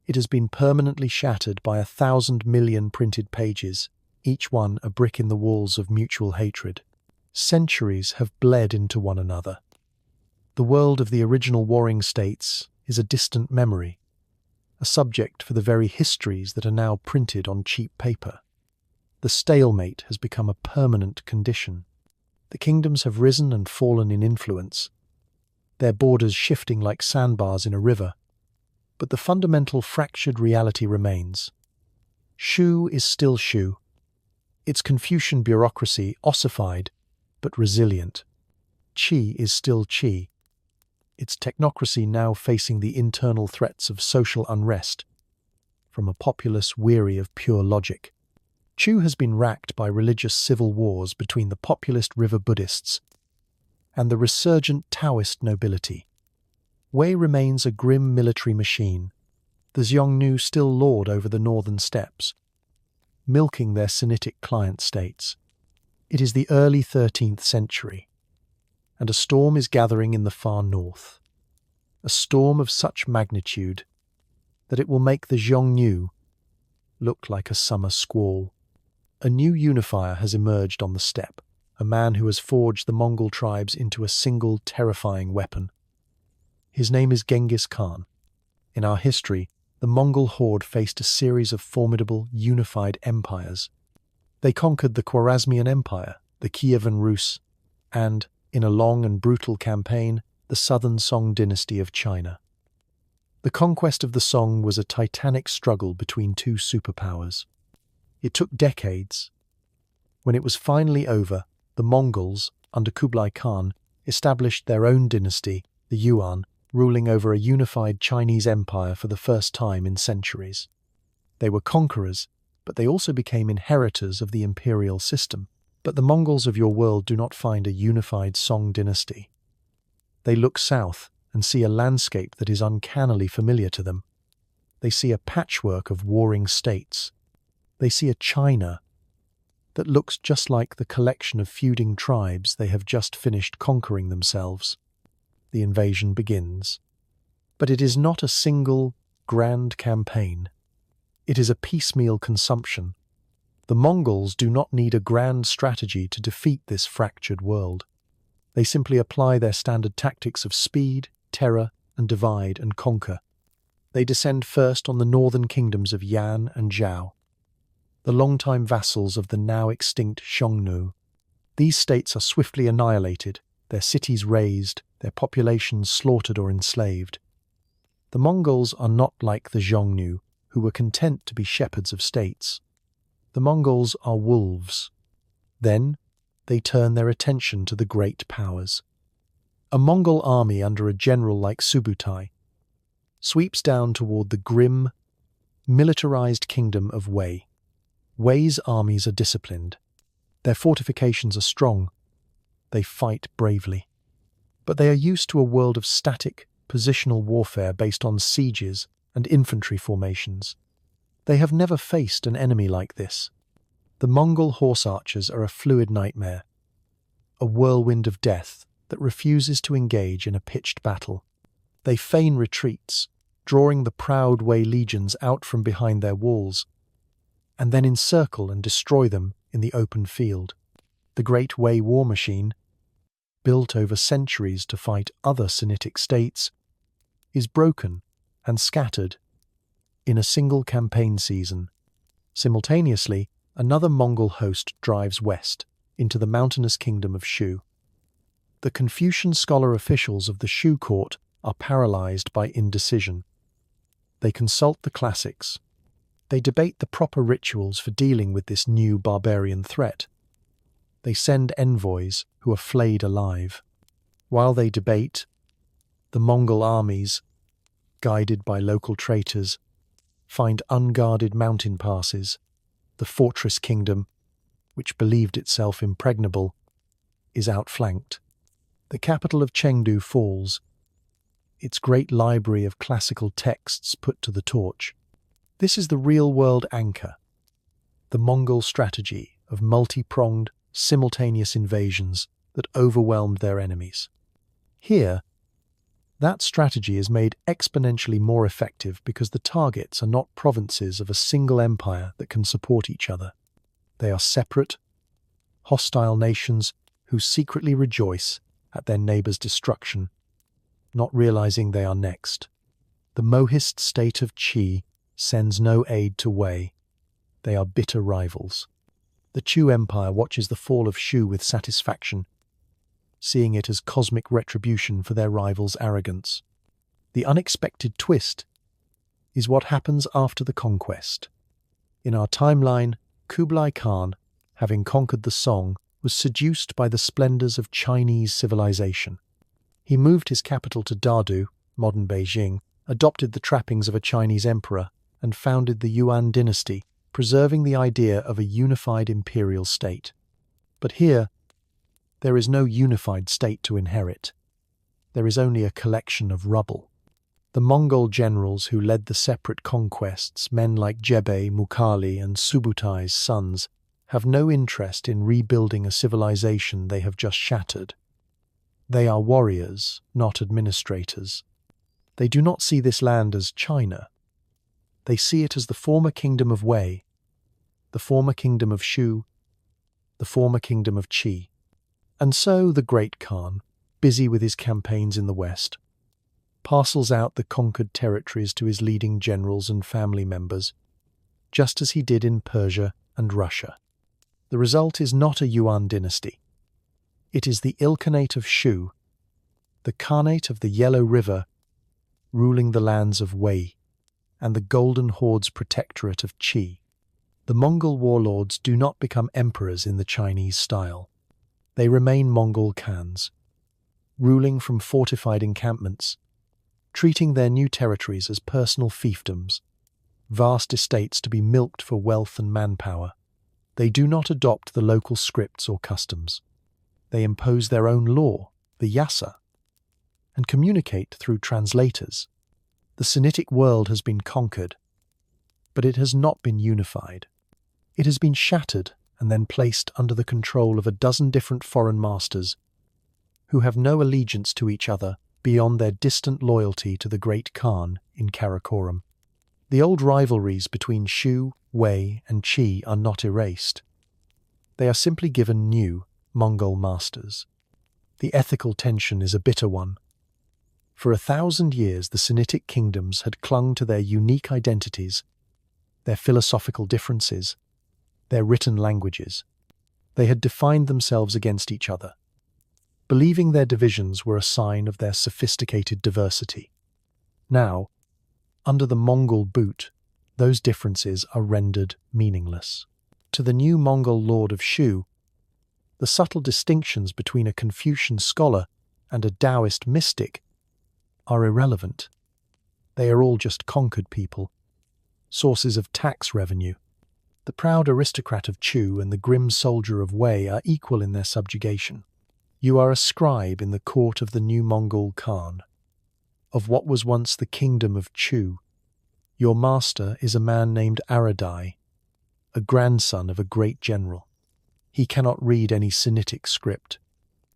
Speaker 1: It has been permanently shattered by 1,000 million printed pages, each one a brick in the walls of mutual hatred. Centuries have bled into one another. The world of the original warring states is a distant memory, a subject for the very histories that are now printed on cheap paper. The stalemate has become a permanent condition. The kingdoms have risen and fallen in influence, their borders shifting like sandbars in a river, but the fundamental fractured reality remains. Shu is still Shu, its Confucian bureaucracy ossified but resilient. Qi is still Qi, its technocracy now facing the internal threats of social unrest from a populace weary of pure logic. Chu has been racked by religious civil wars between the populist river Buddhists and the resurgent Taoist nobility. Wei remains a grim military machine, the Xiongnu still lord over the northern steppes, milking their Sinitic client states. It is the early 13th century, and a storm is gathering in the far north, a storm of such magnitude that it will make the Xiongnu look like a summer squall. A new unifier has emerged on the steppe, a man who has forged the Mongol tribes into a single terrifying weapon. His name is Genghis Khan. In our history, the Mongol horde faced a series of formidable, unified empires. They conquered the Khwarezmian Empire, the Kievan Rus, and, in a long and brutal campaign, the southern Song dynasty of China. The conquest of the Song was a titanic struggle between two superpowers. It took decades. When it was finally over, the Mongols, under Kublai Khan, established their own dynasty, the Yuan, ruling over a unified Chinese empire for the first time in centuries. They were conquerors, but they also became inheritors of the imperial system. But the Mongols of your world do not find a unified Song dynasty. They look south and see a landscape that is uncannily familiar to them. They see a patchwork of warring states. They see a China that looks just like the collection of feuding tribes they have just finished conquering themselves. The invasion begins. But it is not a single, grand campaign. It is a piecemeal consumption. The Mongols do not need a grand strategy to defeat this fractured world. They simply apply their standard tactics of speed, terror, and divide and conquer. They descend first on the northern kingdoms of Yan and Zhao, the longtime vassals of the now extinct Xiongnu. These states are swiftly annihilated, their cities razed, their populations slaughtered or enslaved. The Mongols are not like the Xiongnu, who were content to be shepherds of states. The Mongols are wolves. Then they turn their attention to the great powers. A Mongol army under a general like Subutai sweeps down toward the grim, militarized kingdom of Wei. Wei's armies are disciplined. Their fortifications are strong. They fight bravely. But they are used to a world of static, positional warfare based on sieges and infantry formations. They have never faced an enemy like this. The Mongol horse archers are a fluid nightmare, a whirlwind of death that refuses to engage in a pitched battle. They feign retreats, drawing the proud Wei legions out from behind their walls, and then encircle and destroy them in the open field. The great Wei war machine, built over centuries to fight other Sinitic states, is broken and scattered in a single campaign season. Simultaneously, another Mongol host drives west into the mountainous kingdom of Shu. The Confucian scholar officials of the Shu court are paralyzed by indecision. They consult the classics. They debate the proper rituals for dealing with this new barbarian threat. They send envoys who are flayed alive. While they debate, the Mongol armies, guided by local traitors, find unguarded mountain passes. The fortress kingdom, which believed itself impregnable, is outflanked. The capital of Xiongnu falls, its great library of classical texts put to the torch. This is the real-world anchor, the Mongol strategy of multi-pronged, simultaneous invasions that overwhelmed their enemies. Here, that strategy is made exponentially more effective because the targets are not provinces of a single empire that can support each other. They are separate, hostile nations who secretly rejoice at their neighbor's destruction, not realizing they are next. The Mohist state of Qi sends no aid to Wei. They are bitter rivals. The Chu Empire watches the fall of Shu with satisfaction, seeing it as cosmic retribution for their rivals' arrogance. The unexpected twist is what happens after the conquest. In our timeline, Kublai Khan, having conquered the Song, was seduced by the splendors of Chinese civilization. He moved his capital to Dadu, modern Beijing, adopted the trappings of a Chinese emperor, and founded the Yuan dynasty, preserving the idea of a unified imperial state. But here, there is no unified state to inherit. There is only a collection of rubble. The Mongol generals who led the separate conquests, men like Jebe, Mukhali, and Subutai's sons, have no interest in rebuilding a civilization they have just shattered. They are warriors, not administrators. They do not see this land as China. They see it as the former kingdom of Wei, the former kingdom of Shu, the former kingdom of Qi. And so the great Khan, busy with his campaigns in the West, parcels out the conquered territories to his leading generals and family members, just as he did in Persia and Russia. The result is not a Yuan dynasty. It is the Ilkhanate of Shu, the Khanate of the Yellow River, ruling the lands of Wei, and the Golden Horde's protectorate of Qi. The Mongol warlords do not become emperors in the Chinese style. They remain Mongol Khans, ruling from fortified encampments, treating their new territories as personal fiefdoms, vast estates to be milked for wealth and manpower. They do not adopt the local scripts or customs. They impose their own law, the yasa, and communicate through translators. The Sinitic world has been conquered, but it has not been unified. It has been shattered and then placed under the control of a dozen different foreign masters who have no allegiance to each other beyond their distant loyalty to the great Khan in Karakoram. The old rivalries between Shu, Wei, and Qi are not erased. They are simply given new Mongol masters. The ethical tension is a bitter one. For 1,000 years, the Sinitic kingdoms had clung to their unique identities, their philosophical differences, their written languages. They had defined themselves against each other, believing their divisions were a sign of their sophisticated diversity. Now, under the Mongol boot, those differences are rendered meaningless. To the new Mongol lord of Shu, the subtle distinctions between a Confucian scholar and a Taoist mystic are irrelevant. They are all just conquered people, sources of tax revenue. The proud aristocrat of Chu and the grim soldier of Wei are equal in their subjugation. You are a scribe in the court of the new Mongol Khan, of what was once the kingdom of Chu. Your master is a man named Aradai, a grandson of a great general. He cannot read any Sinitic script.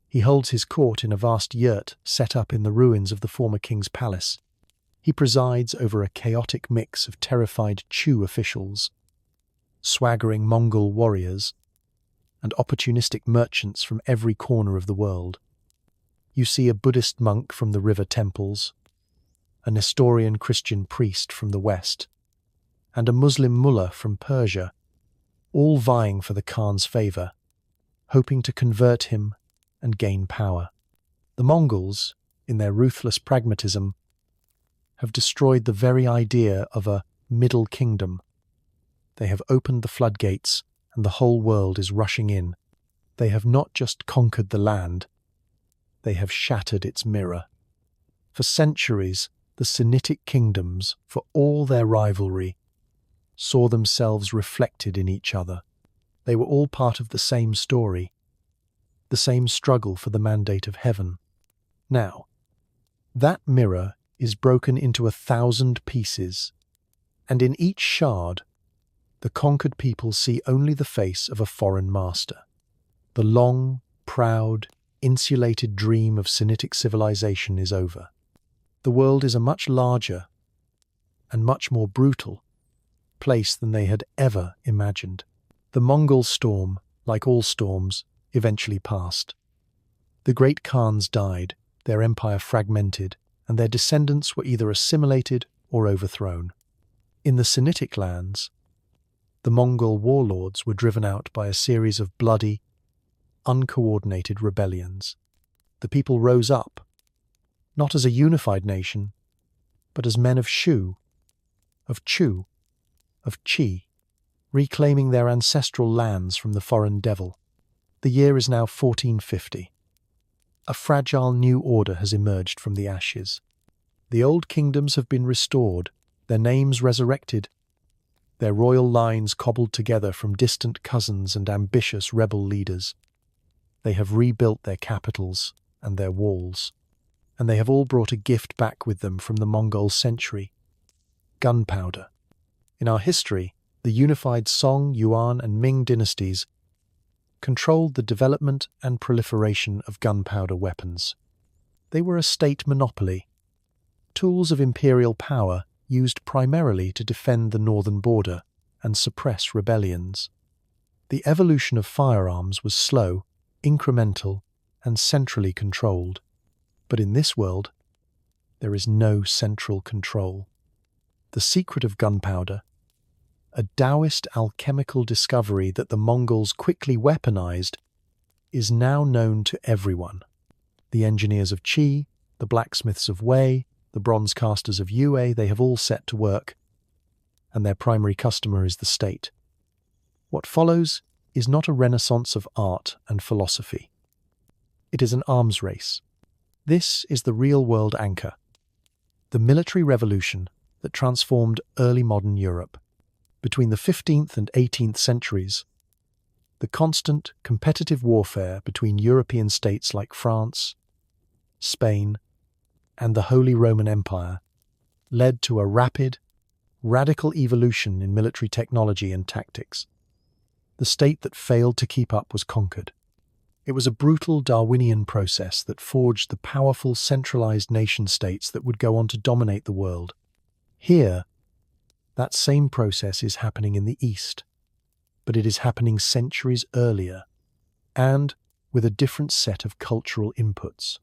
Speaker 1: He holds his court in a vast yurt set up in the ruins of the former king's palace. He presides over a chaotic mix of terrified Chu officials, swaggering Mongol warriors, and opportunistic merchants from every corner of the world. You see a Buddhist monk from the river temples, a Nestorian Christian priest from the west, and a Muslim mullah from Persia, all vying for the Khan's favor, hoping to convert him and gain power. The Mongols, in their ruthless pragmatism, have destroyed the very idea of a middle kingdom. They have opened the floodgates, and the whole world is rushing in. They have not just conquered the land, they have shattered its mirror. For centuries, the Sinitic kingdoms, for all their rivalry, saw themselves reflected in each other. They were all part of the same story, the same struggle for the mandate of heaven. Now, that mirror is broken into 1,000 pieces, and in each shard, the conquered people see only the face of a foreign master. The long, proud, insulated dream of Sinitic civilization is over. The world is a much larger and much more brutal place than they had ever imagined. The Mongol storm, like all storms, eventually passed. The great Khans died, their empire fragmented, and their descendants were either assimilated or overthrown. In the Sinitic lands, the Mongol warlords were driven out by a series of bloody, uncoordinated rebellions. The people rose up, not as a unified nation, but as men of Shu, of Chu, of Qi, reclaiming their ancestral lands from the foreign devil. The year is now 1450. A fragile new order has emerged from the ashes. The old kingdoms have been restored, their names resurrected, their royal lines cobbled together from distant cousins and ambitious rebel leaders. They have rebuilt their capitals and their walls, and they have all brought a gift back with them from the Mongol century: gunpowder. In our history, the unified Song, Yuan, and Ming dynasties controlled the development and proliferation of gunpowder weapons. They were a state monopoly, tools of imperial power used primarily to defend the northern border and suppress rebellions. The evolution of firearms was slow, incremental, and centrally controlled. But in this world, there is no central control. The secret of gunpowder, a Taoist alchemical discovery that the Mongols quickly weaponized, is now known to everyone. The engineers of Qi, the blacksmiths of Wei, the bronze casters of Yue, they have all set to work, and their primary customer is the state. What follows is not a renaissance of art and philosophy. It is an arms race. This is the real-world anchor, the military revolution that transformed early modern Europe. Between the 15th and 18th centuries, the constant competitive warfare between European states like France, Spain, and the Holy Roman Empire led to a rapid, radical evolution in military technology and tactics. The state that failed to keep up was conquered. It was a brutal Darwinian process that forged the powerful centralized nation-states that would go on to dominate the world. Here, that same process is happening in the East, but it is happening centuries earlier, and with a different set of cultural inputs.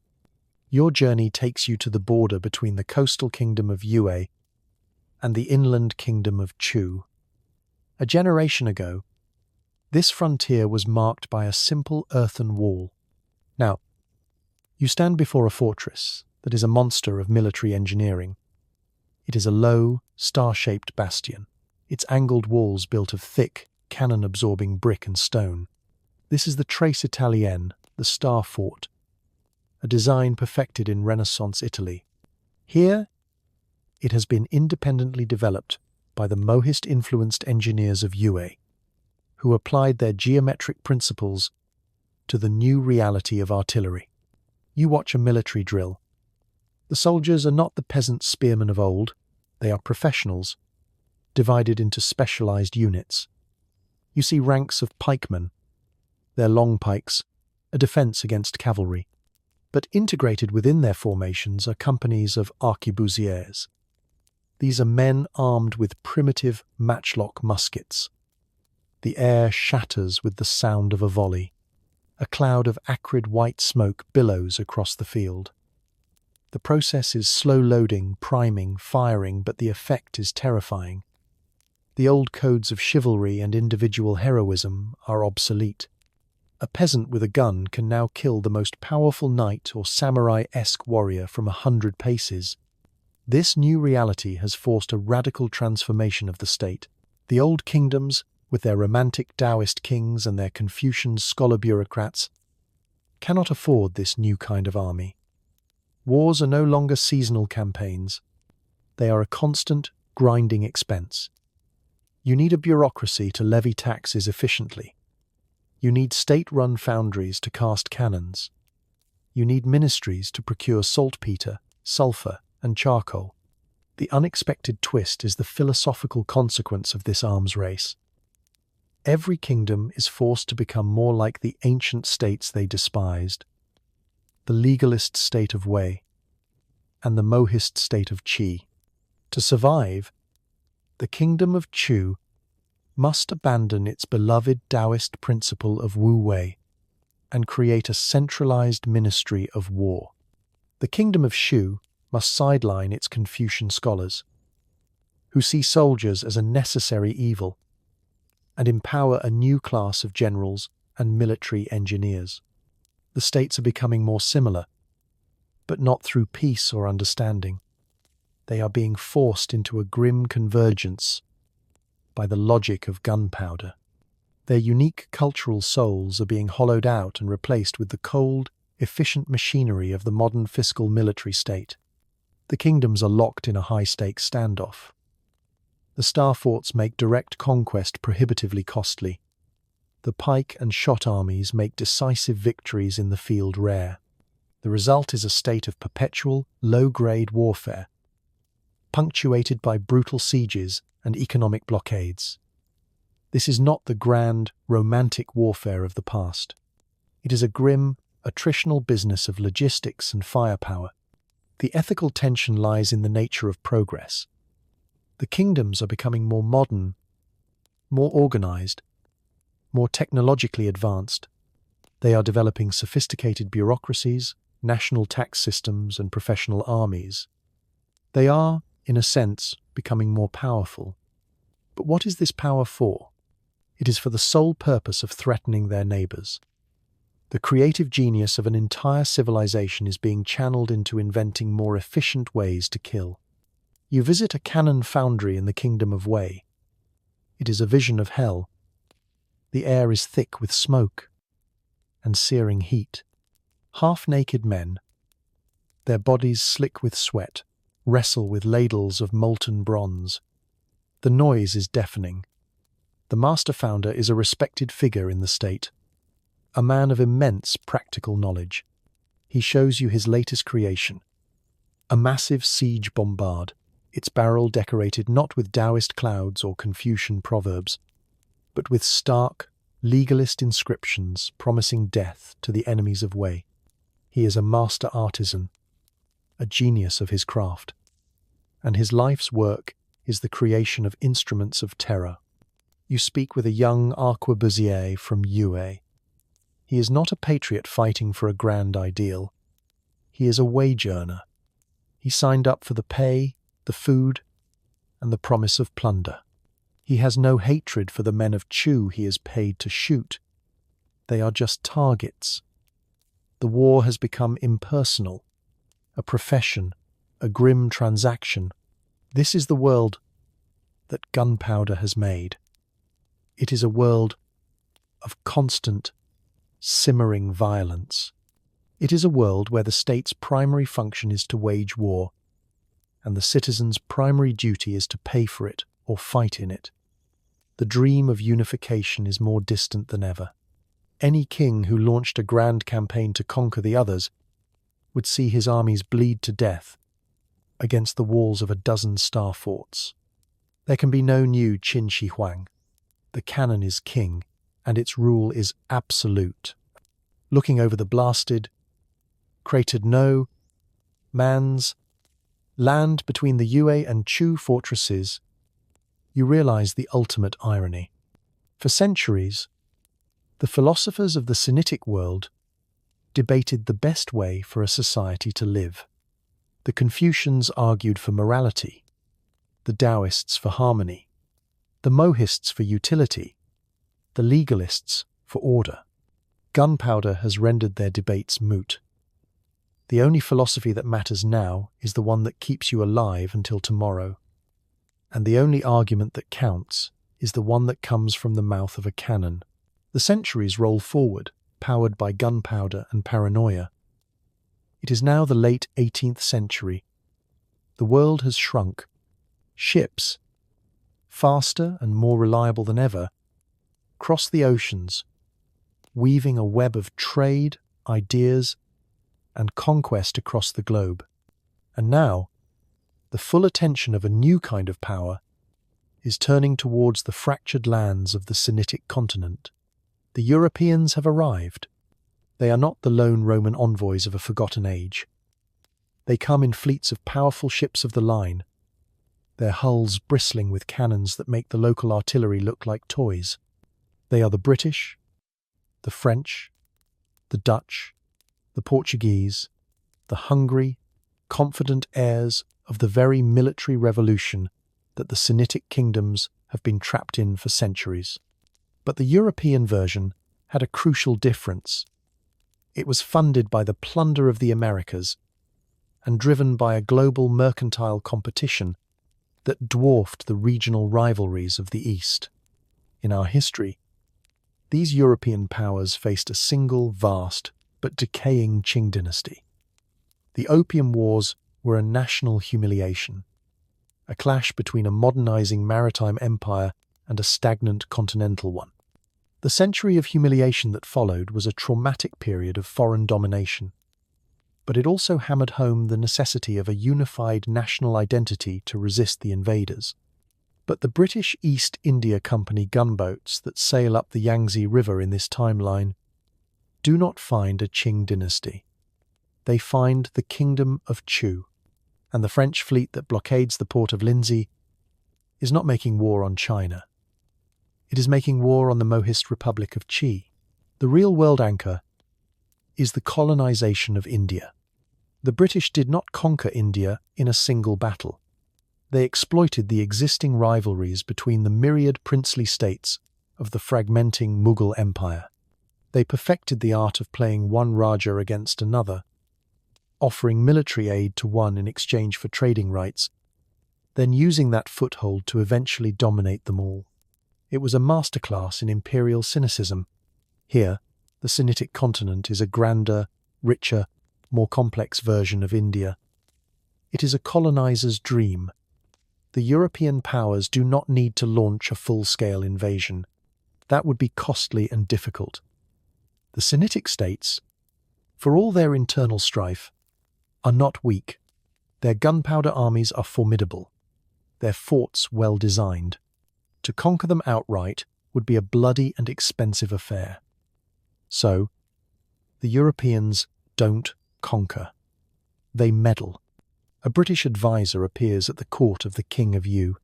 Speaker 1: Your journey takes you to the border between the coastal kingdom of Yue and the inland kingdom of Chu. A generation ago, this frontier was marked by a simple earthen wall. Now, you stand before a fortress that is a monster of military engineering. It is a low, star-shaped bastion, its angled walls built of thick, cannon-absorbing brick and stone. This is the Trace Italienne, the Star Fort, a design perfected in Renaissance Italy. Here, it has been independently developed by the Mohist-influenced engineers of Yue, who applied their geometric principles to the new reality of artillery. You watch a military drill. The soldiers are not the peasant spearmen of old. They are professionals, divided into specialized units. You see ranks of pikemen, their long pikes, a defense against cavalry. But integrated within their formations are companies of arquebusiers. These are men armed with primitive matchlock muskets. The air shatters with the sound of a volley. A cloud of acrid white smoke billows across the field. The process is slow loading, priming, firing, but the effect is terrifying. The old codes of chivalry and individual heroism are obsolete. A peasant with a gun can now kill the most powerful knight or samurai-esque warrior from 100 paces. This new reality has forced a radical transformation of the state. The old kingdoms, with their romantic Taoist kings and their Confucian scholar bureaucrats, cannot afford this new kind of army. Wars are no longer seasonal campaigns. They are a constant, grinding expense. You need a bureaucracy to levy taxes efficiently. You need state-run foundries to cast cannons. You need ministries to procure saltpeter, sulfur, and charcoal. The unexpected twist is the philosophical consequence of this arms race. Every kingdom is forced to become more like the ancient states they despised, the legalist state of Wei and the Mohist state of Qi. To survive, the kingdom of Chu must abandon its beloved Taoist principle of Wu Wei and create a centralized ministry of war. The kingdom of Shu must sideline its Confucian scholars, who see soldiers as a necessary evil, and empower a new class of generals and military engineers. The states are becoming more similar, but not through peace or understanding. They are being forced into a grim convergence by the logic of gunpowder. Their unique cultural souls are being hollowed out and replaced with the cold, efficient machinery of the modern fiscal military state. The kingdoms are locked in a high-stakes standoff. The star forts make direct conquest prohibitively costly. The pike and shot armies make decisive victories in the field rare. The result is a state of perpetual, low-grade warfare, punctuated by brutal sieges and economic blockades. This is not the grand, romantic warfare of the past. It is a grim, attritional business of logistics and firepower. The ethical tension lies in the nature of progress. The kingdoms are becoming more modern, more organized, more technologically advanced. They are developing sophisticated bureaucracies, national tax systems, and professional armies. They are, in a sense, becoming more powerful. But what is this power for? It is for the sole purpose of threatening their neighbors. The creative genius of an entire civilization is being channeled into inventing more efficient ways to kill. You visit a cannon foundry in the kingdom of Wei. It is a vision of hell. The air is thick with smoke and searing heat. Half-naked men, their bodies slick with sweat, wrestle with ladles of molten bronze. The noise is deafening. The master founder is a respected figure in the state, a man of immense practical knowledge. He shows you his latest creation, a massive siege bombard, its barrel decorated not with Taoist clouds or Confucian proverbs, but with stark, legalist inscriptions promising death to the enemies of Wei. He is a master artisan, a genius of his craft, and his life's work is the creation of instruments of terror. You speak with a young arquebusier from Yue. He is not a patriot fighting for a grand ideal. He is a wage earner. He signed up for the pay, the food, and the promise of plunder. He has no hatred for the men of Chu he is paid to shoot. They are just targets. The war has become impersonal, a profession, a grim transaction. This is the world that gunpowder has made. It is a world of constant, simmering violence. It is a world where the state's primary function is to wage war, and the citizen's primary duty is to pay for it or fight in it. The dream of unification is more distant than ever. Any king who launched a grand campaign to conquer the others would see his armies bleed to death against the walls of a dozen star forts. There can be no new Qin Shi Huang. The cannon is king, and its rule is absolute. Looking over the blasted, cratered no man's land between the Yue and Chu fortresses, you realize the ultimate irony. For centuries, The philosophers of the Sinitic world debated the best way for a society to live. The Confucians argued for morality, the Taoists for harmony, the Mohists for utility, the Legalists for order. Gunpowder has rendered their debates moot. The only philosophy that matters now is the one that keeps you alive until tomorrow. And the only argument that counts is the one that comes from the mouth of a cannon. The centuries roll forward, powered by gunpowder and paranoia. It is now the late 18th century. The world has shrunk. Ships, faster and more reliable than ever, cross the oceans, weaving a web of trade, ideas, and conquest across the globe. And now, the full attention of a new kind of power is turning towards the fractured lands of the Sinitic continent. The Europeans have arrived. They are not the lone Roman envoys of a forgotten age. They come in fleets of powerful ships of the line, their hulls bristling with cannons that make the local artillery look like toys. They are the British, the French, the Dutch, the Portuguese, the hungry, confident heirs of the very military revolution that the Sinitic kingdoms have been trapped in for centuries. But the European version had a crucial difference. It was funded by the plunder of the Americas and driven by a global mercantile competition that dwarfed the regional rivalries of the East. In our history, these European powers faced a single, vast, but decaying Qing dynasty. The Opium Wars were a national humiliation, a clash between a modernizing maritime empire and a stagnant continental one. The century of humiliation that followed was a traumatic period of foreign domination, but it also hammered home the necessity of a unified national identity to resist the invaders. But the British East India Company gunboats that sail up the Yangtze River in this timeline do not find a Qing dynasty. They find the Kingdom of Chu, and the French fleet that blockades the port of Lindsey is not making war on China. It is making war on the Mohist Republic of Qi. The real world anchor is the colonization of India. The British did not conquer India in a single battle. They exploited the existing rivalries between the myriad princely states of the fragmenting Mughal Empire. They perfected the art of playing one Raja against another, offering military aid to one in exchange for trading rights, then using that foothold to eventually dominate them all. It was a masterclass in imperial cynicism. Here, the Sinitic continent is a grander, richer, more complex version of India. It is a colonizer's dream. The European powers do not need to launch a full-scale invasion. That would be costly and difficult. The Sinitic states, for all their internal strife, are not weak. Their gunpowder armies are formidable, their forts well designed. To conquer them outright would be a bloody and expensive affair. So, the Europeans don't conquer. They meddle. A British advisor appears at the court of the King of Yu.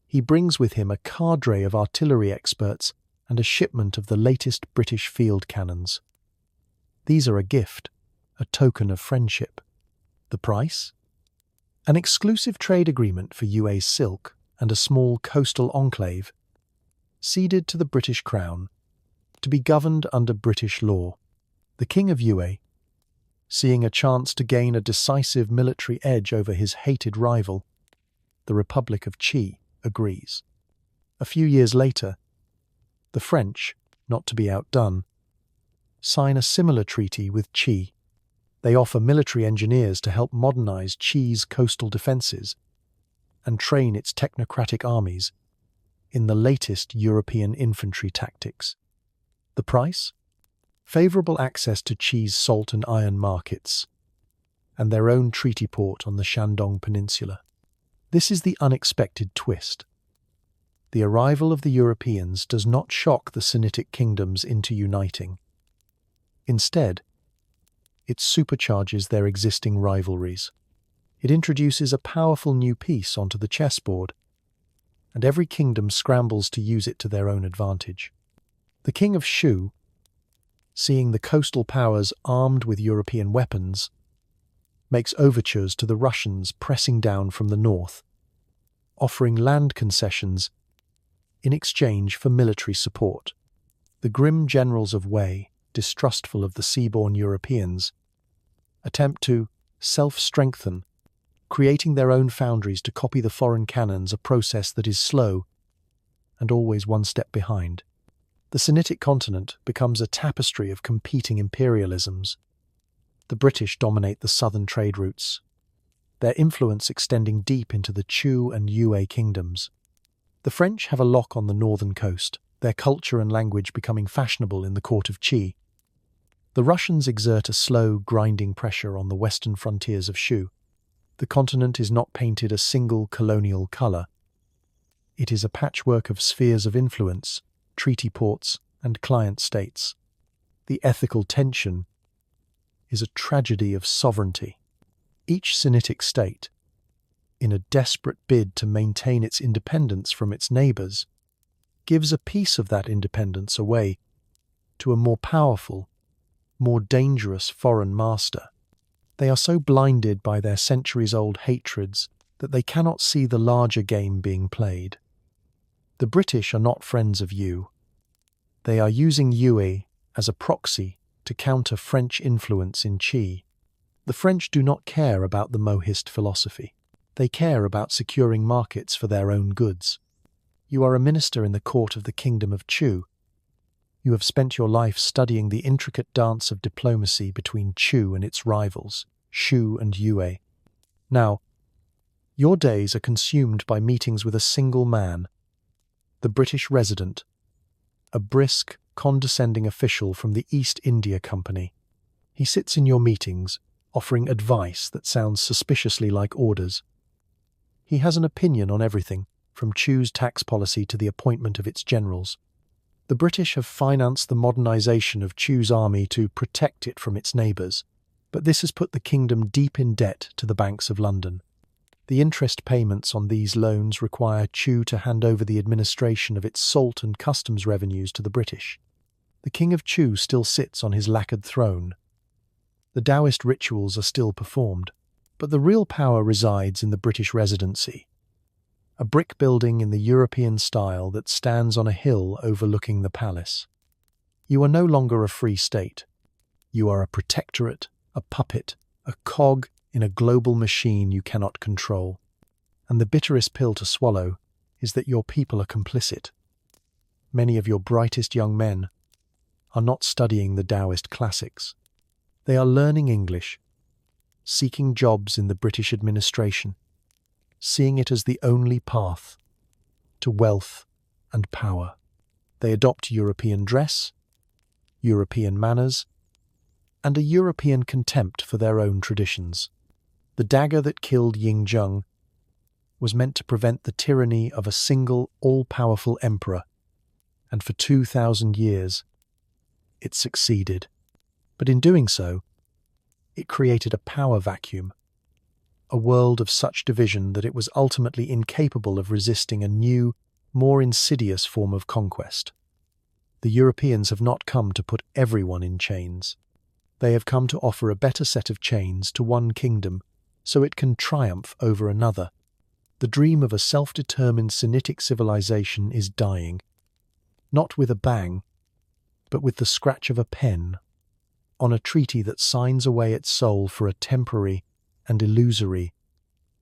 Speaker 1: He brings with him a cadre of artillery experts and a shipment of the latest British field cannons. These are a gift, a token of friendship. The price? An exclusive trade agreement for Yue's silk and a small coastal enclave, ceded to the British Crown, to be governed under British law. The King of Yue, seeing a chance to gain a decisive military edge over his hated rival, the Republic of Qi, agrees. A few years later, the French, not to be outdone, sign a similar treaty with Qi. They offer military engineers to help modernize Qi's coastal defenses and train its technocratic armies in the latest European infantry tactics. The price? Favorable access to Qi's salt and iron markets, and their own treaty port on the Shandong Peninsula. This is the unexpected twist. The arrival of the Europeans does not shock the Sinitic kingdoms into uniting. Instead, it supercharges their existing rivalries. It introduces a powerful new piece onto the chessboard, and every kingdom scrambles to use it to their own advantage. The king of Shu, seeing the coastal powers armed with European weapons, makes overtures to the Russians pressing down from the north, offering land concessions in exchange for military support. The grim generals of Wei, distrustful of the seaborne Europeans, attempt to self-strengthen, creating their own foundries to copy the foreign cannons, a process that is slow and always one step behind. The Sinitic continent becomes a tapestry of competing imperialisms. The British dominate the southern trade routes, their influence extending deep into the Chu and Yue kingdoms. The French have a lock on the northern coast, their culture and language becoming fashionable in the court of Qi. The Russians exert a slow, grinding pressure on the western frontiers of Shu. The continent is not painted a single colonial colour. It is a patchwork of spheres of influence, treaty ports, and client states. The ethical tension is a tragedy of sovereignty. Each Sinitic state, in a desperate bid to maintain its independence from its neighbours, gives a piece of that independence away to a more powerful, more dangerous foreign master. They are so blinded by their centuries-old hatreds that they cannot see the larger game being played. The British are not friends of Yu. They are using Yue as a proxy to counter French influence in Qi. The French do not care about the Mohist philosophy. They care about securing markets for their own goods. You are a minister in the court of the kingdom of Chu. You have spent your life studying the intricate dance of diplomacy between Chu and its rivals, Shu and Yue. Now, your days are consumed by meetings with a single man, the British resident, a brisk, condescending official from the East India Company. He sits in your meetings, offering advice that sounds suspiciously like orders. He has an opinion on everything, from Chu's tax policy to the appointment of its generals. The British have financed the modernization of Chu's army to protect it from its neighbours, but this has put the kingdom deep in debt to the banks of London. The interest payments on these loans require Chu to hand over the administration of its salt and customs revenues to the British. The king of Chu still sits on his lacquered throne. The Taoist rituals are still performed, but the real power resides in the British Residency, a brick building in the European style that stands on a hill overlooking the palace. You are no longer a free state. You are a protectorate, a puppet, a cog in a global machine you cannot control. And the bitterest pill to swallow is that your people are complicit. Many of your brightest young men are not studying the Taoist classics. They are learning English, seeking jobs in the British administration, seeing it as the only path to wealth and power. They adopt European dress, European manners, and a European contempt for their own traditions. The dagger that killed Ying Zheng was meant to prevent the tyranny of a single, all-powerful emperor, and for 2,000 years it succeeded. But in doing so, it created a power vacuum, a world of such division that it was ultimately incapable of resisting a new, more insidious form of conquest. The Europeans have not come to put everyone in chains. They have come to offer a better set of chains to one kingdom so it can triumph over another. The dream of a self-determined Sinitic civilization is dying, not with a bang, but with the scratch of a pen on a treaty that signs away its soul for a temporary and illusory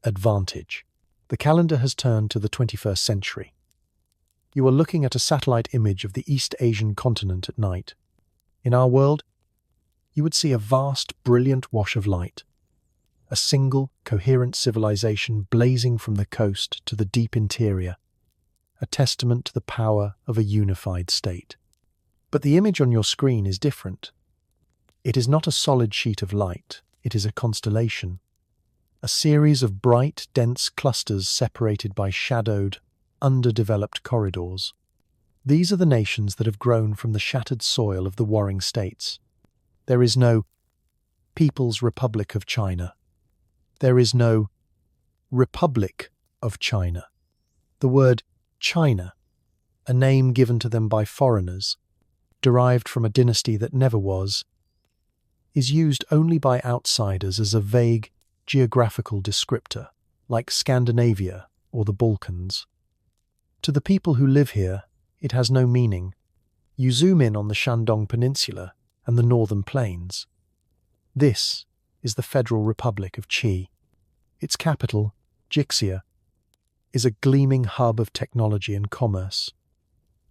Speaker 1: advantage. The calendar has turned to the 21st century. You are looking at a satellite image of the East Asian continent at night. In our world, you would see a vast, brilliant wash of light, a single, coherent civilization blazing from the coast to the deep interior, a testament to the power of a unified state. But the image on your screen is different. It is not a solid sheet of light, it is a constellation, a series of bright, dense clusters separated by shadowed, underdeveloped corridors. These are the nations that have grown from the shattered soil of the warring states. There is no People's Republic of China. There is no Republic of China. The word China, a name given to them by foreigners, derived from a dynasty that never was, is used only by outsiders as a vague geographical descriptor, like Scandinavia or the Balkans. To the people who live here, it has no meaning. You zoom in on the Shandong Peninsula and the northern plains. This is the Federal Republic of Qi. Its capital, Jixia, is a gleaming hub of technology and commerce,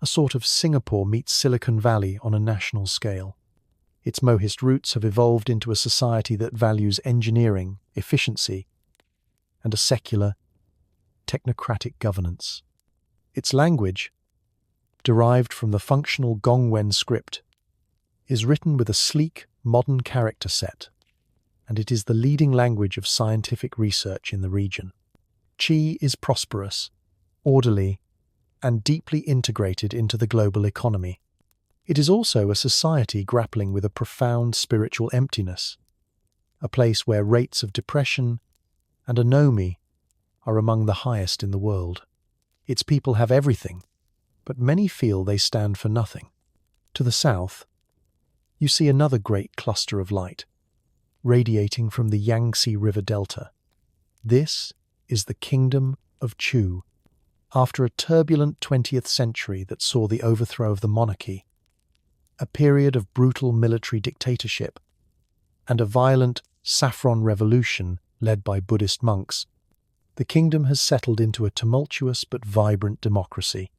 Speaker 1: a sort of Singapore meets Silicon Valley on a national scale. Its Mohist roots have evolved into a society that values engineering, efficiency, and a secular, technocratic governance. Its language, derived from the functional Gongwen script, is written with a sleek, modern character set, and it is the leading language of scientific research in the region. Qi is prosperous, orderly, and deeply integrated into the global economy. It is also a society grappling with a profound spiritual emptiness, a place where rates of depression and anomie are among the highest in the world. Its people have everything, but many feel they stand for nothing. To the south, you see another great cluster of light, radiating from the Yangtze River Delta. This is the Kingdom of Chu. After a turbulent 20th century that saw the overthrow of the monarchy, a period of brutal military dictatorship, and a violent saffron revolution led by Buddhist monks, the kingdom has settled into a tumultuous but vibrant democracy.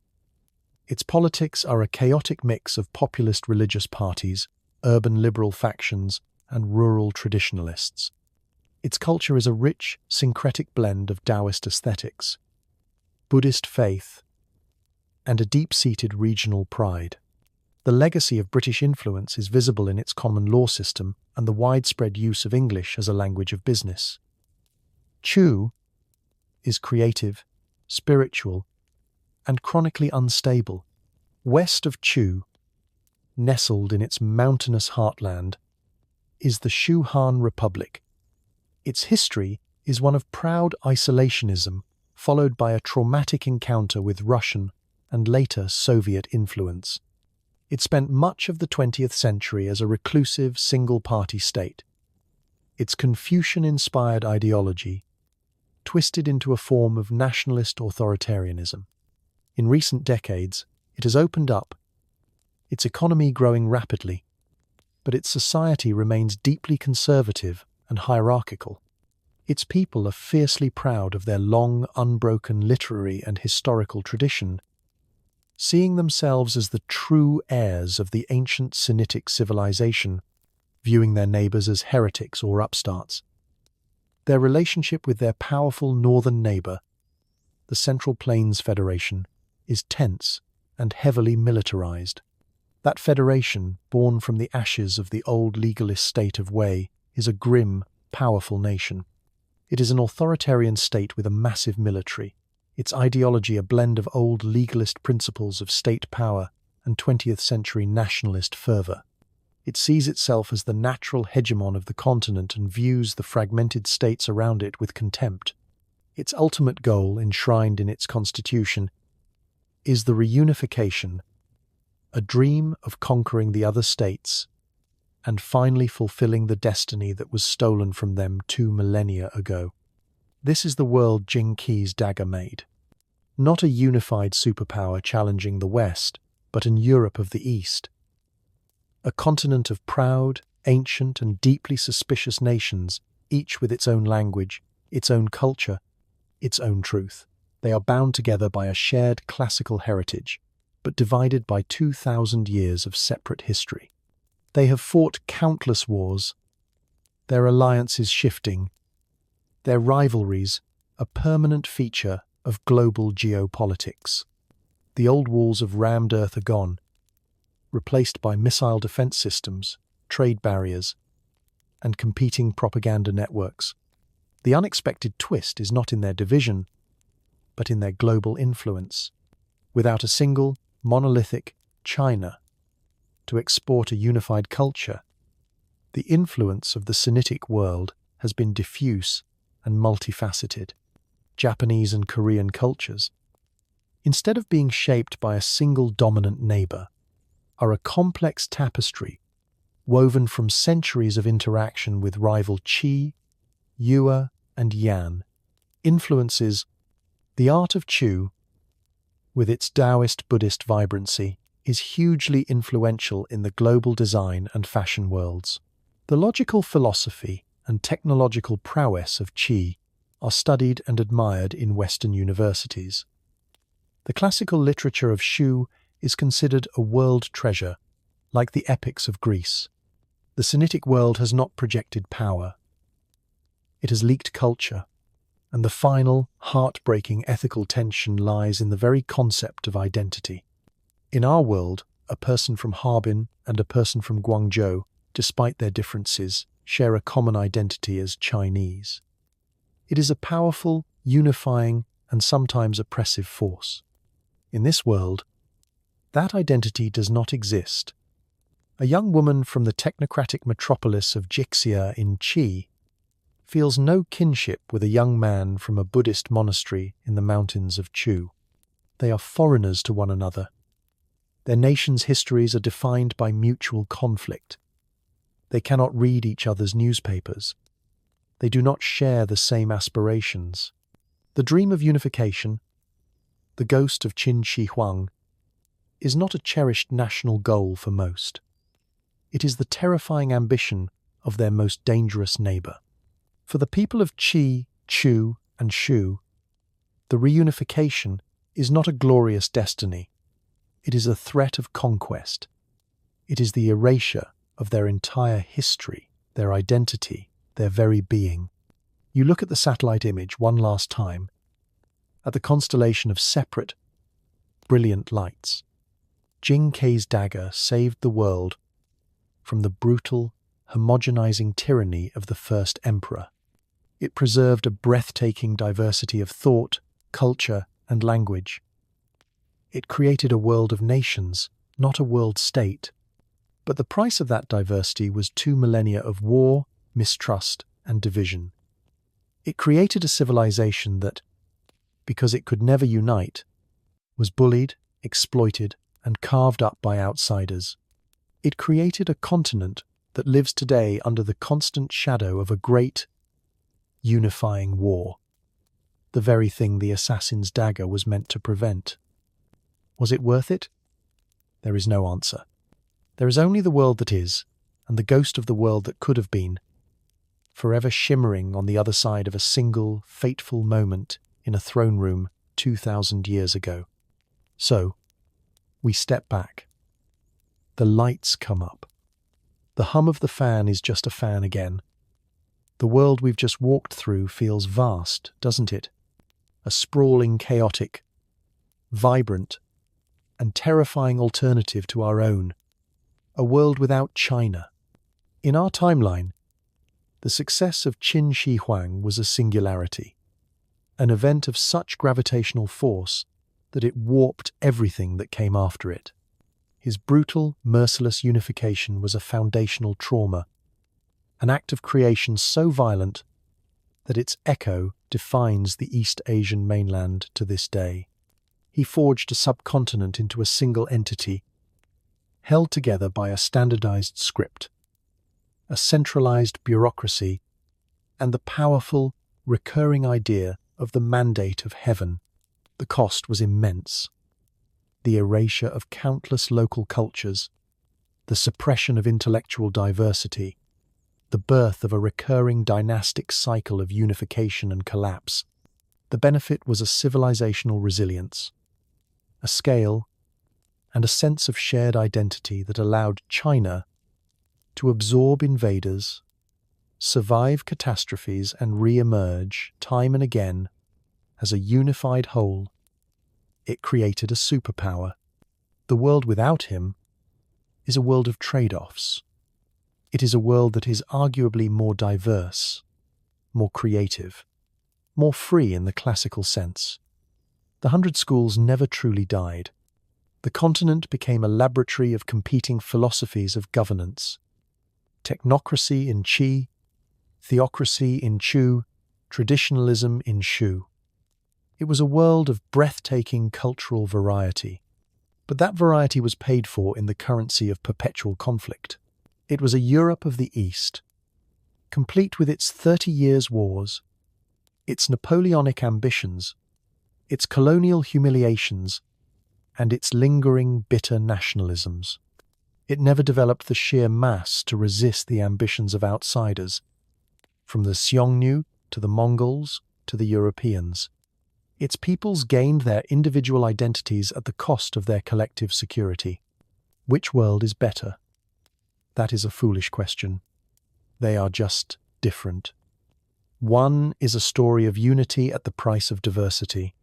Speaker 1: Its politics are a chaotic mix of populist religious parties, urban liberal factions, and rural traditionalists. Its culture is a rich, syncretic blend of Taoist aesthetics, Buddhist faith, and a deep-seated regional pride. The legacy of British influence is visible in its common law system and the widespread use of English as a language of business. Chu is creative, spiritual, and chronically unstable. West of Chu, nestled in its mountainous heartland, is the Shu Han Republic. Its history is one of proud isolationism, followed by a traumatic encounter with Russian and later Soviet influence. It spent much of the 20th century as a reclusive, single-party state. Its Confucian-inspired ideology twisted into a form of nationalist authoritarianism. In recent decades, it has opened up, its economy growing rapidly, but its society remains deeply conservative and hierarchical. Its people are fiercely proud of their long, unbroken literary and historical tradition, seeing themselves as the true heirs of the ancient Sinitic civilization, viewing their neighbors as heretics or upstarts. Their relationship with their powerful northern neighbor, the Central Plains Federation, is tense and heavily militarized. That federation, born from the ashes of the old legalist state of Wei, is a grim, powerful nation. It is an authoritarian state with a massive military, its ideology a blend of old legalist principles of state power and 20th century nationalist fervor. It sees itself as the natural hegemon of the continent and views the fragmented states around it with contempt. Its ultimate goal, enshrined in its constitution, is the reunification, a dream of conquering the other states and finally fulfilling the destiny that was stolen from them 2 millennia ago. This is the world Jing Qi's dagger made. Not a unified superpower challenging the West, but an Europe of the East. A continent of proud, ancient, and deeply suspicious nations, each with its own language, its own culture, its own truth. They are bound together by a shared classical heritage, but divided by 2,000 years of separate history. They have fought countless wars, their alliances shifting, their rivalries a permanent feature of global geopolitics. The old walls of rammed earth are gone, replaced by missile defense systems, trade barriers, and competing propaganda networks. The unexpected twist is not in their division, but in their global influence. Without a single, monolithic China to export a unified culture, the influence of the Sinitic world has been diffuse and multifaceted. Japanese and Korean cultures, instead of being shaped by a single dominant neighbor, are a complex tapestry woven from centuries of interaction with rival Qi, Yuan, and Yan. Influences. The art of Chu, with its Taoist Buddhist vibrancy, is hugely influential in the global design and fashion worlds. The logical philosophy and technological prowess of Qi are studied and admired in Western universities. The classical literature of Shu is considered a world treasure, like the epics of Greece. The Sinitic world has not projected power. It has leaked culture, and the final, heartbreaking ethical tension lies in the very concept of identity. In our world, a person from Harbin and a person from Guangzhou, despite their differences, share a common identity as Chinese. It is a powerful, unifying, and sometimes oppressive force. In this world, that identity does not exist. A young woman from the technocratic metropolis of Jixia in Qi feels no kinship with a young man from a Buddhist monastery in the mountains of Chu. They are foreigners to one another. Their nations' histories are defined by mutual conflict. They cannot read each other's newspapers. They do not share the same aspirations. The dream of unification, the ghost of Qin Shi Huang, is not a cherished national goal for most. It is the terrifying ambition of their most dangerous neighbor. For the people of Qi, Chu, and Shu, the reunification is not a glorious destiny. It is a threat of conquest. It is the erasure of their entire history, their identity, their very being. You look at the satellite image one last time, at the constellation of separate, brilliant lights. Jing Kei's dagger saved the world from the brutal, homogenizing tyranny of the first emperor. It preserved a breathtaking diversity of thought, culture, and language. It created a world of nations, not a world state. But the price of that diversity was 2 millennia of war, mistrust, and division. It created a civilization that, because it could never unite, was bullied, exploited, and carved up by outsiders. It created a continent that lives today under the constant shadow of a great, unifying war, the very thing the assassin's dagger was meant to prevent. Was it worth it? There is no answer. There is only the world that is, and the ghost of the world that could have been, forever shimmering on the other side of a single, fateful moment in a throne room 2,000 years ago. So, we step back. The lights come up. The hum of the fan is just a fan again. The world we've just walked through feels vast, doesn't it? A sprawling, chaotic, vibrant, and terrifying alternative to our own. A world without China. In our timeline, the success of Qin Shi Huang was a singularity, an event of such gravitational force that it warped everything that came after it. His brutal, merciless unification was a foundational trauma, an act of creation so violent that its echo defines the East Asian mainland to this day. He forged a subcontinent into a single entity, held together by a standardized script, a centralized bureaucracy, and the powerful, recurring idea of the mandate of heaven. The cost was immense. The erasure of countless local cultures, the suppression of intellectual diversity, the birth of a recurring dynastic cycle of unification and collapse. The benefit was a civilizational resilience, a scale, and a sense of shared identity that allowed China to absorb invaders, survive catastrophes, and re-emerge time and again as a unified whole. It created a superpower. The world without him is a world of trade-offs. It is a world that is arguably more diverse, more creative, more free in the classical sense. The 100 Schools never truly died. The continent became a laboratory of competing philosophies of governance. Technocracy in Qi, theocracy in Chu, traditionalism in Shu. It was a world of breathtaking cultural variety. But that variety was paid for in the currency of perpetual conflict. It was a Europe of the East, complete with its 30 years' wars, its Napoleonic ambitions, its colonial humiliations, and its lingering bitter nationalisms. It never developed the sheer mass to resist the ambitions of outsiders, from the Xiongnu to the Mongols to the Europeans. Its peoples gained their individual identities at the cost of their collective security. Which world is better? That is a foolish question. They are just different. One is a story of unity at the price of diversity.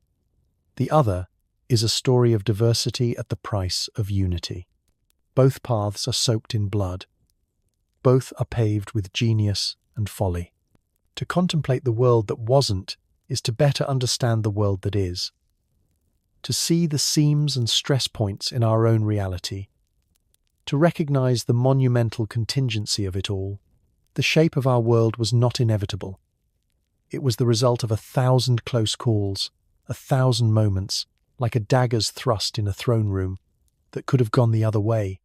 Speaker 1: The other is a story of diversity at the price of unity. Both paths are soaked in blood. Both are paved with genius and folly. To contemplate the world that wasn't is to better understand the world that is. To see the seams and stress points in our own reality. To recognize the monumental contingency of it all. The shape of our world was not inevitable. It was the result of 1,000 close calls, 1,000 moments, like a dagger's thrust in a throne room, that could have gone the other way.